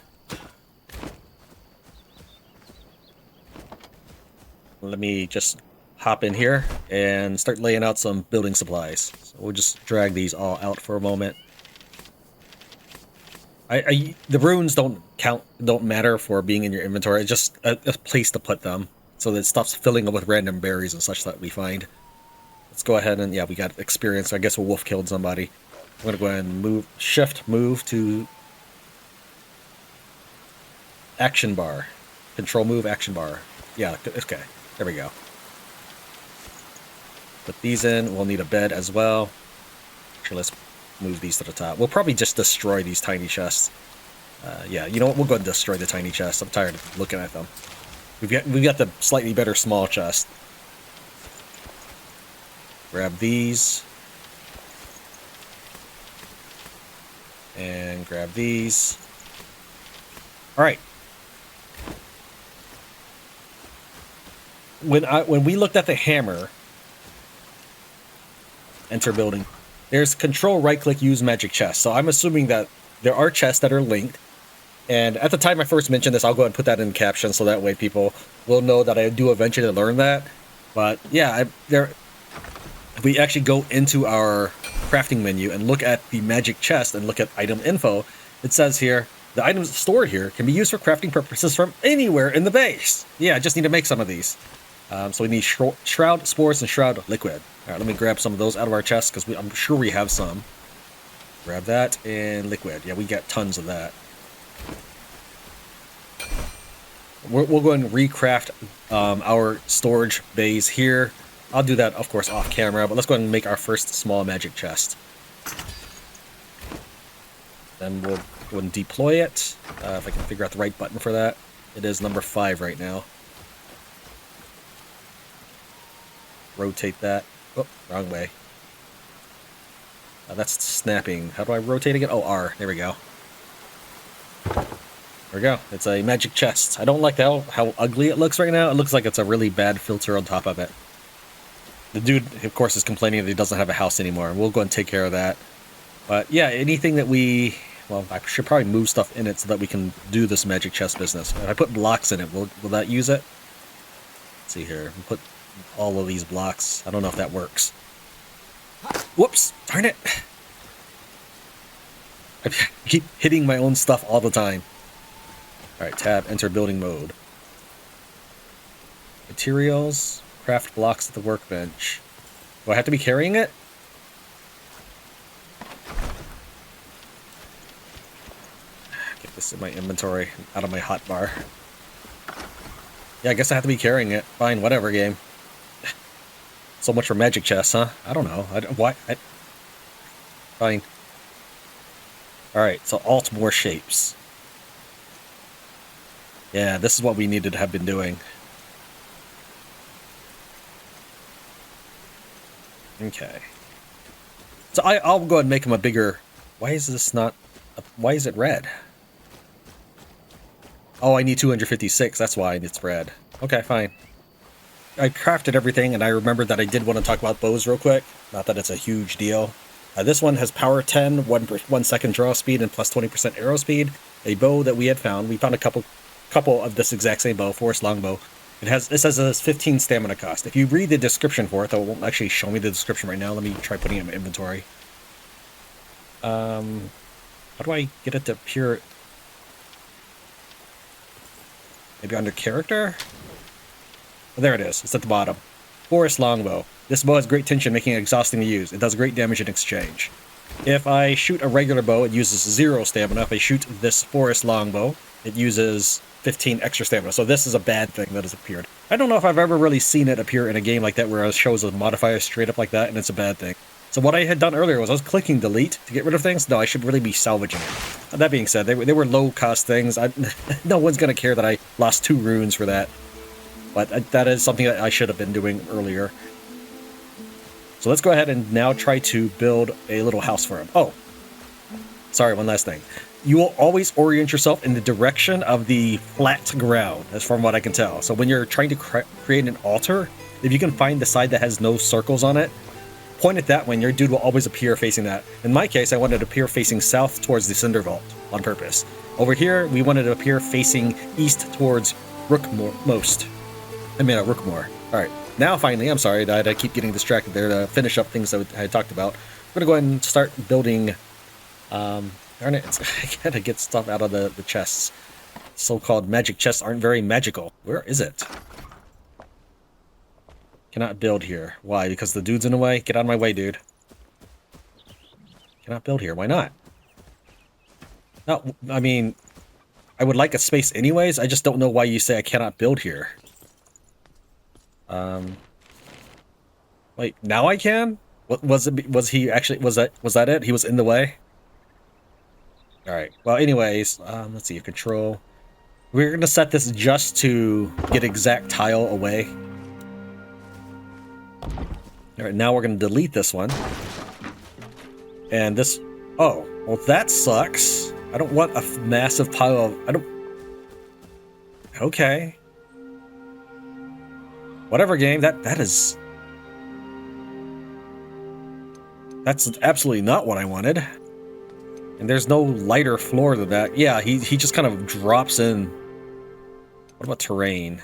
Let me just hop in here and start laying out some building supplies. So we'll just drag these all out for a moment. The runes don't matter for being in your inventory. It's just a place to put them so that it stops filling up with random berries and such that we find. Let's go ahead and, yeah, we got experience. I guess a wolf killed somebody. I'm going to go ahead and move to action bar. Control move, action bar. Yeah, okay. There we go. Put these in. We'll need a bed as well. Actually, let's move these to the top. We'll probably just destroy these tiny chests. Yeah, you know what? We'll go and destroy the tiny chests. I'm tired of looking at them. We've got the slightly better small chest. Grab these. And grab these. Alright. When we looked at the hammer, enter building, there's control right click use magic chest. So I'm assuming that there are chests that are linked. And at the time I first mentioned this, I'll go ahead and put that in caption so that way people will know that I do eventually learn that. But yeah, if we actually go into our crafting menu and look at the magic chest and look at item info, it says here, the items stored here can be used for crafting purposes from anywhere in the base. Yeah, I just need to make some of these. So we need Shroud, Spores, and Shroud Liquid. Alright, let me grab some of those out of our chest, because I'm sure we have some. Grab that, and Liquid. Yeah, we got tons of that. We'll go and recraft our storage bays here. I'll do that, of course, off camera, but let's go ahead and make our first small magic chest. Then we'll go and deploy it. If I can figure out the right button for that. It is number 5 right now. Rotate that. Oh, wrong way. That's snapping. How do I rotate again? Oh, R. There we go. There we go. It's a magic chest. I don't like how ugly it looks right now. It looks like it's a really bad filter on top of it. The dude, of course, is complaining that he doesn't have a house anymore. We'll go and take care of that. But yeah, anything that we... Well, I should probably move stuff in it so that we can do this magic chest business. If I put blocks in it, will that use it? Let's see here. We'll put all of these blocks. I don't know if that works. Whoops! Darn it! I keep hitting my own stuff all the time. Alright, tab, enter building mode. Materials, craft blocks at the workbench. Do I have to be carrying it? Get this in my inventory, out of my hotbar. Yeah, I guess I have to be carrying it. Fine, whatever, game. So much for magic chests, huh? I don't know. Fine. Alright, so alt more shapes. Yeah, this is what we needed to have been doing. Okay. So I'll go ahead and make him a bigger... Why is this not... Why is it red? Oh, I need 256. That's why it's red. Okay, fine. I crafted everything, and I remembered that I did want to talk about bows real quick. Not that it's a huge deal. This one has power 10, 1 second draw speed, and plus 20% arrow speed. A bow that we had found. We found a couple of this exact same bow, forest longbow. It says it has 15 stamina cost. If you read the description for it, though it won't actually show me the description right now. Let me try putting it in my inventory. How do I get it to appear? Maybe under character? Oh, there it is. It's at the bottom. Forest longbow. This bow has great tension, making it exhausting to use. It does great damage in exchange. If I shoot a regular bow, it uses 0 stamina. If I shoot this forest longbow, it uses 15 extra stamina. So this is a bad thing that has appeared. I don't know if I've ever really seen it appear in a game like that where it shows a modifier straight up like that, and it's a bad thing. So what I had done earlier was I was clicking delete to get rid of things. No, I should really be salvaging it. That being said, they were low-cost things. No one's going to care that I lost 2 runes for that. But that is something that I should have been doing earlier. So let's go ahead and now try to build a little house for him. Oh, sorry, one last thing. You will always orient yourself in the direction of the flat ground, as from what I can tell. So when you're trying to create an altar, if you can find the side that has no circles on it, point it that way and your dude will always appear facing that. In my case, I wanted to appear facing south towards the Cinder Vault on purpose. Over here, we wanted to appear facing east towards Rookmoor. Rookmoor. Alright. now finally, I'm sorry that I keep getting distracted there to finish up things that I had talked about. We're gonna go ahead and start building. Darn it, I gotta get stuff out of the chests. So-called magic chests aren't very magical. Where is it? Cannot build here. Why? Because the dude's in the way? Get out of my way, dude. Cannot build here. Why not? No, I mean, I would like a space anyways. I just don't know why you say I cannot build here. Wait, now I can? What was it? Was he actually? Was that it? He was in the way. All right. Well, anyways, let's see. Control. We're gonna set this just to get exact tile away. All right. Now we're gonna delete this one. And this. Oh, well, that sucks. I don't want a massive pile of. I don't. Okay. Whatever, game. That is. That's absolutely not what I wanted. And there's no lighter floor than that. Yeah, he just kind of drops in. What about terrain?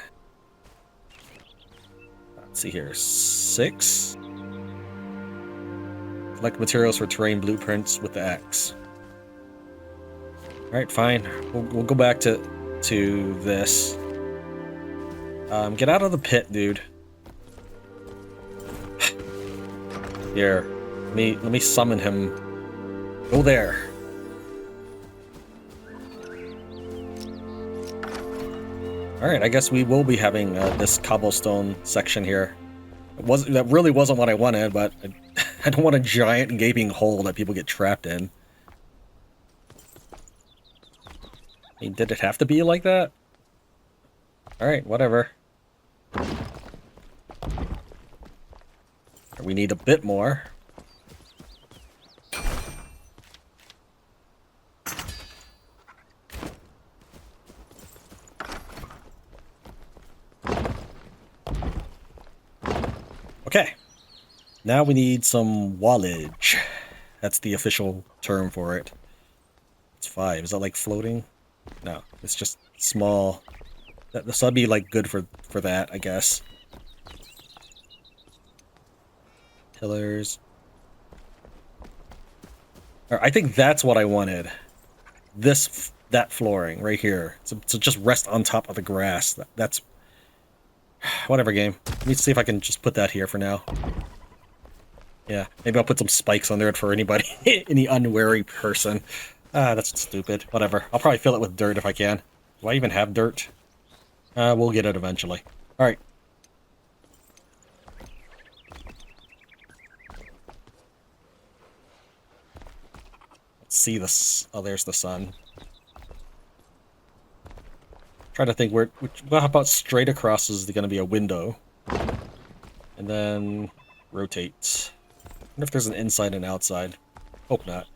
Let's see here. 6. Collect materials for terrain blueprints with the X. Alright, fine. We'll go back to this. Get out of the pit, dude. Here. Let me summon him. Go there. Alright, I guess we will be having this cobblestone section here. That really wasn't what I wanted, but I don't want a giant gaping hole that people get trapped in. I mean, did it have to be like that? Alright, whatever. We need a bit more. Okay, now we need some wallage. That's the official term for it. It's 5. Is that like floating? No, it's just small. This would be like good for that, I guess. Pillars. I think that's what I wanted. That flooring right here. So just rest on top of the grass. That's whatever, game. Let me see if I can just put that here for now. Yeah, maybe I'll put some spikes on there for anybody, any unwary person. That's stupid. Whatever. I'll probably fill it with dirt if I can. Do I even have dirt? We'll get it eventually. Alright. Let's see this. Oh, there's the sun. Try to think well, how about straight across is going to be a window? And then rotate. I wonder if there's an inside and outside. Hope not.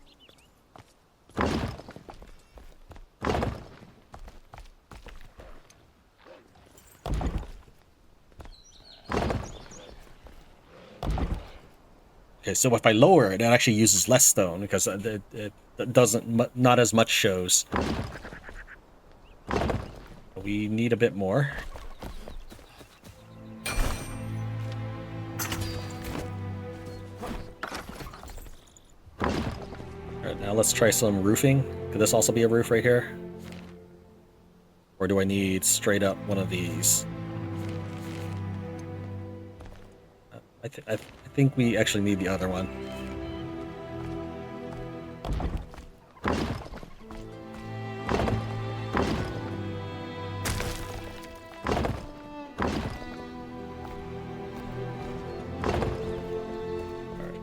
Okay, so if I lower it, it actually uses less stone because it doesn't, not as much shows. We need a bit more. Alright, now let's try some roofing. Could this also be a roof right here? Or do I need straight up one of these? I think we actually need the other one.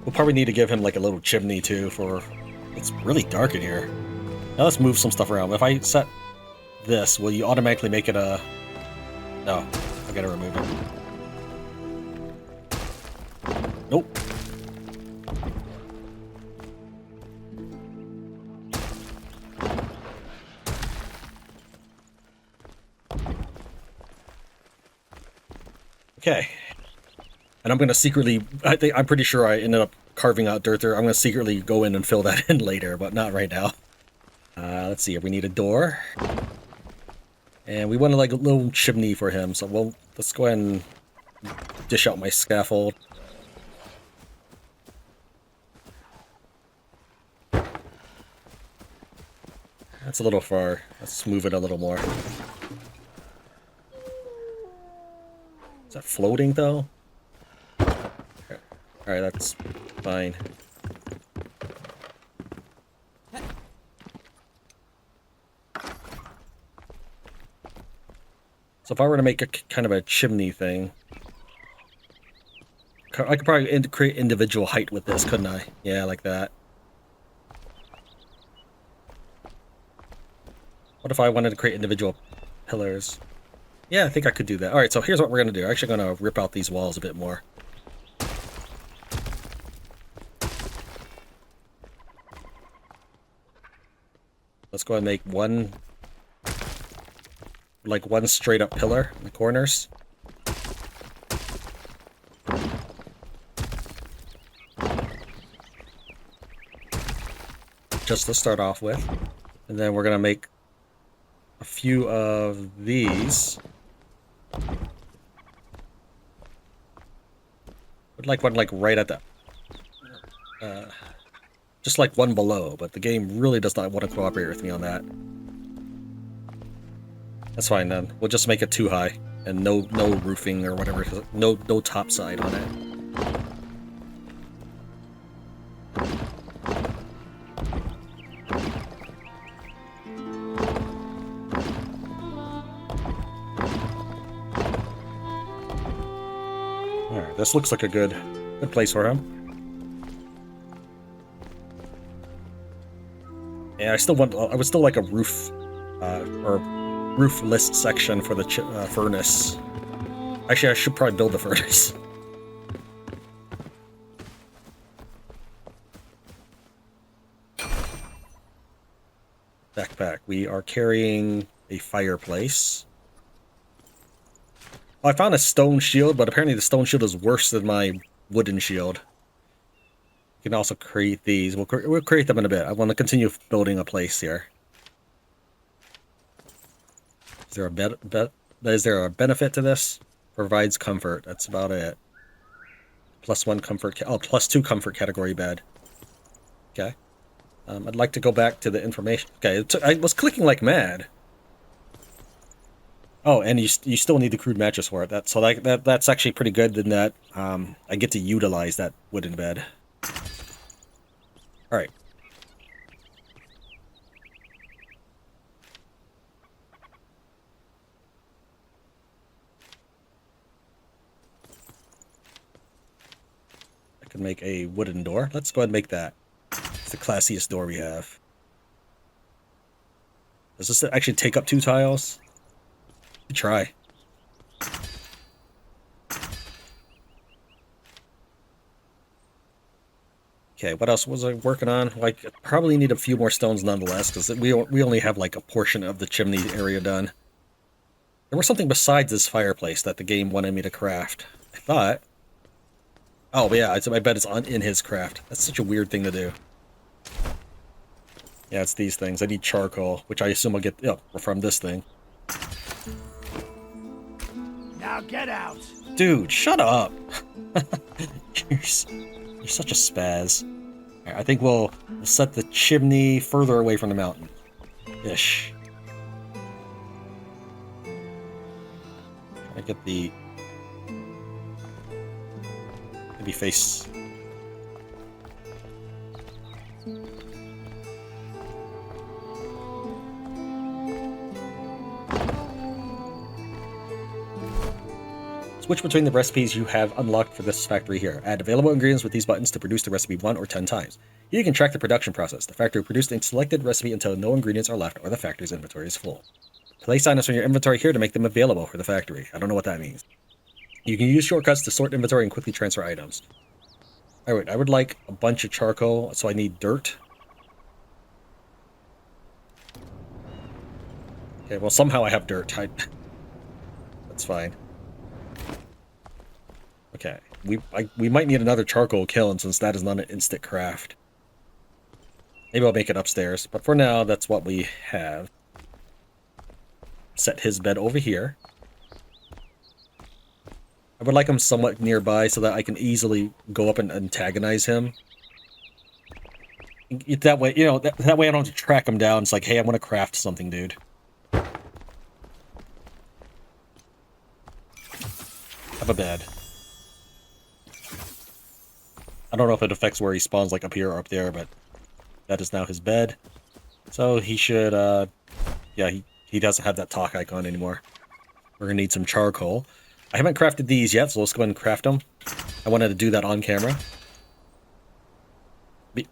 We'll probably need to give him like a little chimney too for... It's really dark in here. Now let's move some stuff around. If I set this, will you automatically make it a... No, I gotta remove it. Nope. Okay. And I'm gonna secretly, I'm pretty sure I ended up carving out dirt there. I'm gonna secretly go in and fill that in later, but not right now. Let's see, we need a door. And we want like a little chimney for him, so let's go ahead and dish out my scaffold. That's a little far. Let's move it a little more. Is that floating though? Okay. Alright, that's fine. So if I were to make a kind of a chimney thing, I could probably create individual height with this, couldn't I? Yeah, like that. What if I wanted to create individual pillars? Yeah, I think I could do that. Alright, so here's what we're going to do. I'm actually going to rip out these walls a bit more. Let's go ahead and make one straight up pillar in the corners. Just to start off with. And then we're going to make a few of these. Would like one like right at the just like one below, but the game really does not want to cooperate with me on that. That's fine then. We'll just make it too high and no roofing or whatever. No top side on it. Alright, this looks like a good place for him. Yeah, I would still like a roof or roofless section for the furnace. Actually, I should probably build the furnace. Backpack. We are carrying a fireplace. Well, I found a stone shield, but apparently the stone shield is worse than my wooden shield. You can also create these. We'll create them in a bit. I want to continue building a place here. Is there a benefit to this? Provides comfort. That's about it. +1 comfort. +2 comfort category bed. Okay. I'd like to go back to the information. Okay, I was clicking like mad. Oh, and you still need the crude mattress for it. That's actually pretty good in that I get to utilize that wooden bed. All right. I can make a wooden door. Let's go ahead and make that. It's the classiest door we have. Does this actually take up 2 tiles? Try. Okay, what else was I working on? Like, probably need a few more stones nonetheless, because we only have like a portion of the chimney area done. There was something besides this fireplace that the game wanted me to craft. I thought. Oh, but yeah, I bet it's in his craft. That's such a weird thing to do. Yeah, it's these things. I need charcoal, which I assume I'll get from this thing. Now get out! Dude, shut up! You're such a spaz. Right, I think we'll set the chimney further away from the mountain. Ish. Try to get the... maybe face... Switch between the recipes you have unlocked for this factory here. Add available ingredients with these buttons to produce the recipe 1 or 10 times. Here you can track the production process. The factory will produce the selected recipe until no ingredients are left or the factory's inventory is full. Place items from your inventory here to make them available for the factory. I don't know what that means. You can use shortcuts to sort inventory and quickly transfer items. Alright, I would like a bunch of charcoal, so I need dirt. Okay, well somehow I have dirt. That's fine. Okay, we might need another charcoal kiln since that is not an instant craft. Maybe I'll make it upstairs, but for now, that's what we have. Set his bed over here. I would like him somewhat nearby so that I can easily go up and antagonize him. That way, you know, that way I don't have to track him down. It's like, hey, I want to craft something, dude. Have a bed. I don't know if it affects where he spawns, like up here or up there, but that is now his bed. So he should, yeah, he doesn't have that talk icon anymore. We're gonna need some charcoal. I haven't crafted these yet, so let's go ahead and craft them. I wanted to do that on camera.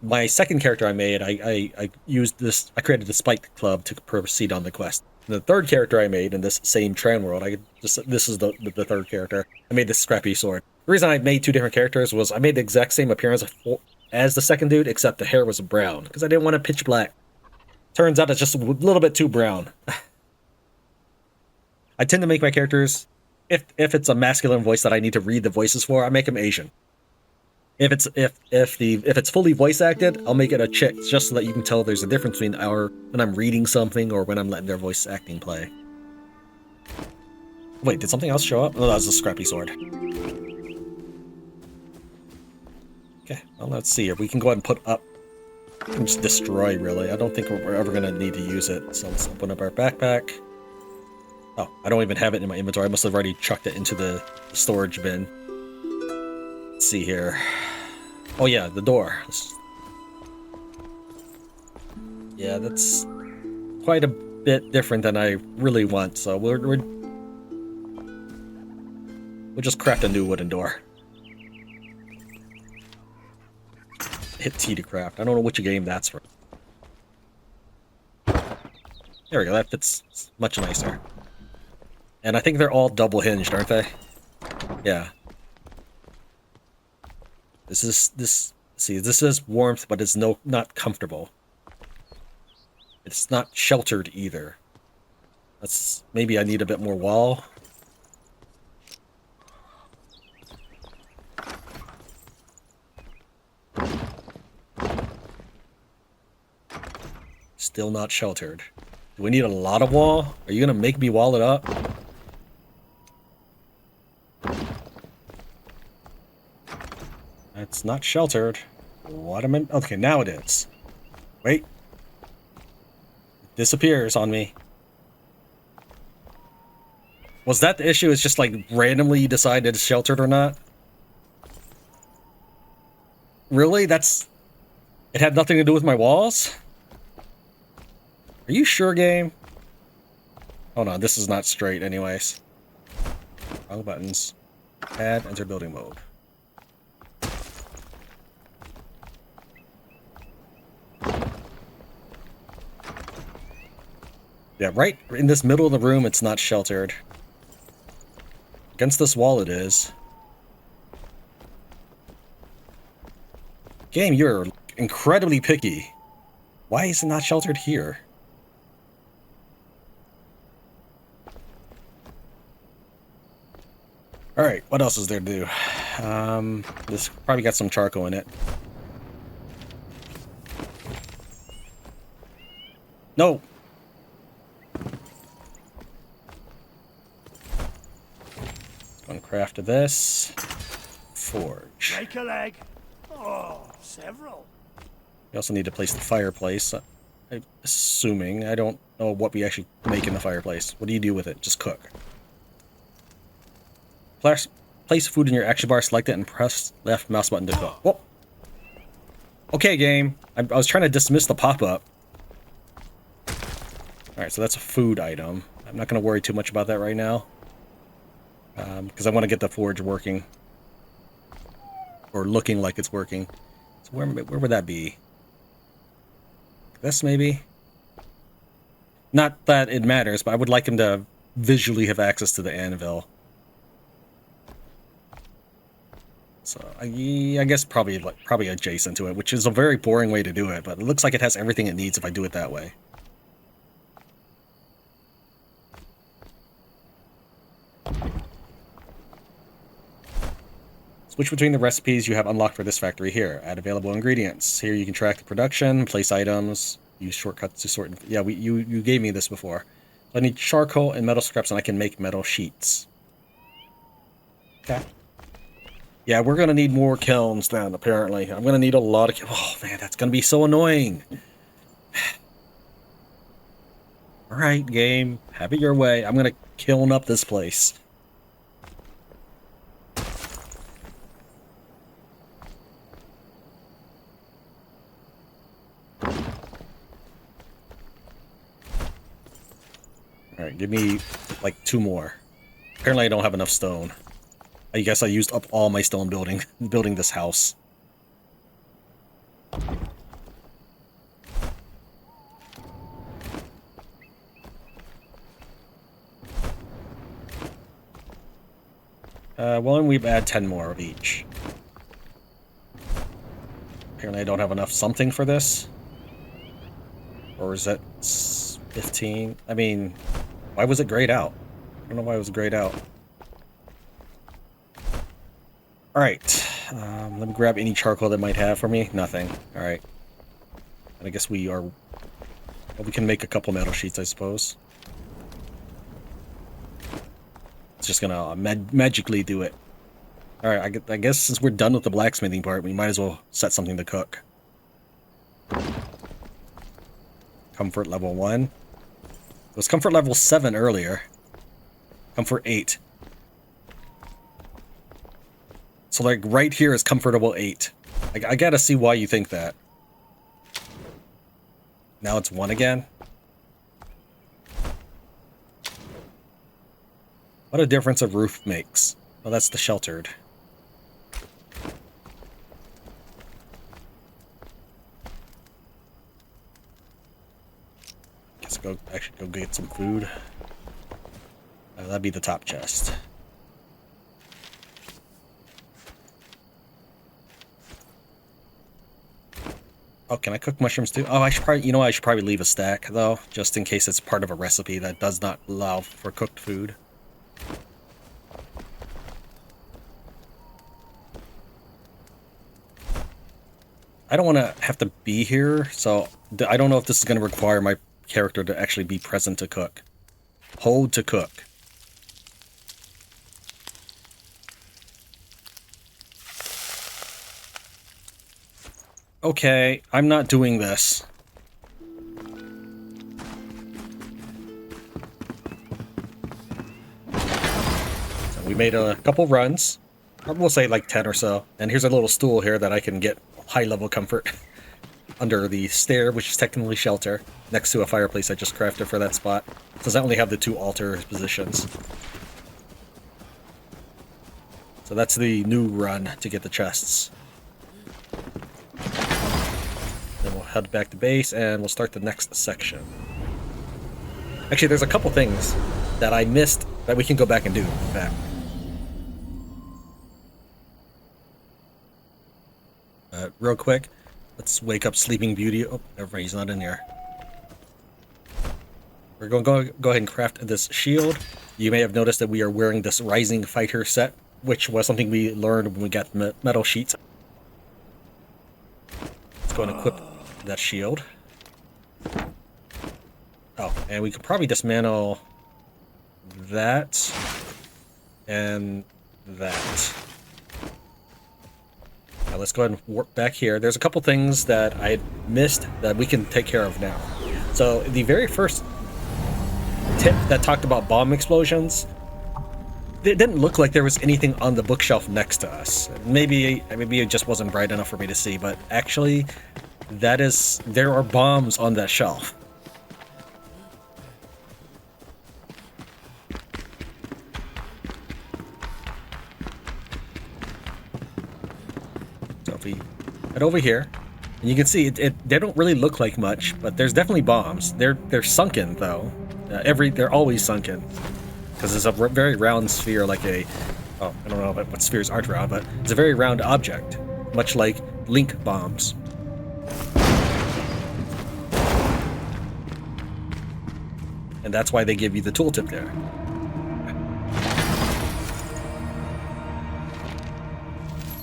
My second character I made, I used this, I created the Spike Club to proceed on the quest. And the third character I made in this same Tran world, this is the third character. I made this scrappy sword. The reason I made two different characters was I made the exact same appearance as the second dude, except the hair was brown, because I didn't want it pitch black. Turns out it's just a little bit too brown. I tend to make my characters, if it's a masculine voice that I need to read the voices for, I make them Asian. If it's fully voice acted, I'll make it a chick, just so that you can tell there's a difference between when I'm reading something or when I'm letting their voice acting play. Wait, did something else show up? Oh, that was a scrappy sword. Okay, well, let's see if we can go ahead and put up. We can just destroy, really. I don't think we're ever gonna need to use it. So let's open up our backpack. Oh, I don't even have it in my inventory. I must have already chucked it into the storage bin. Let's see here. Oh yeah, the door. Yeah, that's quite a bit different than I really want, so we'll just craft a new wooden door. Hit T to craft. I don't know which game that's from. There we go, that fits much nicer. And I think they're all double hinged, aren't they? Yeah. This is warmth, but it's not comfortable. It's not sheltered either. Maybe I need a bit more wall. Still not sheltered. Do we need a lot of wall? Are you gonna make me wall it up? It's not sheltered. What am I? Okay, now it is. Wait. It disappears on me. Was that the issue? It's just like randomly you decide it's sheltered or not? Really? It had nothing to do with my walls? Are you sure, game? Hold on, this is not straight anyways. Wrong buttons. Add, enter building mode. Yeah, right in this middle of the room, it's not sheltered. Against this wall, it is. Game, you're incredibly picky. Why is it not sheltered here? Alright, what else is there to do? This probably got some charcoal in it. No! Craft this. Forge. Break a leg. Oh, several. We also need to place the fireplace. I'm assuming. I don't know what we actually make in the fireplace. What do you do with it? Just cook. Place food in your action bar, select it, and press left mouse button to cook. Whoa. Okay, game. I was trying to dismiss the pop-up. Alright, so that's a food item. I'm not going to worry too much about that right now. Because I want to get the forge working. Or looking like it's working. So where would that be? This, maybe? Not that it matters, but I would like him to visually have access to the anvil. So, I guess probably adjacent to it, which is a very boring way to do it, but it looks like it has everything it needs if I do it that way. Switch between the recipes you have unlocked for this factory here. Add available ingredients. Here you can track the production, place items, use shortcuts to sort. Yeah, you gave me this before. So I need charcoal and metal scraps, and I can make metal sheets. Okay. Yeah, we're gonna need more kilns then, apparently. I'm gonna need a lot of oh man, that's gonna be so annoying. Alright, game. Have it your way. I'm gonna kiln up this place. Alright, give me like 2 more. Apparently I don't have enough stone. I guess I used up all my stone building this house. Well, and we add 10 more of each. Apparently I don't have enough something for this. Or is that 15? I mean, why was it grayed out? I don't know why it was grayed out. Alright, let me grab any charcoal that might have for me. Nothing. Alright. And I guess we are... Well, we can make a couple metal sheets, I suppose. It's just gonna magically do it. Alright, I guess since we're done with the blacksmithing part, we might as well set something to cook. Comfort level 1. It was comfort level 7 earlier. Comfort 8. So like right here is comfortable 8. I gotta see why you think that. Now it's 1 again. What a difference a roof makes. Oh, that's the sheltered. Guess actually go get some food. That'd be the top chest. Oh, can I cook mushrooms too? Oh, I should probably, I should probably leave a stack though, just in case it's part of a recipe that does not allow for cooked food. I don't want to have to be here, so I don't know if this is going to require my character to actually be present to cook. Hold to cook. Okay, I'm not doing this. So we made a couple runs. We'll say like 10 or so. And here's a little stool here that I can get high-level comfort under the stair, which is technically shelter, next to a fireplace I just crafted for that spot. Since I only have the 2 altar positions. So that's the new run to get the chests. Then we'll head back to base and we'll start the next section. Actually, there's a couple things that I missed that we can go back and do, in fact. Real quick, let's wake up Sleeping Beauty. Oh, everybody's not in here. We're going to go ahead and craft this shield. You may have noticed that we are wearing this Rising Fighter set, which was something we learned when we got metal sheets. Let's go and equip that shield. Oh, and we could probably dismantle that and that. Now let's go ahead and warp back here. There's a couple things that I missed that we can take care of now. So the very first tip that talked about bomb explosions, it didn't look like there was anything on the bookshelf next to us. Maybe it just wasn't bright enough for me to see, but actually there are bombs on that shelf. So if we head over here, and you can see they don't really look like much, but there's definitely bombs. They're sunken though. They're always sunken because it's a very round sphere, like I don't know what spheres aren't round, but it's a very round object, much like link bombs. And that's why they give you the tooltip there.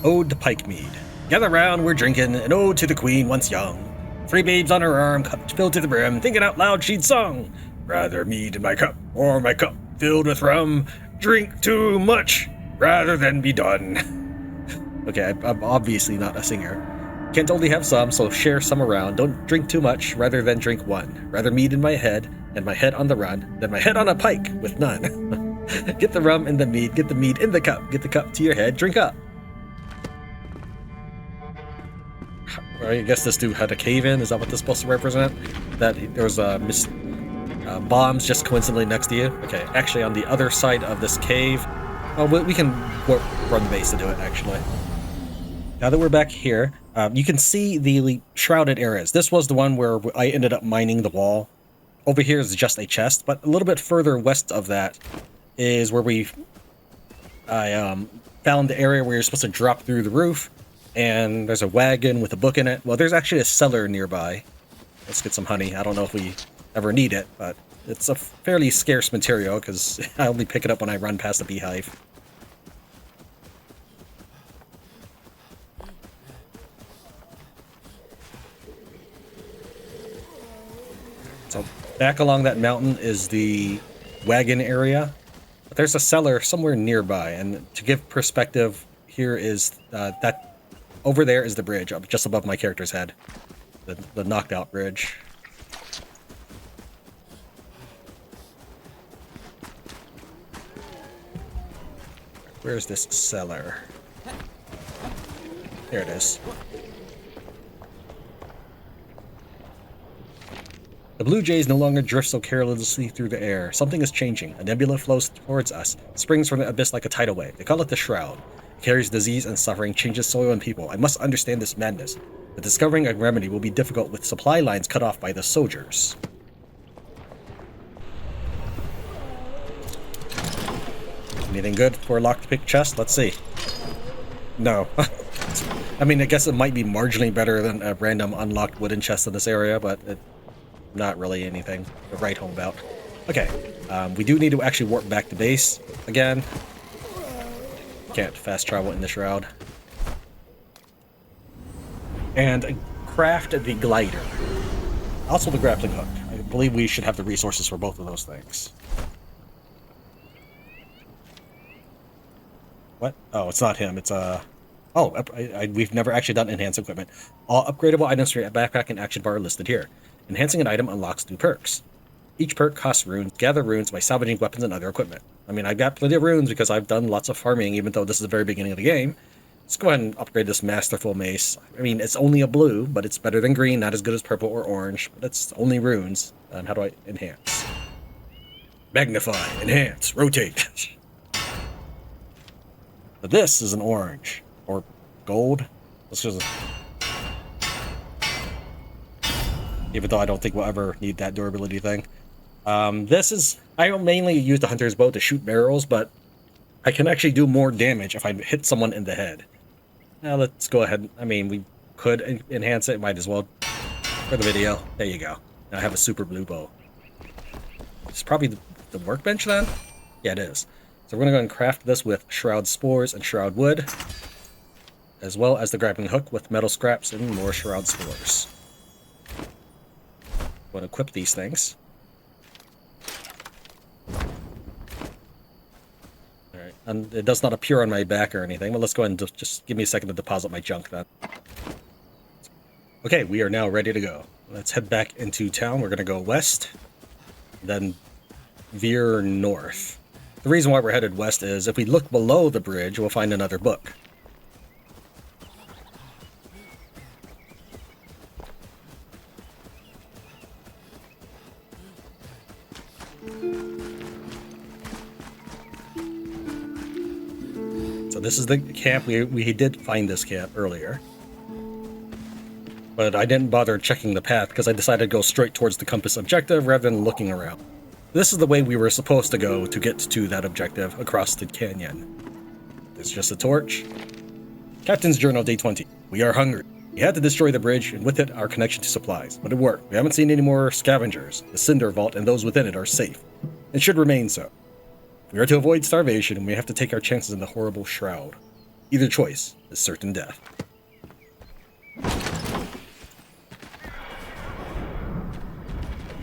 Ode to Pike Mead. Gather round, we're drinking, an ode to the queen once young. 3 babes on her arm, cup filled to the brim, thinking out loud she'd sung. Rather mead in my cup, or my cup filled with rum. Drink too much, rather than be done. Okay, I'm obviously not a singer. Can't only have some, so share some around. Don't drink too much, rather than drink one. Rather mead in my head, and my head on the run, than my head on a pike with none. Get the rum in the mead, get the mead in the cup, get the cup to your head, drink up. I guess this dude had a cave-in. Is that what this is supposed to represent? That there was bombs just coincidentally next to you? Okay, actually on the other side of this cave. Oh, we can run the base to do it, actually. Now that we're back here, you can see the shrouded areas. This was the one where I ended up mining the wall. Over here is just a chest, but a little bit further west of that is where I found the area where you're supposed to drop through the roof, and there's a wagon with a book in it. Well, there's actually a cellar nearby. Let's get some honey. I don't know if we ever need it, but it's a fairly scarce material because I only pick it up when I run past the beehive. So back along that mountain is the wagon area. But there's a cellar somewhere nearby, and to give perspective, here is that over there is the bridge, just above my character's head. The knocked out bridge. Where's this cellar? There it is. The blue jays no longer drift so carelessly through the air. Something is changing. A nebula flows towards us, springs from the abyss like a tidal wave. They call it the Shroud. It carries disease and suffering, changes soil and people. I must understand this madness. But discovering a remedy will be difficult with supply lines cut off by the soldiers. Anything good for a locked-pick chest? Let's see. No. I mean, I guess it might be marginally better than a random unlocked wooden chest in this area, but not really anything to write home about. Okay, we do need to actually warp back to base again. Can't fast travel in the Shroud. And craft the glider. Also the grappling hook. I believe we should have the resources for both of those things. What? Oh, it's not him. It's Oh, we've never actually done enhanced equipment. All upgradable items for your backpack and action bar are listed here. Enhancing an item unlocks new perks. Each perk costs runes. Gather runes by salvaging weapons and other equipment. I mean, I've got plenty of runes because I've done lots of farming, even though this is the very beginning of the game. Let's go ahead and upgrade this Masterful Mace. I mean, it's only a blue, but it's better than green, not as good as purple or orange. But it's only runes. How do I enhance? Magnify, enhance, rotate. But this is an orange. Or gold. Let's just... Even though I don't think we'll ever need that durability thing. This is... I mainly use the Hunter's Bow to shoot barrels, but I can actually do more damage if I hit someone in the head. Now let's go ahead. I mean, we could enhance it. Might as well for the video. There you go. Now I have a super blue bow. It's probably the workbench then? Yeah, it is. So we're going to go and craft this with Shroud Spores and Shroud Wood, as well as the grappling hook with metal scraps and more Shroud Spores. I'm going to equip these things. Alright, and it does not appear on my back or anything, but let's go ahead and just give me a second to deposit my junk then. Okay, we are now ready to go. Let's head back into town. We're going to go west, then veer north. The reason why we're headed west is if we look below the bridge, we'll find another book. So this is the camp. We did find this camp earlier. But I didn't bother checking the path because I decided to go straight towards the compass objective rather than looking around. This is the way we were supposed to go to get to that objective across the canyon. There's just a torch. Captain's Journal, Day 20. We are hungry. We had to destroy the bridge, and with it, our connection to supplies. But it worked. We haven't seen any more scavengers. The Cinder Vault and those within it are safe. It should remain so. We are to avoid starvation, and we have to take our chances in the horrible Shroud. Either choice is certain death.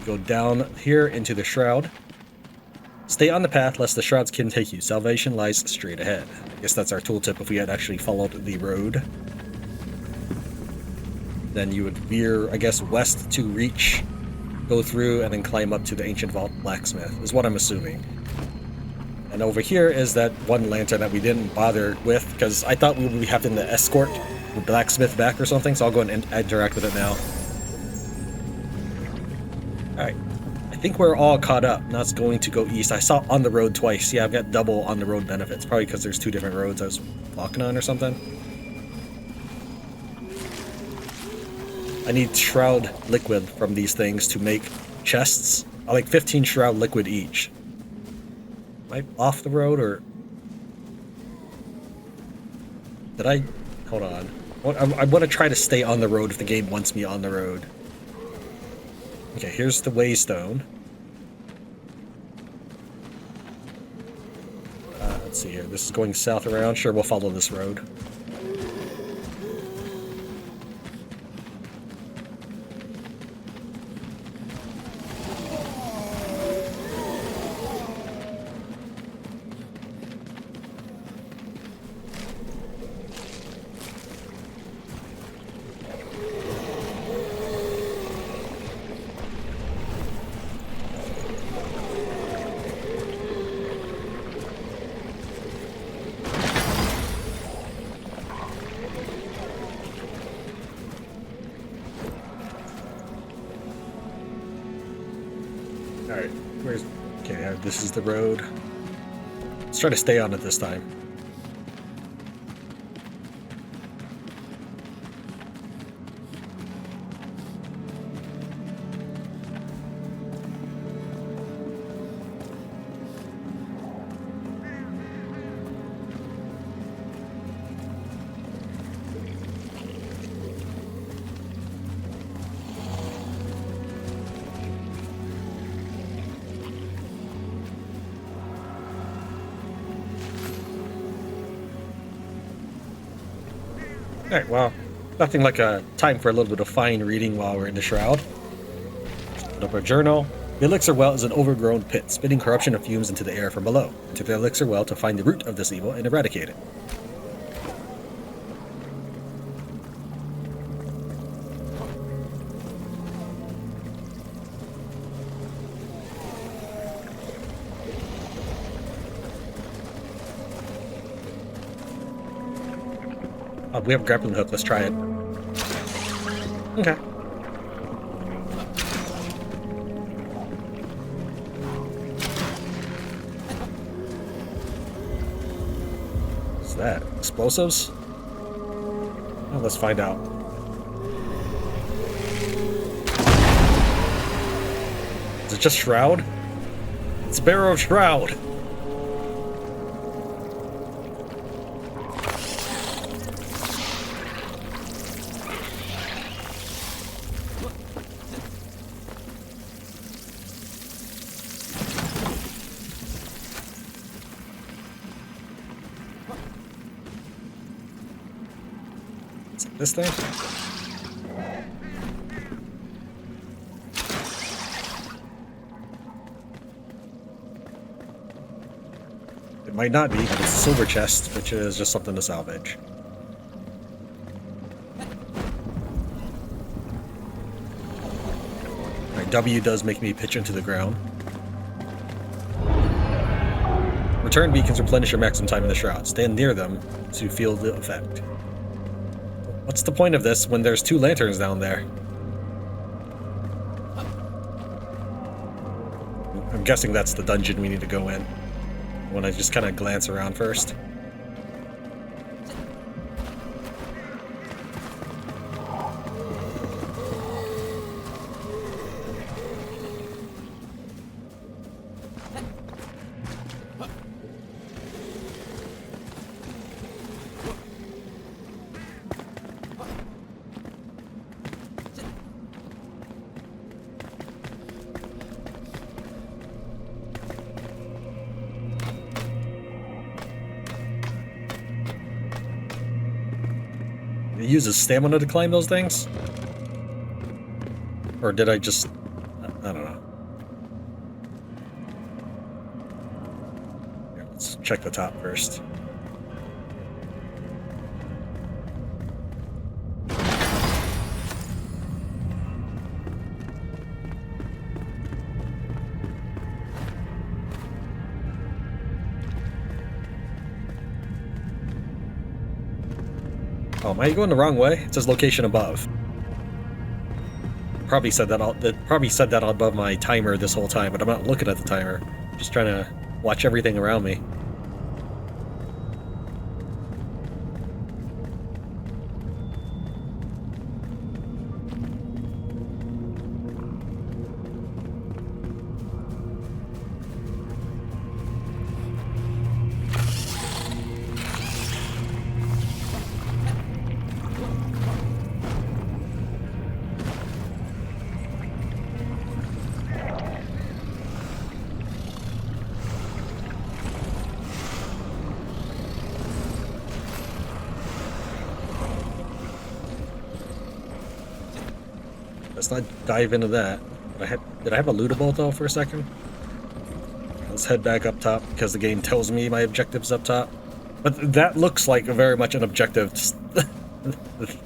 Go down here into the Shroud. Stay on the path lest the shrouds can take you. Salvation lies straight ahead. I guess that's our tooltip if we had actually followed the road. Then you would veer, I guess, west to reach, go through, and then climb up to the ancient vault blacksmith, is what I'm assuming. And over here is that one lantern that we didn't bother with, because I thought we would be having to escort the blacksmith back or something, so I'll go and interact with it now. Alright. I think we're all caught up. Now it's going to go east. I saw on the road twice. Yeah, I've got double on the road benefits. Probably because there's two different roads I was walking on or something. I need shroud liquid from these things to make chests. I like 15 shroud liquid each. Am I off the road or... Did I... Hold on. I want to try to stay on the road if the game wants me on the road. Okay, here's the waystone. Let's see here. This is going south around. Sure, we'll follow this road. Alright, where's... Okay, this is the road. Let's try to stay on it this time. Alright, well, nothing like a time for a little bit of fine reading while we're in the shroud. Put up our journal. The elixir well is an overgrown pit, spitting corruption and fumes into the air from below. Enter the elixir well to find the root of this evil and eradicate it. Oh, we have a grappling hook. Let's try it. Okay. What's that? Explosives? Oh, let's find out. Is it just Shroud? It's a barrel of Shroud! This thing? It might not be, but it's a silver chest, which is just something to salvage. Alright, W does make me pitch into the ground. Return beacons replenish your maximum time in the shroud. Stand near them to feel the effect. What's the point of this when there's two lanterns down there? I'm guessing that's the dungeon we need to go in. When I just kind of glance around first. It uses stamina to climb those things? Or did I just... I don't know. check the top first. Oh, am I going the wrong way? It says location above. Probably said that above my timer this whole time, but I'm not looking at the timer. Just trying to watch everything around me. Let's not dive into that. Did I have a lootable though for a second? Let's head back up top because the game tells me my objective's up top. But that looks like very much an objective,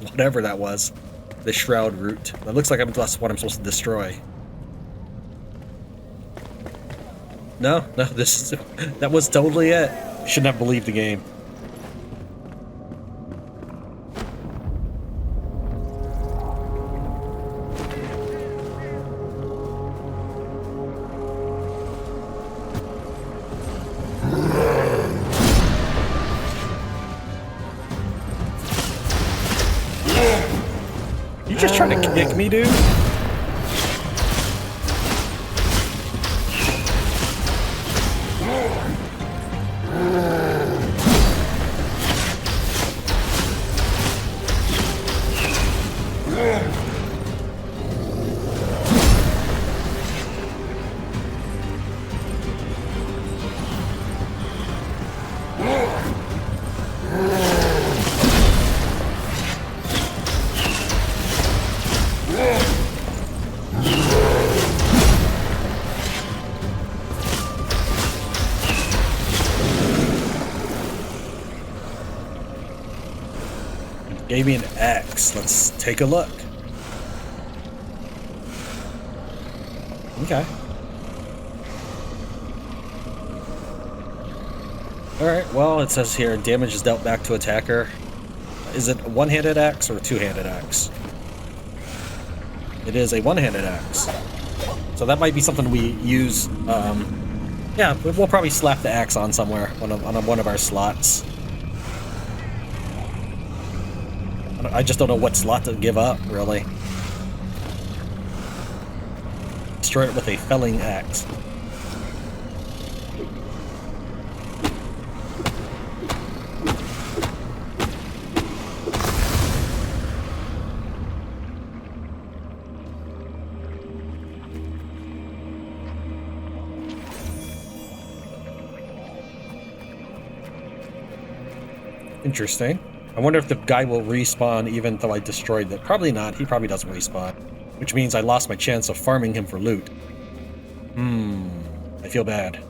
whatever that was. The Shroud route. That looks like that's what I'm supposed to destroy. No, that was totally it. Shouldn't have believed the game. You just trying to kick me, dude? Gave me an X. Let's take a look. Okay. Alright, well, it says here, damage is dealt back to attacker. Is it a one-handed axe or a two-handed axe? It is a one-handed axe. So that might be something we use, yeah, we'll probably slap the axe on somewhere, on one of our slots. I just don't know what slot to give up, really. Destroy it with a felling axe. Interesting. I wonder if the guy will respawn even though I destroyed it. Probably not. He probably doesn't respawn. Which means I lost my chance of farming him for loot. I feel bad.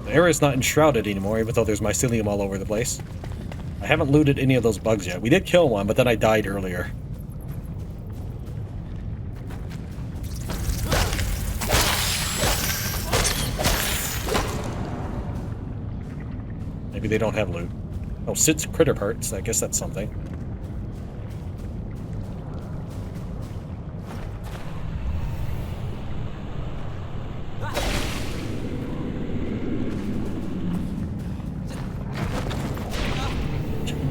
The area is not enshrouded anymore, even though there's mycelium all over the place. I haven't looted any of those bugs yet. We did kill one, but then I died earlier. Maybe they don't have loot. Oh, Sid's critter parts. I guess that's something.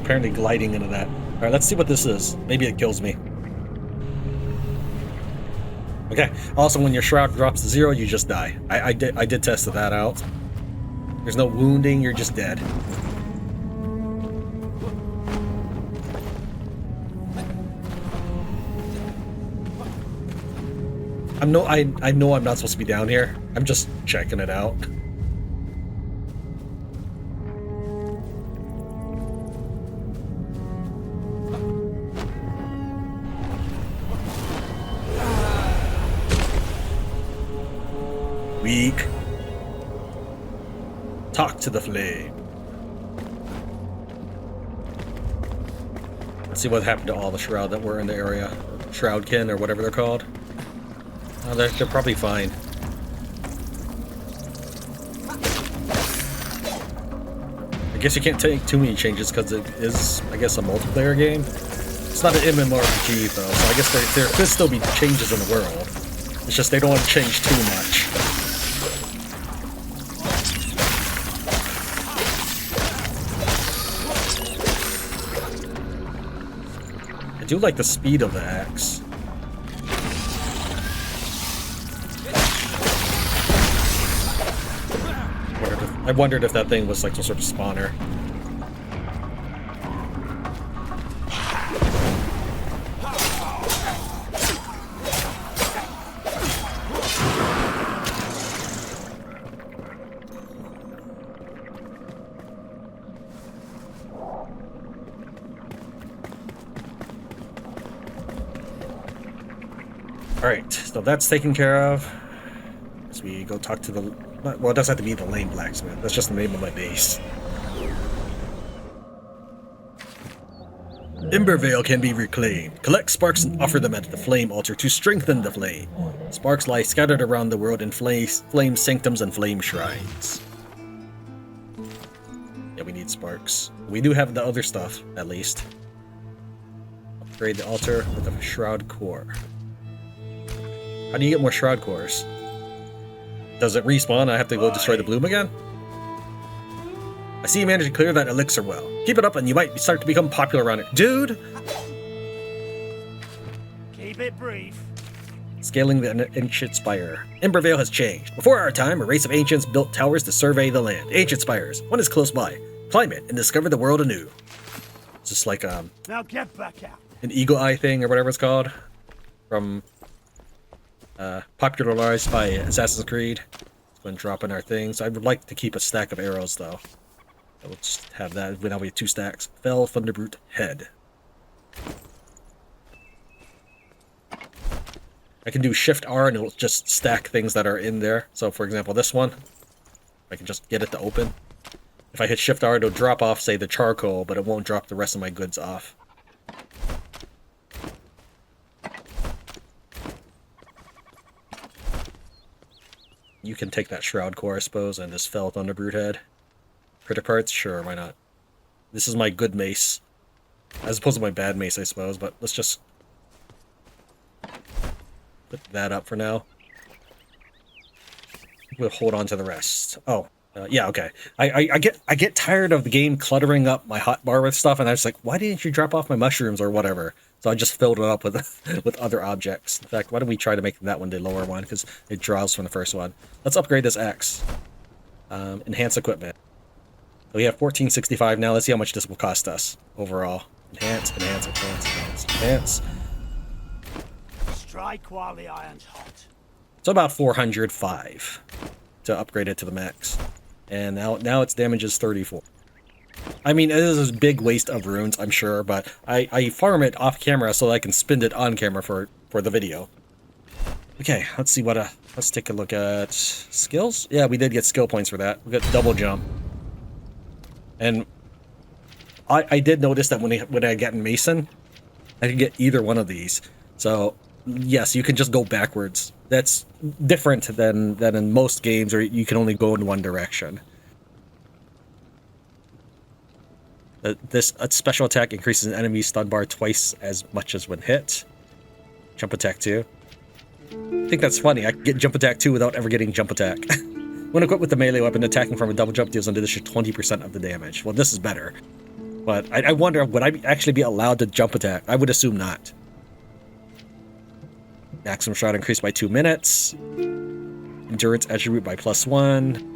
Apparently gliding into that. Alright, let's see what this is. Maybe it kills me. Okay, also when your shroud drops to 0, you just die. I did test that out. There's no wounding, you're just dead. I know I'm not supposed to be down here. I'm just checking it out. weak. Talk to the flame. Let's see what happened to all the Shroud that were in the area. Shroudkin, or whatever they're called. Oh, they're probably fine. I guess you can't take too many changes because it is, I guess, a multiplayer game. It's not an MMORPG though, so I guess there could still be changes in the world. It's just they don't want to change too much. I do like the speed of the axe. I wondered if that thing was like some sort of spawner. Alright, so that's taken care of. As we go talk to the... Well, it doesn't have to be the lame blacksmith. That's just the name of my base. Embervale can be reclaimed. Collect sparks and offer them at the flame altar to strengthen the flame. Sparks lie scattered around the world in flame sanctums and flame shrines. Yeah, we need sparks. We do have the other stuff, at least. Upgrade the altar with a shroud core. How do you get more shroud cores? Does it respawn? I have to go destroy the bloom again? I see you managed to clear that elixir well. Keep it up and you might start to become popular around it. Dude! Keep it brief. Scaling the ancient spire. Embervale has changed. Before our time, a race of ancients built towers to survey the land. Ancient spires. One is close by. Climb it and discover the world anew. It's just like Now get back out. an eagle eye thing or whatever it's called. From popularized by Assassin's Creed. It's going to drop in our things. I would like to keep a stack of arrows though. So we'll just have that. Now we have 2 stacks. Fell Thunderbrute Head. I can do Shift R and it'll just stack things that are in there. So for example, this one, I can just get it to open. If I hit Shift R, it'll drop off, say, the charcoal, but it won't drop the rest of my goods off. You can take that Shroud Core, I suppose, and this Fell Thunderbrute Head. Critter parts? Sure, why not? This is my good mace. As opposed to my bad mace, I suppose, but let's just put that up for now. We'll hold on to the rest. Oh, yeah, okay. I get tired of the game cluttering up my hotbar with stuff, and I was like, why didn't you drop off my mushrooms or whatever? So I just filled it up with with other objects. In fact, why don't we try to make that one the lower one, because it draws from the first one. Let's upgrade this axe. Enhance equipment. So we have 1465 now. Let's see how much this will cost us overall. Enhance, enhance, enhance, enhance, enhance. Strike while the iron's hot. So about 405 to upgrade it to the max. And now its damage is 34. I mean, it is a big waste of runes, I'm sure, but I farm it off camera so I can spend it on camera for the video. Okay, let's see what let's take a look at skills. Yeah, we did get skill points for that. We got double jump. And I did notice that when I get in Mason, I can get either one of these. So yes, you can just go backwards. That's different than in most games where you can only go in one direction. This special attack increases an enemy's stun bar twice as much as when hit. Jump attack 2. I think that's funny. I can get jump attack 2 without ever getting jump attack. When equipped with the melee weapon, attacking from a double jump deals an additional 20% of the damage. Well, this is better. But I wonder, would I actually be allowed to jump attack? I would assume not. Maximum shot increased by 2 minutes. Endurance attribute by +1.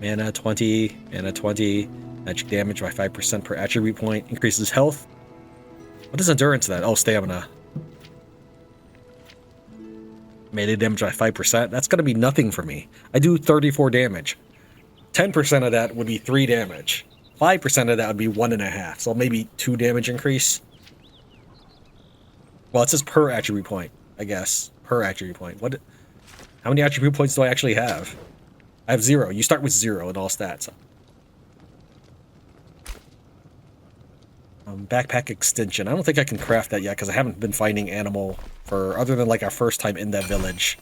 Mana 20. Mana 20. Magic damage by 5% per attribute point. Increases health. What is endurance then? Oh, stamina. Melee damage by 5%. That's going to be nothing for me. I do 34 damage. 10% of that would be 3 damage. 5% of that would be 1.5. So maybe 2 damage increase. Well, it says per attribute point, I guess. per attribute point. What? How many attribute points do I actually have? I have 0. You start with 0 in all stats. Backpack extension. I don't think I can craft that yet because I haven't been finding animal for other than like our first time in that village.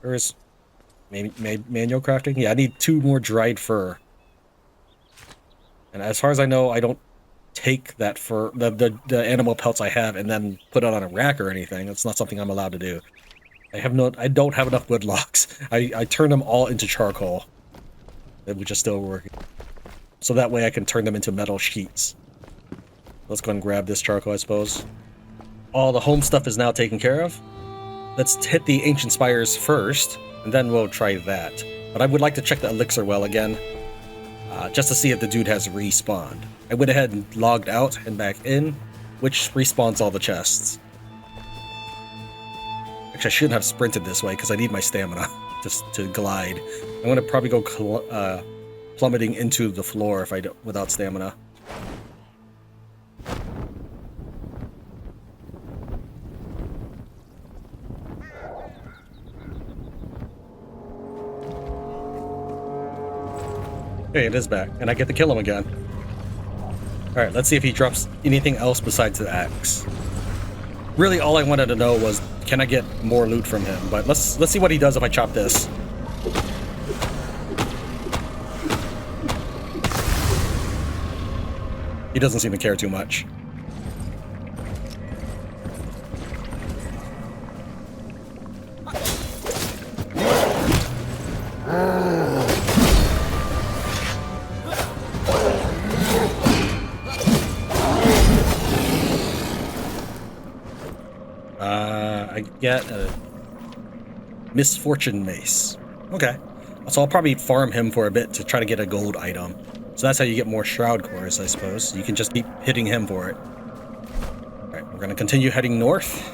There is manual crafting. Yeah, I need 2 more dried fur. And as far as I know, I don't take that fur, the animal pelts I have, and then put it on a rack or anything. That's not something I'm allowed to do. I don't have enough wood logs. I turn them all into charcoal, which is still working. So that way I can turn them into metal sheets. Let's go and grab this charcoal, I suppose. All the home stuff is now taken care of. Let's hit the ancient spires first, and then we'll try that. But I would like to check the elixir well again, just to see if the dude has respawned. I went ahead and logged out and back in, which respawns all the chests. Actually, I shouldn't have sprinted this way because I need my stamina just to glide. I'm gonna probably go plummeting into the floor if I don't, without stamina. Okay, it is back, and I get to kill him again. Alright, let's see if he drops anything else besides the axe. Really, all I wanted to know was, can I get more loot from him? But let's see what he does if I chop this. He doesn't seem to care too much. I get a misfortune mace. Okay. So I'll probably farm him for a bit to try to get a gold item. So that's how you get more shroud cores, I suppose. You can just keep hitting him for it. Alright, we're gonna continue heading north.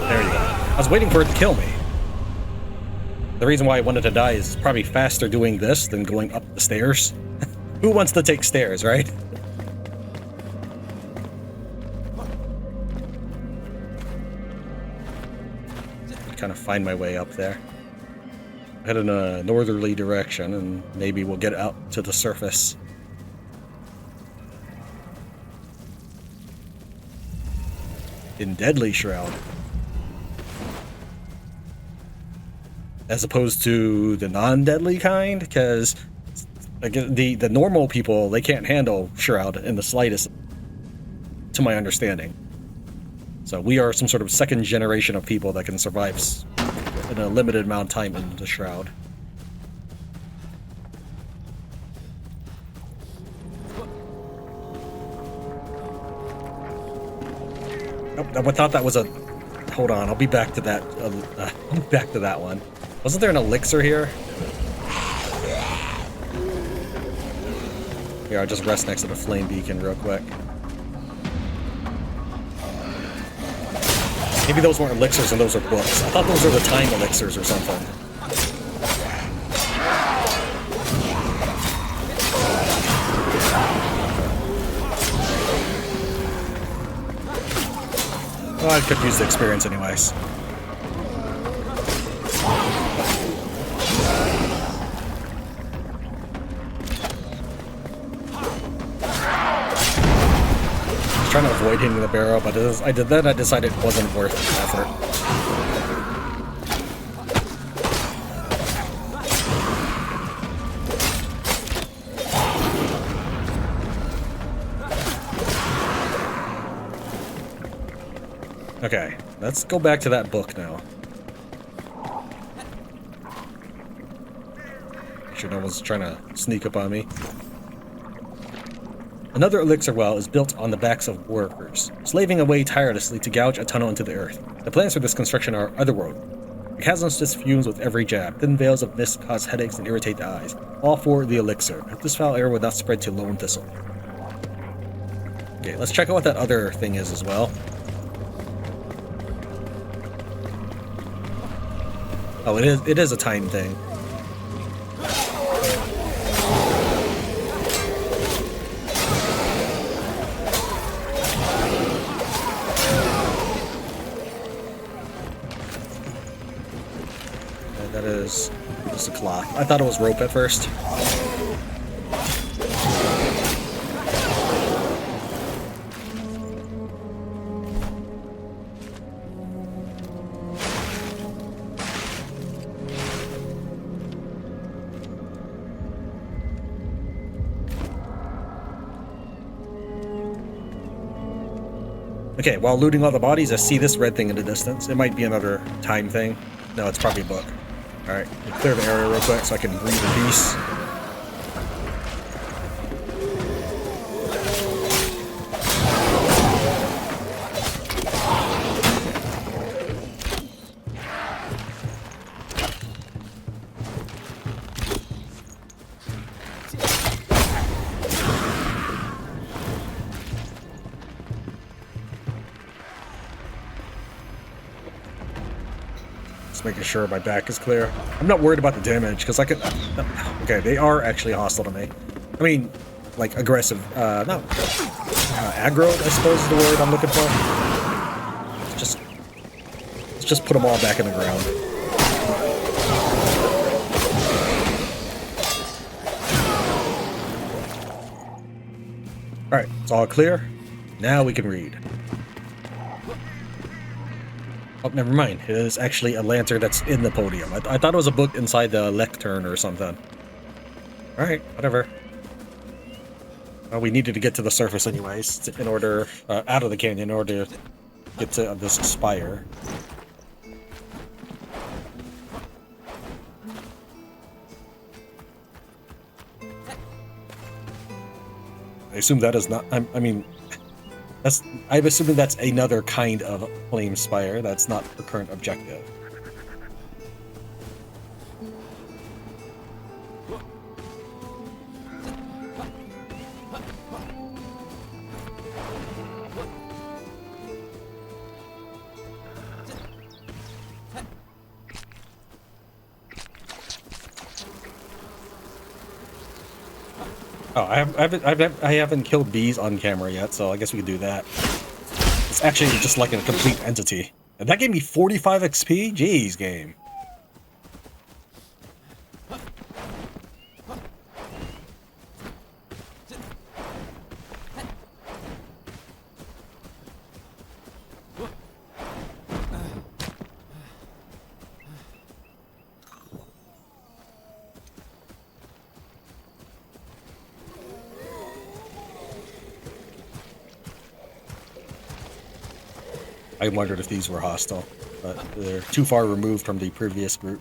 There you go. I was waiting for it to kill me. The reason why I wanted to die is it's probably faster doing this than going up the stairs. Who wants to take stairs, right? Kind of find my way up there. Head in a northerly direction and maybe we'll get out to the surface. In Deadly Shroud. As opposed to the non-deadly kind, because the normal people, they can't handle Shroud in the slightest, to my understanding. So we are some sort of second generation of people that can survive in a limited amount of time in the Shroud. Oh, I thought that was a... Hold on, I'll be back to that. Back to that one. Wasn't there an elixir here? Here, I'll just rest next to the flame beacon real quick. Maybe those weren't elixirs and those are books. I thought those were the time elixirs or something. Well, I could use the experience anyways. Trying to avoid hitting the barrel, but I decided it wasn't worth the effort. Okay, let's go back to that book now. Make sure no one's trying to sneak up on me. Another elixir well is built on the backs of workers, slaving away tirelessly to gouge a tunnel into the earth. The plans for this construction are otherworldly. The chasms just fumes with every jab. Thin veils of mist cause headaches and irritate the eyes. All for the elixir. If this foul air would not spread to lone thistle. Okay, let's check out what that other thing is as well. Oh, it is a time thing. is just a cloth. I thought it was rope at first. Okay, while looting all the bodies, I see this red thing in the distance. It might be another time thing. No, it's probably a book. Alright, clear the area real quick so I can breathe in peace. Just making sure my back is clear. I'm not worried about the damage, because I can... Okay, they are actually hostile to me. I mean, like, aggressive. No. Aggro, I suppose is the word I'm looking for. Let's just put them all back in the ground. Alright, it's all clear. Now we can read. Oh, never mind. It is actually a lantern that's in the podium. I thought it was a book inside the lectern or something. Alright, whatever. Well, we needed to get to the surface anyways, in order... out of the canyon in order to get to this spire. I assume that is not... I mean... I'm assuming that's another kind of flame spire. That's not the current objective. Oh, I haven't killed bees on camera yet, so I guess we could do that. It's actually just like a complete entity. And that gave me 45 XP? Jeez, game. I wondered if these were hostile, but they're too far removed from the previous group.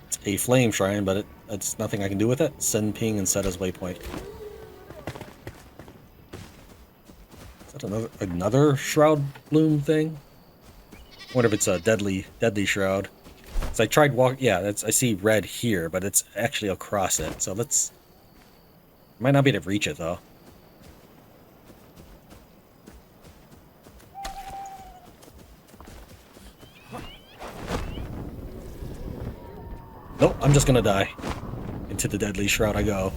It's a flame shrine, but it's nothing I can do with it. Send ping and set as waypoint. Is that another shroud bloom thing? I wonder if it's a deadly shroud. So I tried I see red here, but it's actually across it. So might not be able to reach it though. Nope, I'm just gonna die. Into the deadly shroud I go.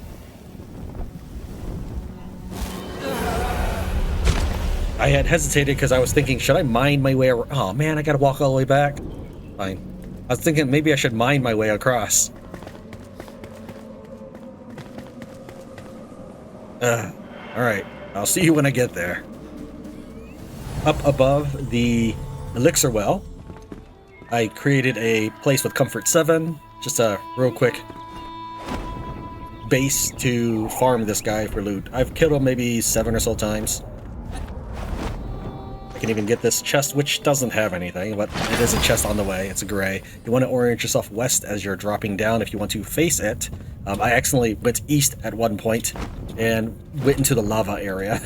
I had hesitated because I was thinking, should I mine my way around? Oh man, I gotta walk all the way back. Fine. I was thinking maybe I should mine my way across. Alright, I'll see you when I get there. Up above the elixir well, I created a place with comfort 7. Just a real quick base to farm this guy for loot. I've killed him maybe 7 or so times. I can even get this chest, which doesn't have anything, but it is a chest on the way. It's a gray. You want to orient yourself west as you're dropping down if you want to face it. I accidentally went east at one point and went into the lava area.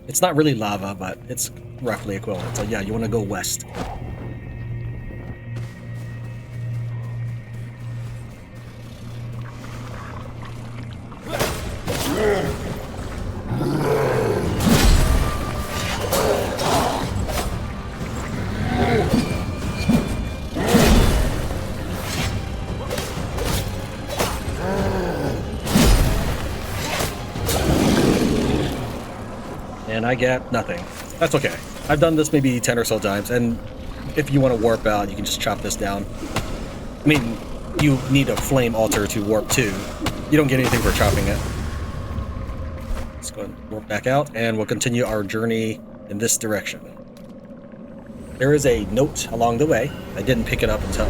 It's not really lava, but it's roughly equivalent. So yeah, you want to go west. And I get nothing. That's okay. I've done this maybe 10 or so times, and if you want to warp out, you can just chop this down. I mean, you need a flame altar to warp too. You don't get anything for chopping it. Let's go and warp back out, and we'll continue our journey in this direction. There is a note along the way. I didn't pick it up until...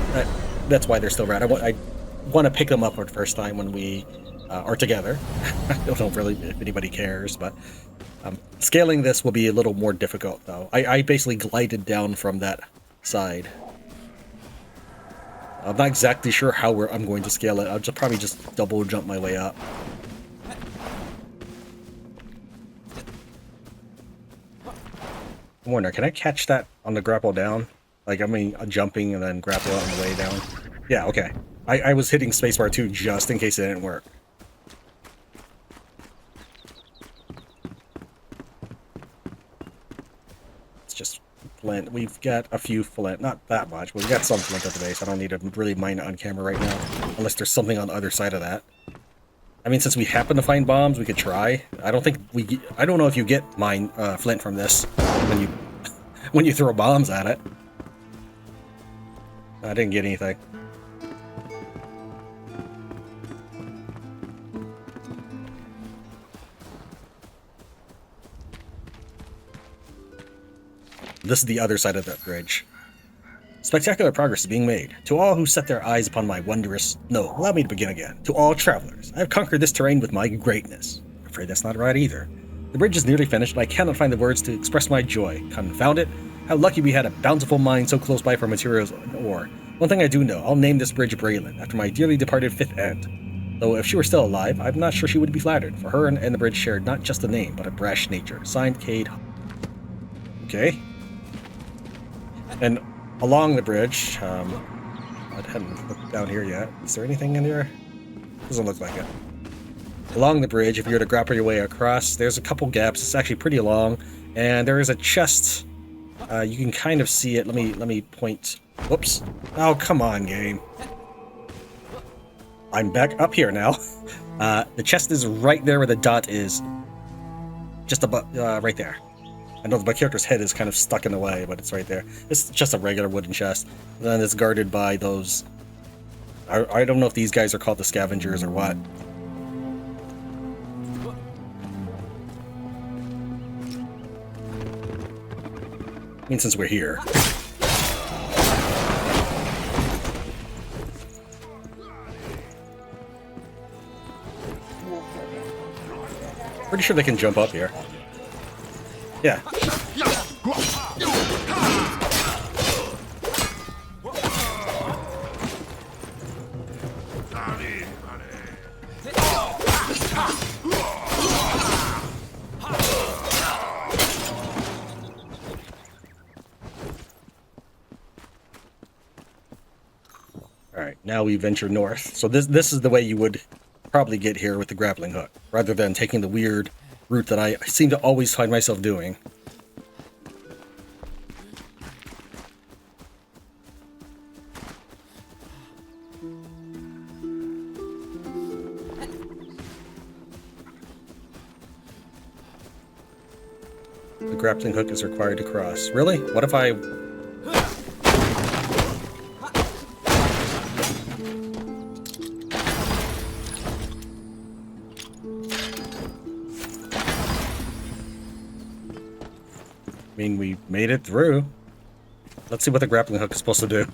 that's why they're still red. I want to pick them up for the first time when we are together. I don't know really if anybody cares, but scaling this will be a little more difficult, though. I basically glided down from that side. I'm not exactly sure how I'm going to scale it. I'll probably just double jump my way up. I wonder, can I catch that on the grapple down? Like, I mean, jumping and then grapple on the way down. Yeah, okay. I was hitting spacebar too just in case it didn't work. It's just flint. We've got a few flint. Not that much, but we've got some flint at the base. I don't need to really mine it on camera right now. Unless there's something on the other side of that. I mean, since we happen to find bombs, we could try. I don't know if you get flint from this when you throw bombs at it. I didn't get anything. This is the other side of that bridge. Spectacular progress is being made. To all who set their eyes upon my wondrous... No, allow me to begin again. To all travelers, I have conquered this terrain with my greatness. I'm afraid that's not right either. The bridge is nearly finished, but I cannot find the words to express my joy. Confound it. How lucky we had a bountiful mine so close by for materials and ore. One thing I do know, I'll name this bridge Braylon, after my dearly departed fifth aunt. Though if she were still alive, I'm not sure she would be flattered, for her and the bridge shared not just a name, but a brash nature. Signed, Cade. Okay. And along the bridge, I hadn't looked down here yet. Is there anything in there? Doesn't look like it. Along the bridge, if you were to grapple your way across, there's a couple gaps. It's actually pretty long, and there is a chest. You can kind of see it. Let me point. Whoops! Oh, come on, game. I'm back up here now. The chest is right there where the dot is. Just above, right there. I know my character's head is kind of stuck in the way, but it's right there. It's just a regular wooden chest. And then it's guarded by those... I don't know if these guys are called the scavengers or what. I mean, since we're here. Pretty sure they can jump up here. Yeah. Alright, now we venture north. So this is the way you would probably get here with the grappling hook, rather than taking the weird route that I seem to always find myself doing. The grappling hook is required to cross. Really? What if I... I mean, we made it through. Let's see what the grappling hook is supposed to do.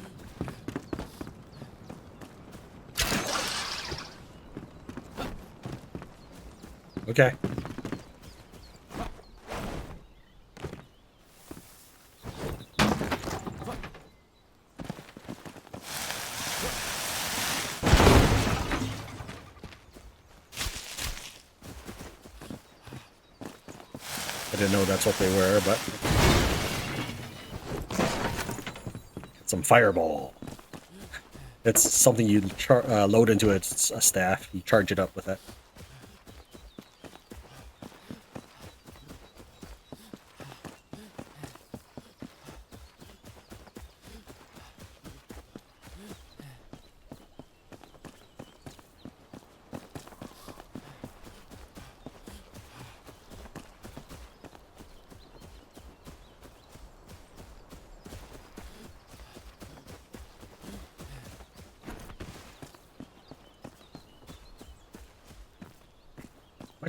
Okay. I didn't know that's what they were, but... Some fireball. It's something you load into a staff. You charge it up with it.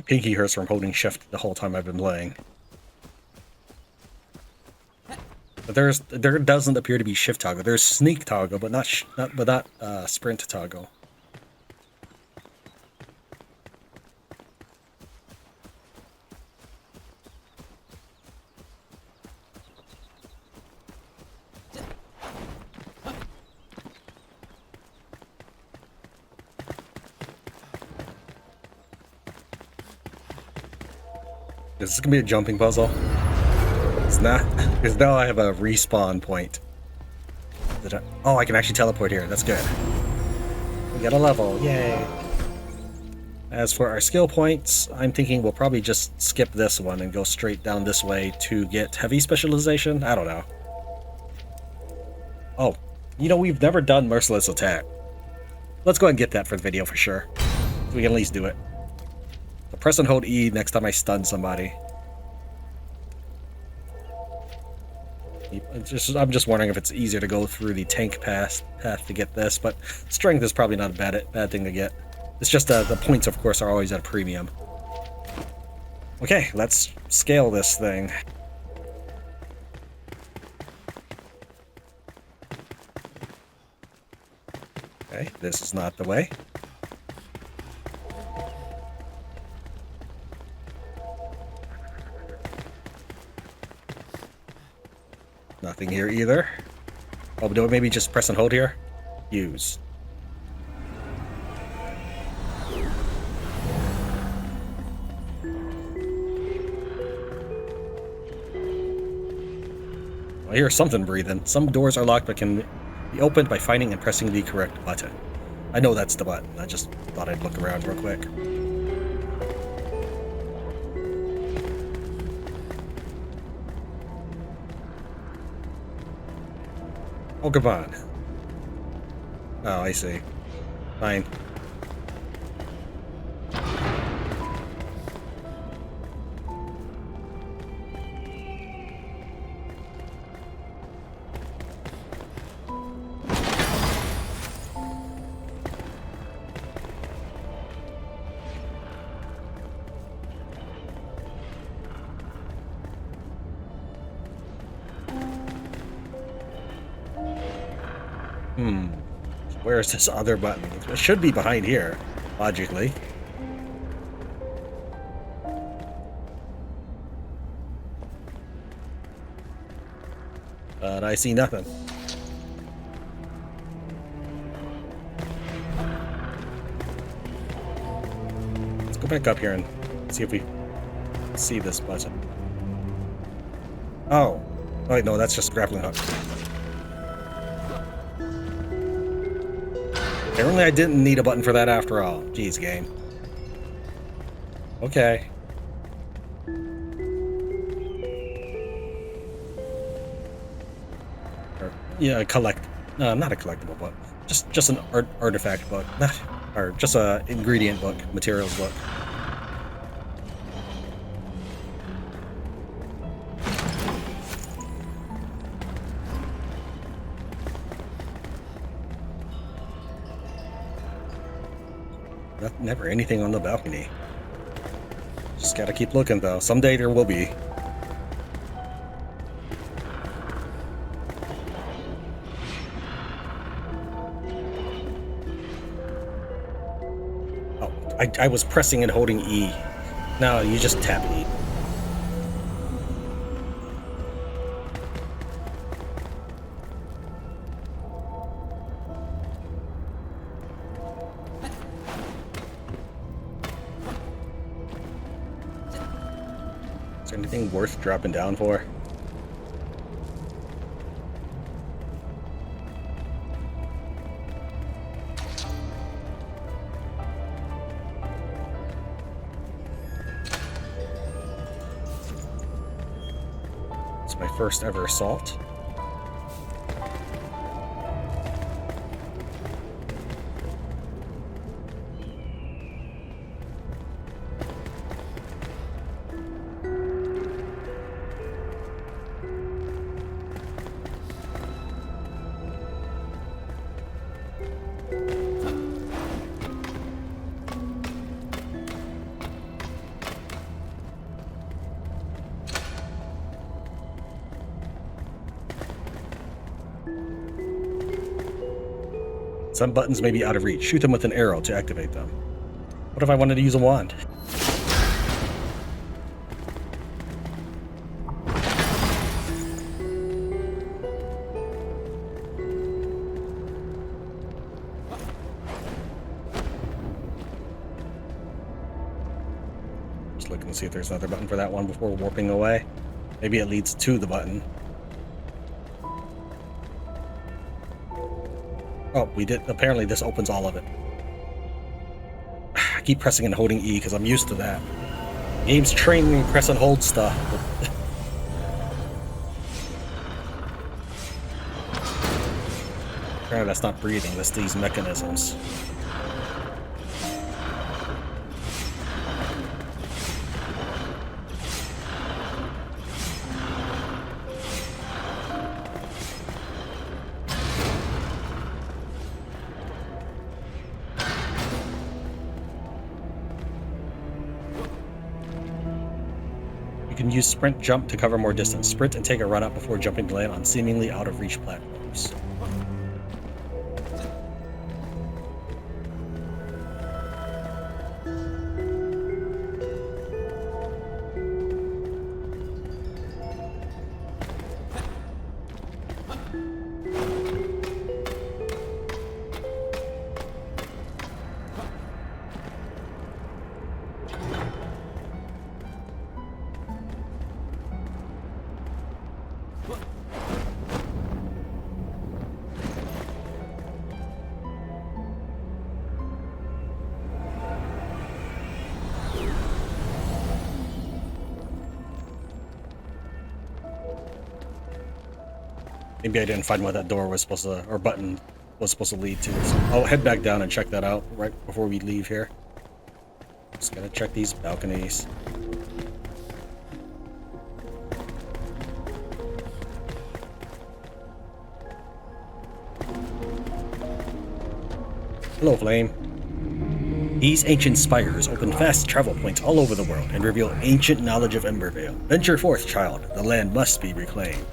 pinky hurts from holding shift the whole time I've been playing. But there doesn't appear to be shift toggle. There's sneak toggle, but not sprint toggle. Is this gonna be a jumping puzzle? It's not, because now I have a respawn point. Oh, I can actually teleport here. That's good. We got a level. Yay. As for our skill points, I'm thinking we'll probably just skip this one and go straight down this way to get heavy specialization. I don't know. Oh, you know, we've never done merciless attack. Let's go ahead and get that for the video for sure. We can at least do it. So press and hold E next time I stun somebody. I'm just wondering if it's easier to go through the tank path to get this, but strength is probably not a bad thing to get. It's just the points, of course, are always at a premium. Okay, let's scale this thing. Okay, this is not the way. Nothing here either. Oh, do I maybe just press and hold here? Use. I hear something breathing. Some doors are locked but can be opened by finding and pressing the correct button. I know that's the button. I just thought I'd look around real quick. Oh, come on. Oh, I see. Fine. Where's this other button? It should be behind here, logically. But I see nothing. Let's go back up here and see if we see this button. Oh. Wait, no, that's just grappling hook. Apparently I didn't need a button for that after all. Jeez, game. Okay. Yeah, not a collectible book. Just an artifact book. Or just a ingredient book, materials book. Never anything on the balcony. Just gotta keep looking though. Someday there will be. Oh, I was pressing and holding E. No, you just tap E. Is there anything worth dropping down for? It's my first ever assault. Some buttons may be out of reach. Shoot them with an arrow to activate them. What if I wanted to use a wand? Just looking to see if there's another button for that one before warping away. Maybe it leads to the button. Oh, we did. Apparently this opens all of it. I keep pressing and holding E because I'm used to that. Game's training me to press and hold stuff. Apparently that's not breathing, that's these mechanisms. You can use sprint jump to cover more distance. Sprint and take a run up before jumping to land on seemingly out of reach platforms. Maybe I didn't find what that door was supposed to, or button was supposed to lead to. So I'll head back down and check that out right before we leave here. Just gotta check these balconies. Hello, Flame. These ancient spires open fast travel points all over the world and reveal ancient knowledge of Embervale. Venture forth, child. The land must be reclaimed.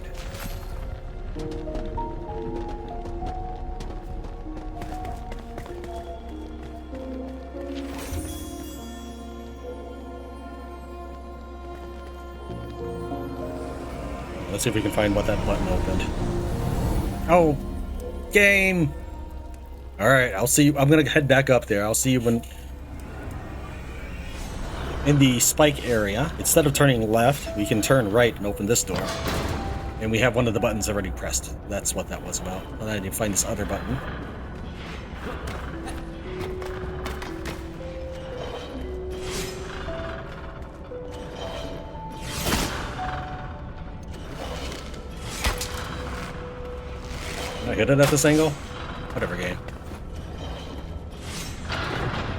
Let's see if we can find what that button opened. Oh, game! Alright, I'll see you. I'm gonna head back up there. I'll see you when... in the spike area. Instead of turning left, we can turn right and open this door. And we have one of the buttons already pressed. That's what that was about. And I need to find this other button. Can I hit it at this angle? Whatever, game.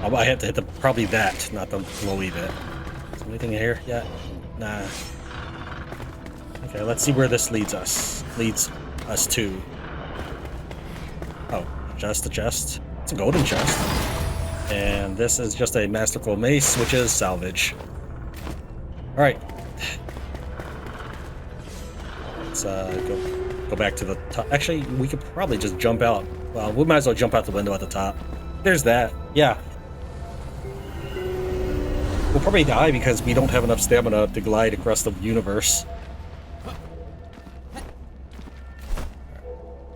Oh, I have to hit the probably that, not the glowy bit. Is there anything in here yet? Nah. Okay, let's see where this leads us. Leads us to. Oh, just a chest. It's a golden chest. And this is just a masterful mace, which is salvage. Alright. Let's go back to the top. Actually, we could probably just jump out. Well, we might as well jump out the window at the top. There's that. Yeah. We'll probably die because we don't have enough stamina to glide across the universe.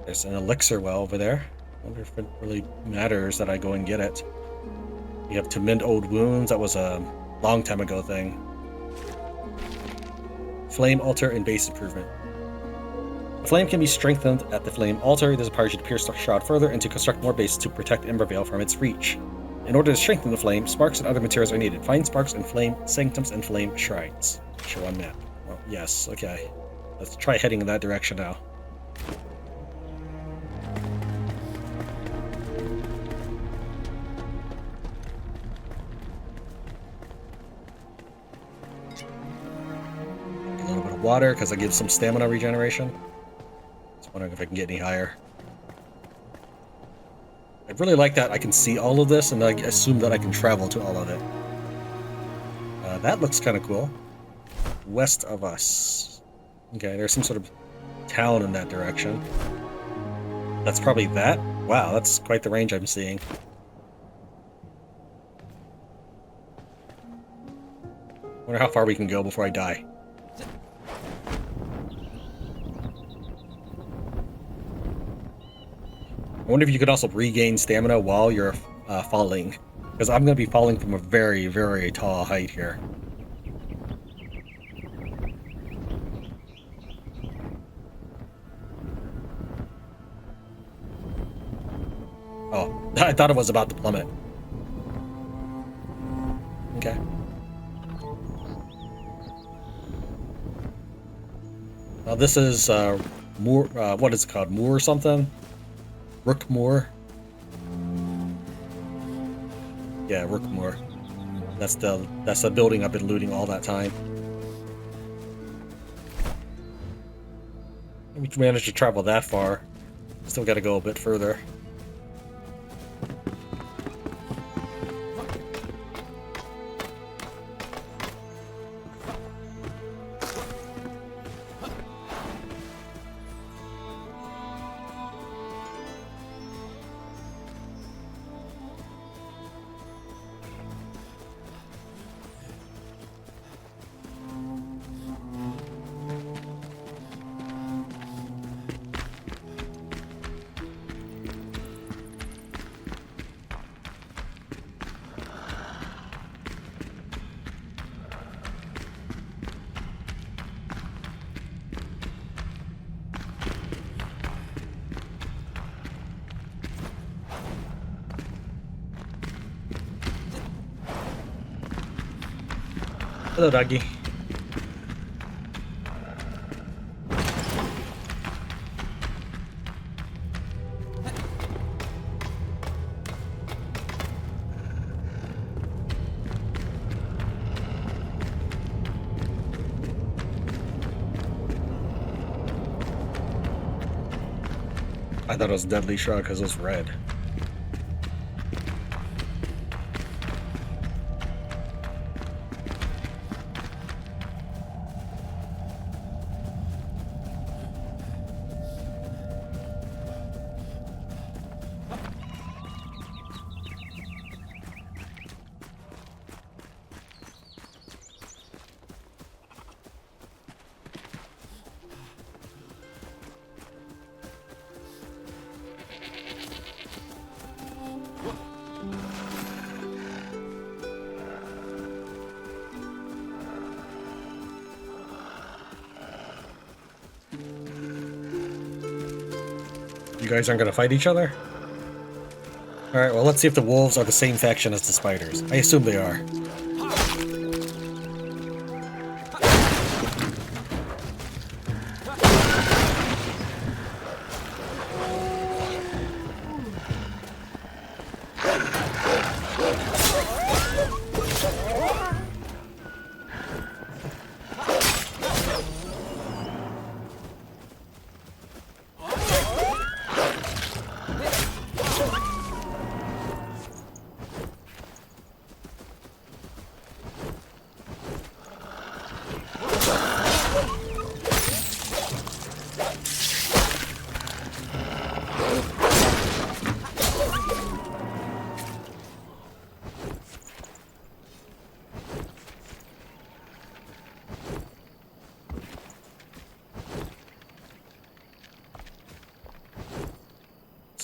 There's an elixir well over there. I wonder if it really matters that I go and get it. You have to mend old wounds. That was a long time ago thing. Flame altar and base improvement. The flame can be strengthened at the flame altar. This empowers you to pierce the shroud further and to construct more bases to protect Embervale from its reach. In order to strengthen the flame, sparks and other materials are needed. Find sparks and flame sanctums and flame shrines. Show on map. Well, yes, okay. Let's try heading in that direction now. A little bit of water because it gives some stamina regeneration. Just wondering if I can get any higher. I really like that I can see all of this, and I assume that I can travel to all of it. That looks kind of cool. West of us. Okay, there's some sort of town in that direction. That's probably that. Wow, that's quite the range I'm seeing. Wonder how far we can go before I die. I wonder if you could also regain stamina while you're falling. Because I'm going to be falling from a very, very tall height here. Oh, I thought it was about to plummet. Okay. Now this is Moor. What is it called? Moor or something? Rookmoor. Yeah, Rookmoor. That's the building I've been looting all that time. We managed to travel that far. Still got to go a bit further. Hello, doggy. I thought it was Deadly Shrug because it was red. You guys aren't gonna fight each other? Alright, well let's see if the wolves are the same faction as the spiders. I assume they are.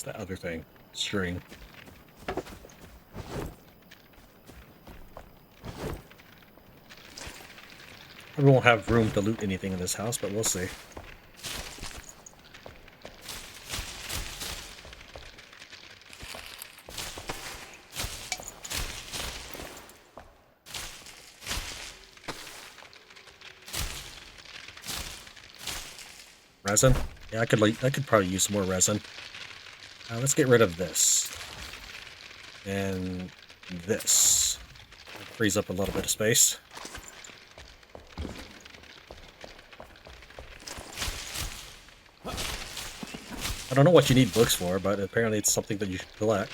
The other thing. String. We won't have room to loot anything in this house, but we'll see. Resin? Yeah, I could probably use some more resin. Let's get rid of this. And this. That frees up a little bit of space. I don't know what you need books for, but apparently it's something that you should collect.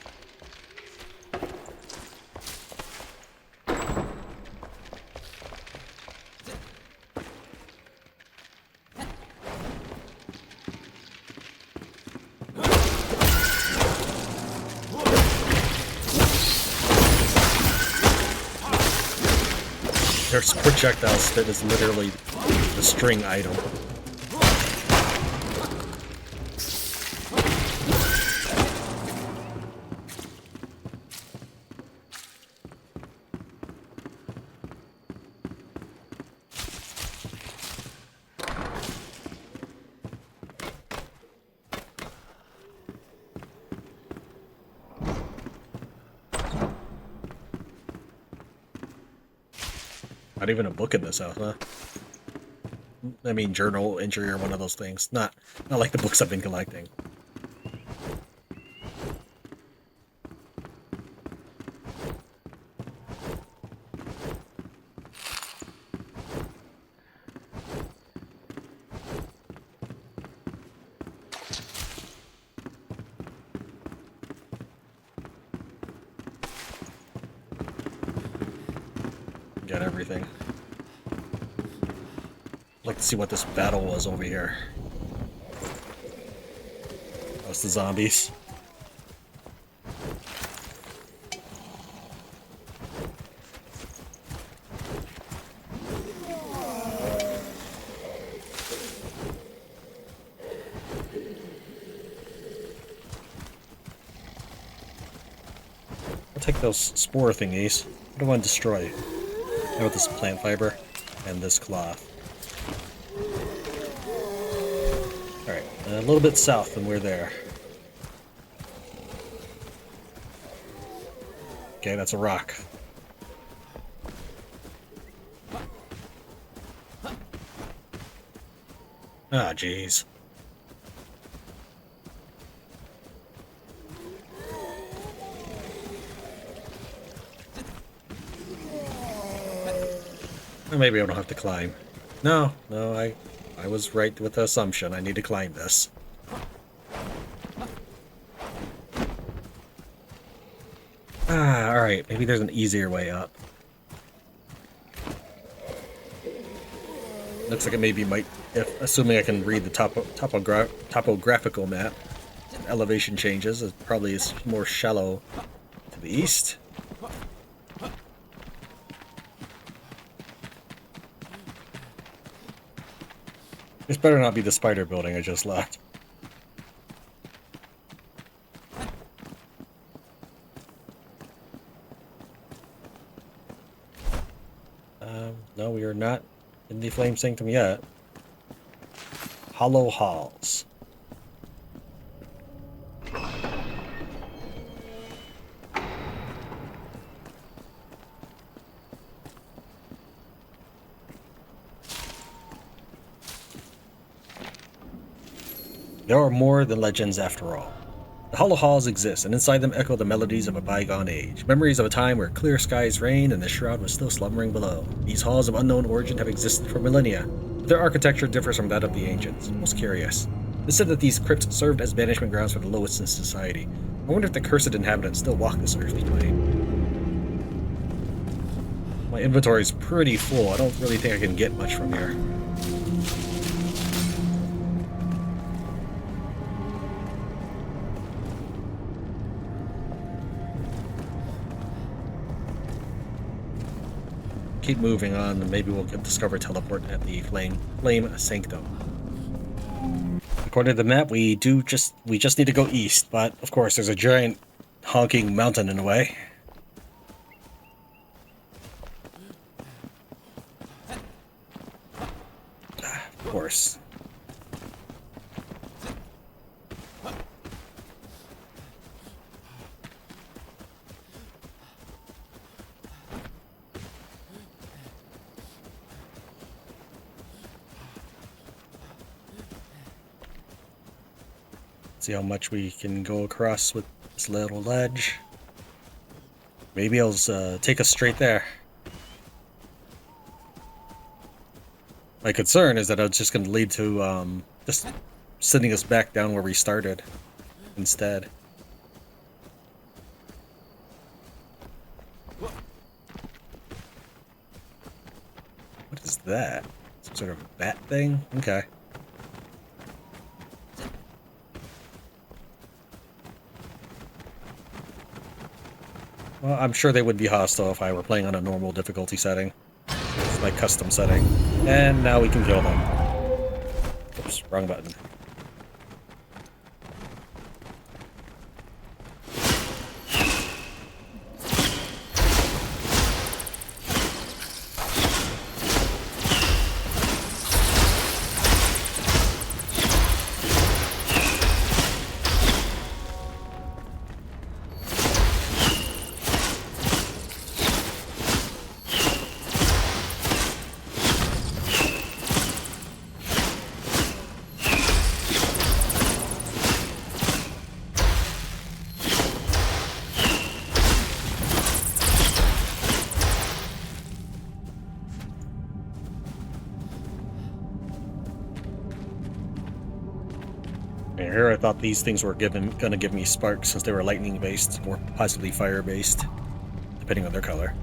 There's projectiles that is literally the string item. Not even a book in this house, huh? I mean, journal entry or one of those things. Not like the books I've been collecting. Got everything. I'd like to see what this battle was over here. That's the zombies. I'll take those spore thingies. What do I want to destroy? How about this plant fiber and this cloth? Alright, a little bit south and we're there. Okay, that's a rock. Ah, jeez. Or maybe I don't have to climb. No, I was right with the assumption. I need to climb this. Ah, alright. Maybe there's an easier way up. Looks like it maybe might, assuming I can read the topographical map. Elevation changes. It probably is more shallow to the east. This better not be the spider building I just left. No, we are not in the Flame Sanctum yet. Hollow Halls. There are more than legends after all. The Hollow Halls exist, and inside them echo the melodies of a bygone age. Memories of a time where clear skies reigned and the shroud was still slumbering below. These halls of unknown origin have existed for millennia, but their architecture differs from that of the ancients. Most curious. It's said that these crypts served as banishment grounds for the lowest in society. I wonder if the cursed inhabitants still walk this earthly plane. My inventory is pretty full. I don't really think I can get much from here. Keep moving on, and maybe we'll discover teleport at the Flame Sanctum. According to the map, we just need to go east, but of course there's a giant honking mountain in the way. Of course. See how much we can go across with this little ledge. Maybe I'll take us straight there. My concern is that it's just going to lead to just sending us back down where we started instead. What is that? Some sort of bat thing? Okay. Well, I'm sure they would be hostile if I were playing on a normal difficulty setting. my custom setting. And now we can kill them. Oops, wrong button. Here I thought these things were gonna give me sparks since they were lightning based, or possibly fire based, depending on their color.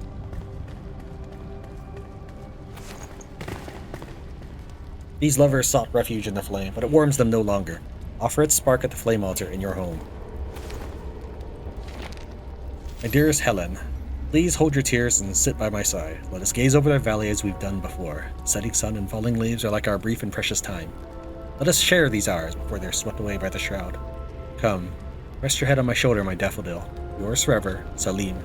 These lovers sought refuge in the flame, but it warms them no longer. Offer its spark at the flame altar in your home. My dearest Helen, please hold your tears and sit by my side. Let us gaze over the valley as we've done before. The setting sun and falling leaves are like our brief and precious time. Let us share these hours before they're swept away by the shroud. Come, rest your head on my shoulder, my daffodil. Yours forever, Salim.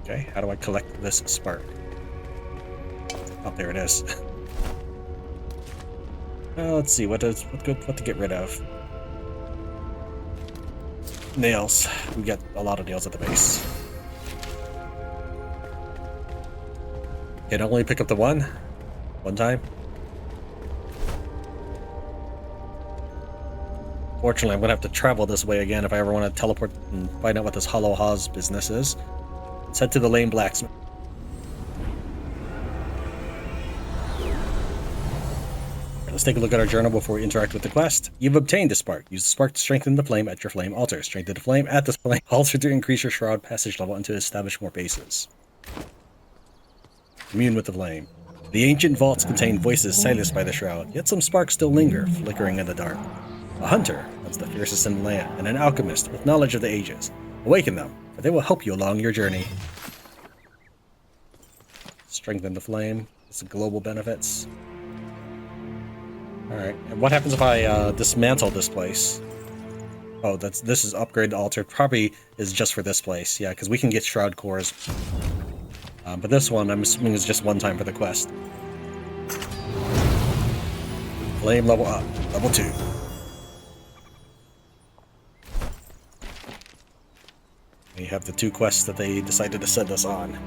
Okay, how do I collect this spark? Oh, there it is. Let's see, what to get rid of? Nails. We got a lot of nails at the base. Can only pick up the one time. Fortunately, I'm gonna have to travel this way again if I ever want to teleport and find out what this Hollow Haws business is. Let's head to the lame blacksmith. Let's take a look at our journal before we interact with the quest. You've obtained a spark. Use the spark to strengthen the flame at your flame altar. Strengthen the flame at the flame altar to increase your shroud passage level and to establish more bases. Commune with the flame. The ancient vaults contain voices silenced by the shroud, yet some sparks still linger, flickering in the dark. A hunter, that's the fiercest in the land, and an alchemist with knowledge of the ages. Awaken them, for they will help you along your journey. Strengthen the flame. It's global benefits. Alright, and what happens if I dismantle this place? Oh, this is upgrade the altar. Probably is just for this place, yeah, because we can get shroud cores. But this one, I'm assuming, is just one time for the quest. Flame level up, level 2. We have the 2 quests that they decided to send us on.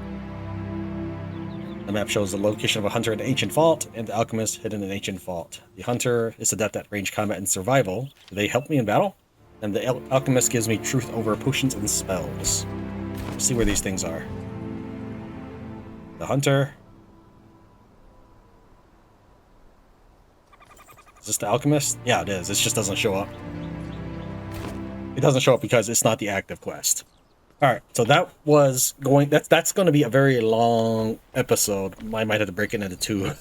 The map shows the location of a hunter in an ancient vault, and the alchemist hidden in an ancient vault. The hunter is adept at range combat and survival. Do they help me in battle? And the alchemist gives me truth over potions and spells. Let's see where these things are. The hunter. Is this the alchemist? Yeah, it is. It just doesn't show up. It doesn't show up because it's not the active quest. Alright, so that was that's going to be a very long episode. I might have to break it into 2.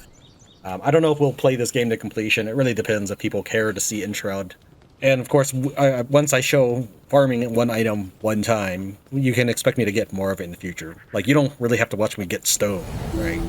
I don't know if we'll play this game to completion. It really depends if people care to see Enshrouded. And of course, once I show farming one item one time, you can expect me to get more of it in the future. Like, you don't really have to watch me get stone, right?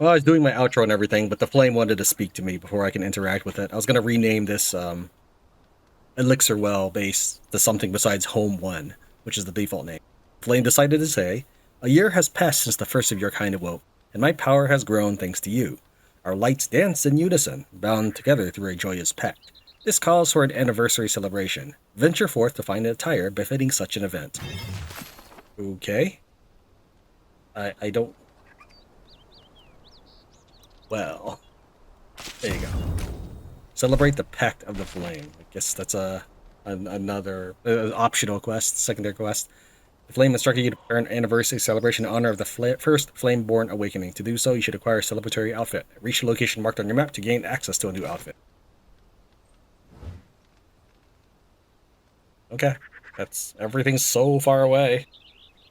Well, I was doing my outro and everything, but the flame wanted to speak to me before I can interact with it. I was going to rename this Elixir Well base to something besides Home 1, which is the default name. Flame decided to say, "A year has passed since the first of your kind awoke, and my power has grown thanks to you. Our lights dance in unison, bound together through a joyous pact. This calls for an anniversary celebration. Venture forth to find an attire befitting such an event." Okay. I don't... Well, there you go. Celebrate the Pact of the Flame. I guess that's a another optional quest, secondary quest. The Flame instructed you to prepare an anniversary celebration in honor of the first Flame-born awakening. To do so, you should acquire a celebratory outfit. Reach the location marked on your map to gain access to a new outfit. Okay, that's everything's so far away.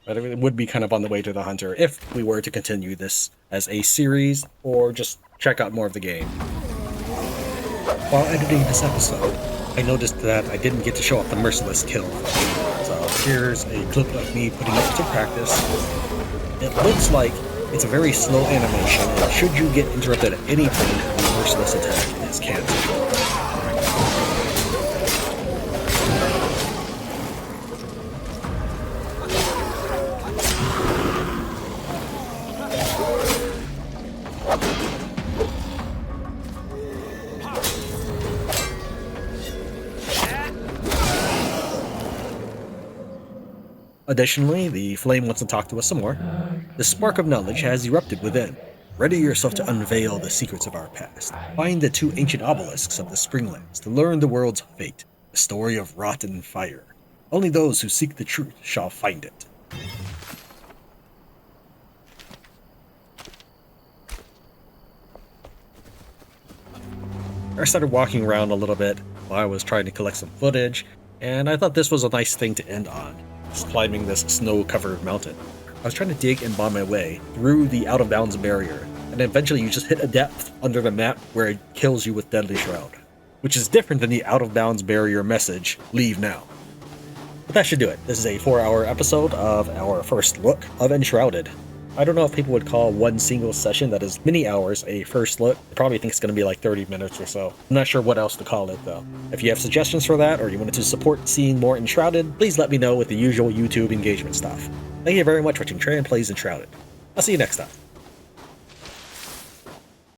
But it would be kind of on the way to the Hunter if we were to continue this as a series or just check out more of the game. While editing this episode, I noticed that I didn't get to show off the merciless kill. So here's a clip of me putting it to practice. It looks like it's a very slow animation, and should you get interrupted at any point, the merciless attack is cancelled. Additionally, the flame wants to talk to us some more. The spark of knowledge has erupted within. Ready yourself to unveil the secrets of our past. Find the 2 ancient obelisks of the Springlands to learn the world's fate, the story of rotten fire. Only those who seek the truth shall find it. I started walking around a little bit while I was trying to collect some footage, and I thought this was a nice thing to end on. Climbing this snow-covered mountain. I was trying to dig and bomb my way through the out-of-bounds barrier, and eventually you just hit a depth under the map where it kills you with Deadly Shroud, which is different than the out-of-bounds barrier message, leave now. But that should do it. This is a 4-hour episode of our first look of Enshrouded. I don't know if people would call one single session that is many hours a first look. I probably think it's going to be like 30 minutes or so. I'm not sure what else to call it though. If you have suggestions for that, or you wanted to support seeing more Enshrouded, please let me know with the usual YouTube engagement stuff. Thank you very much for watching Tran Plays Enshrouded. I'll see you next time.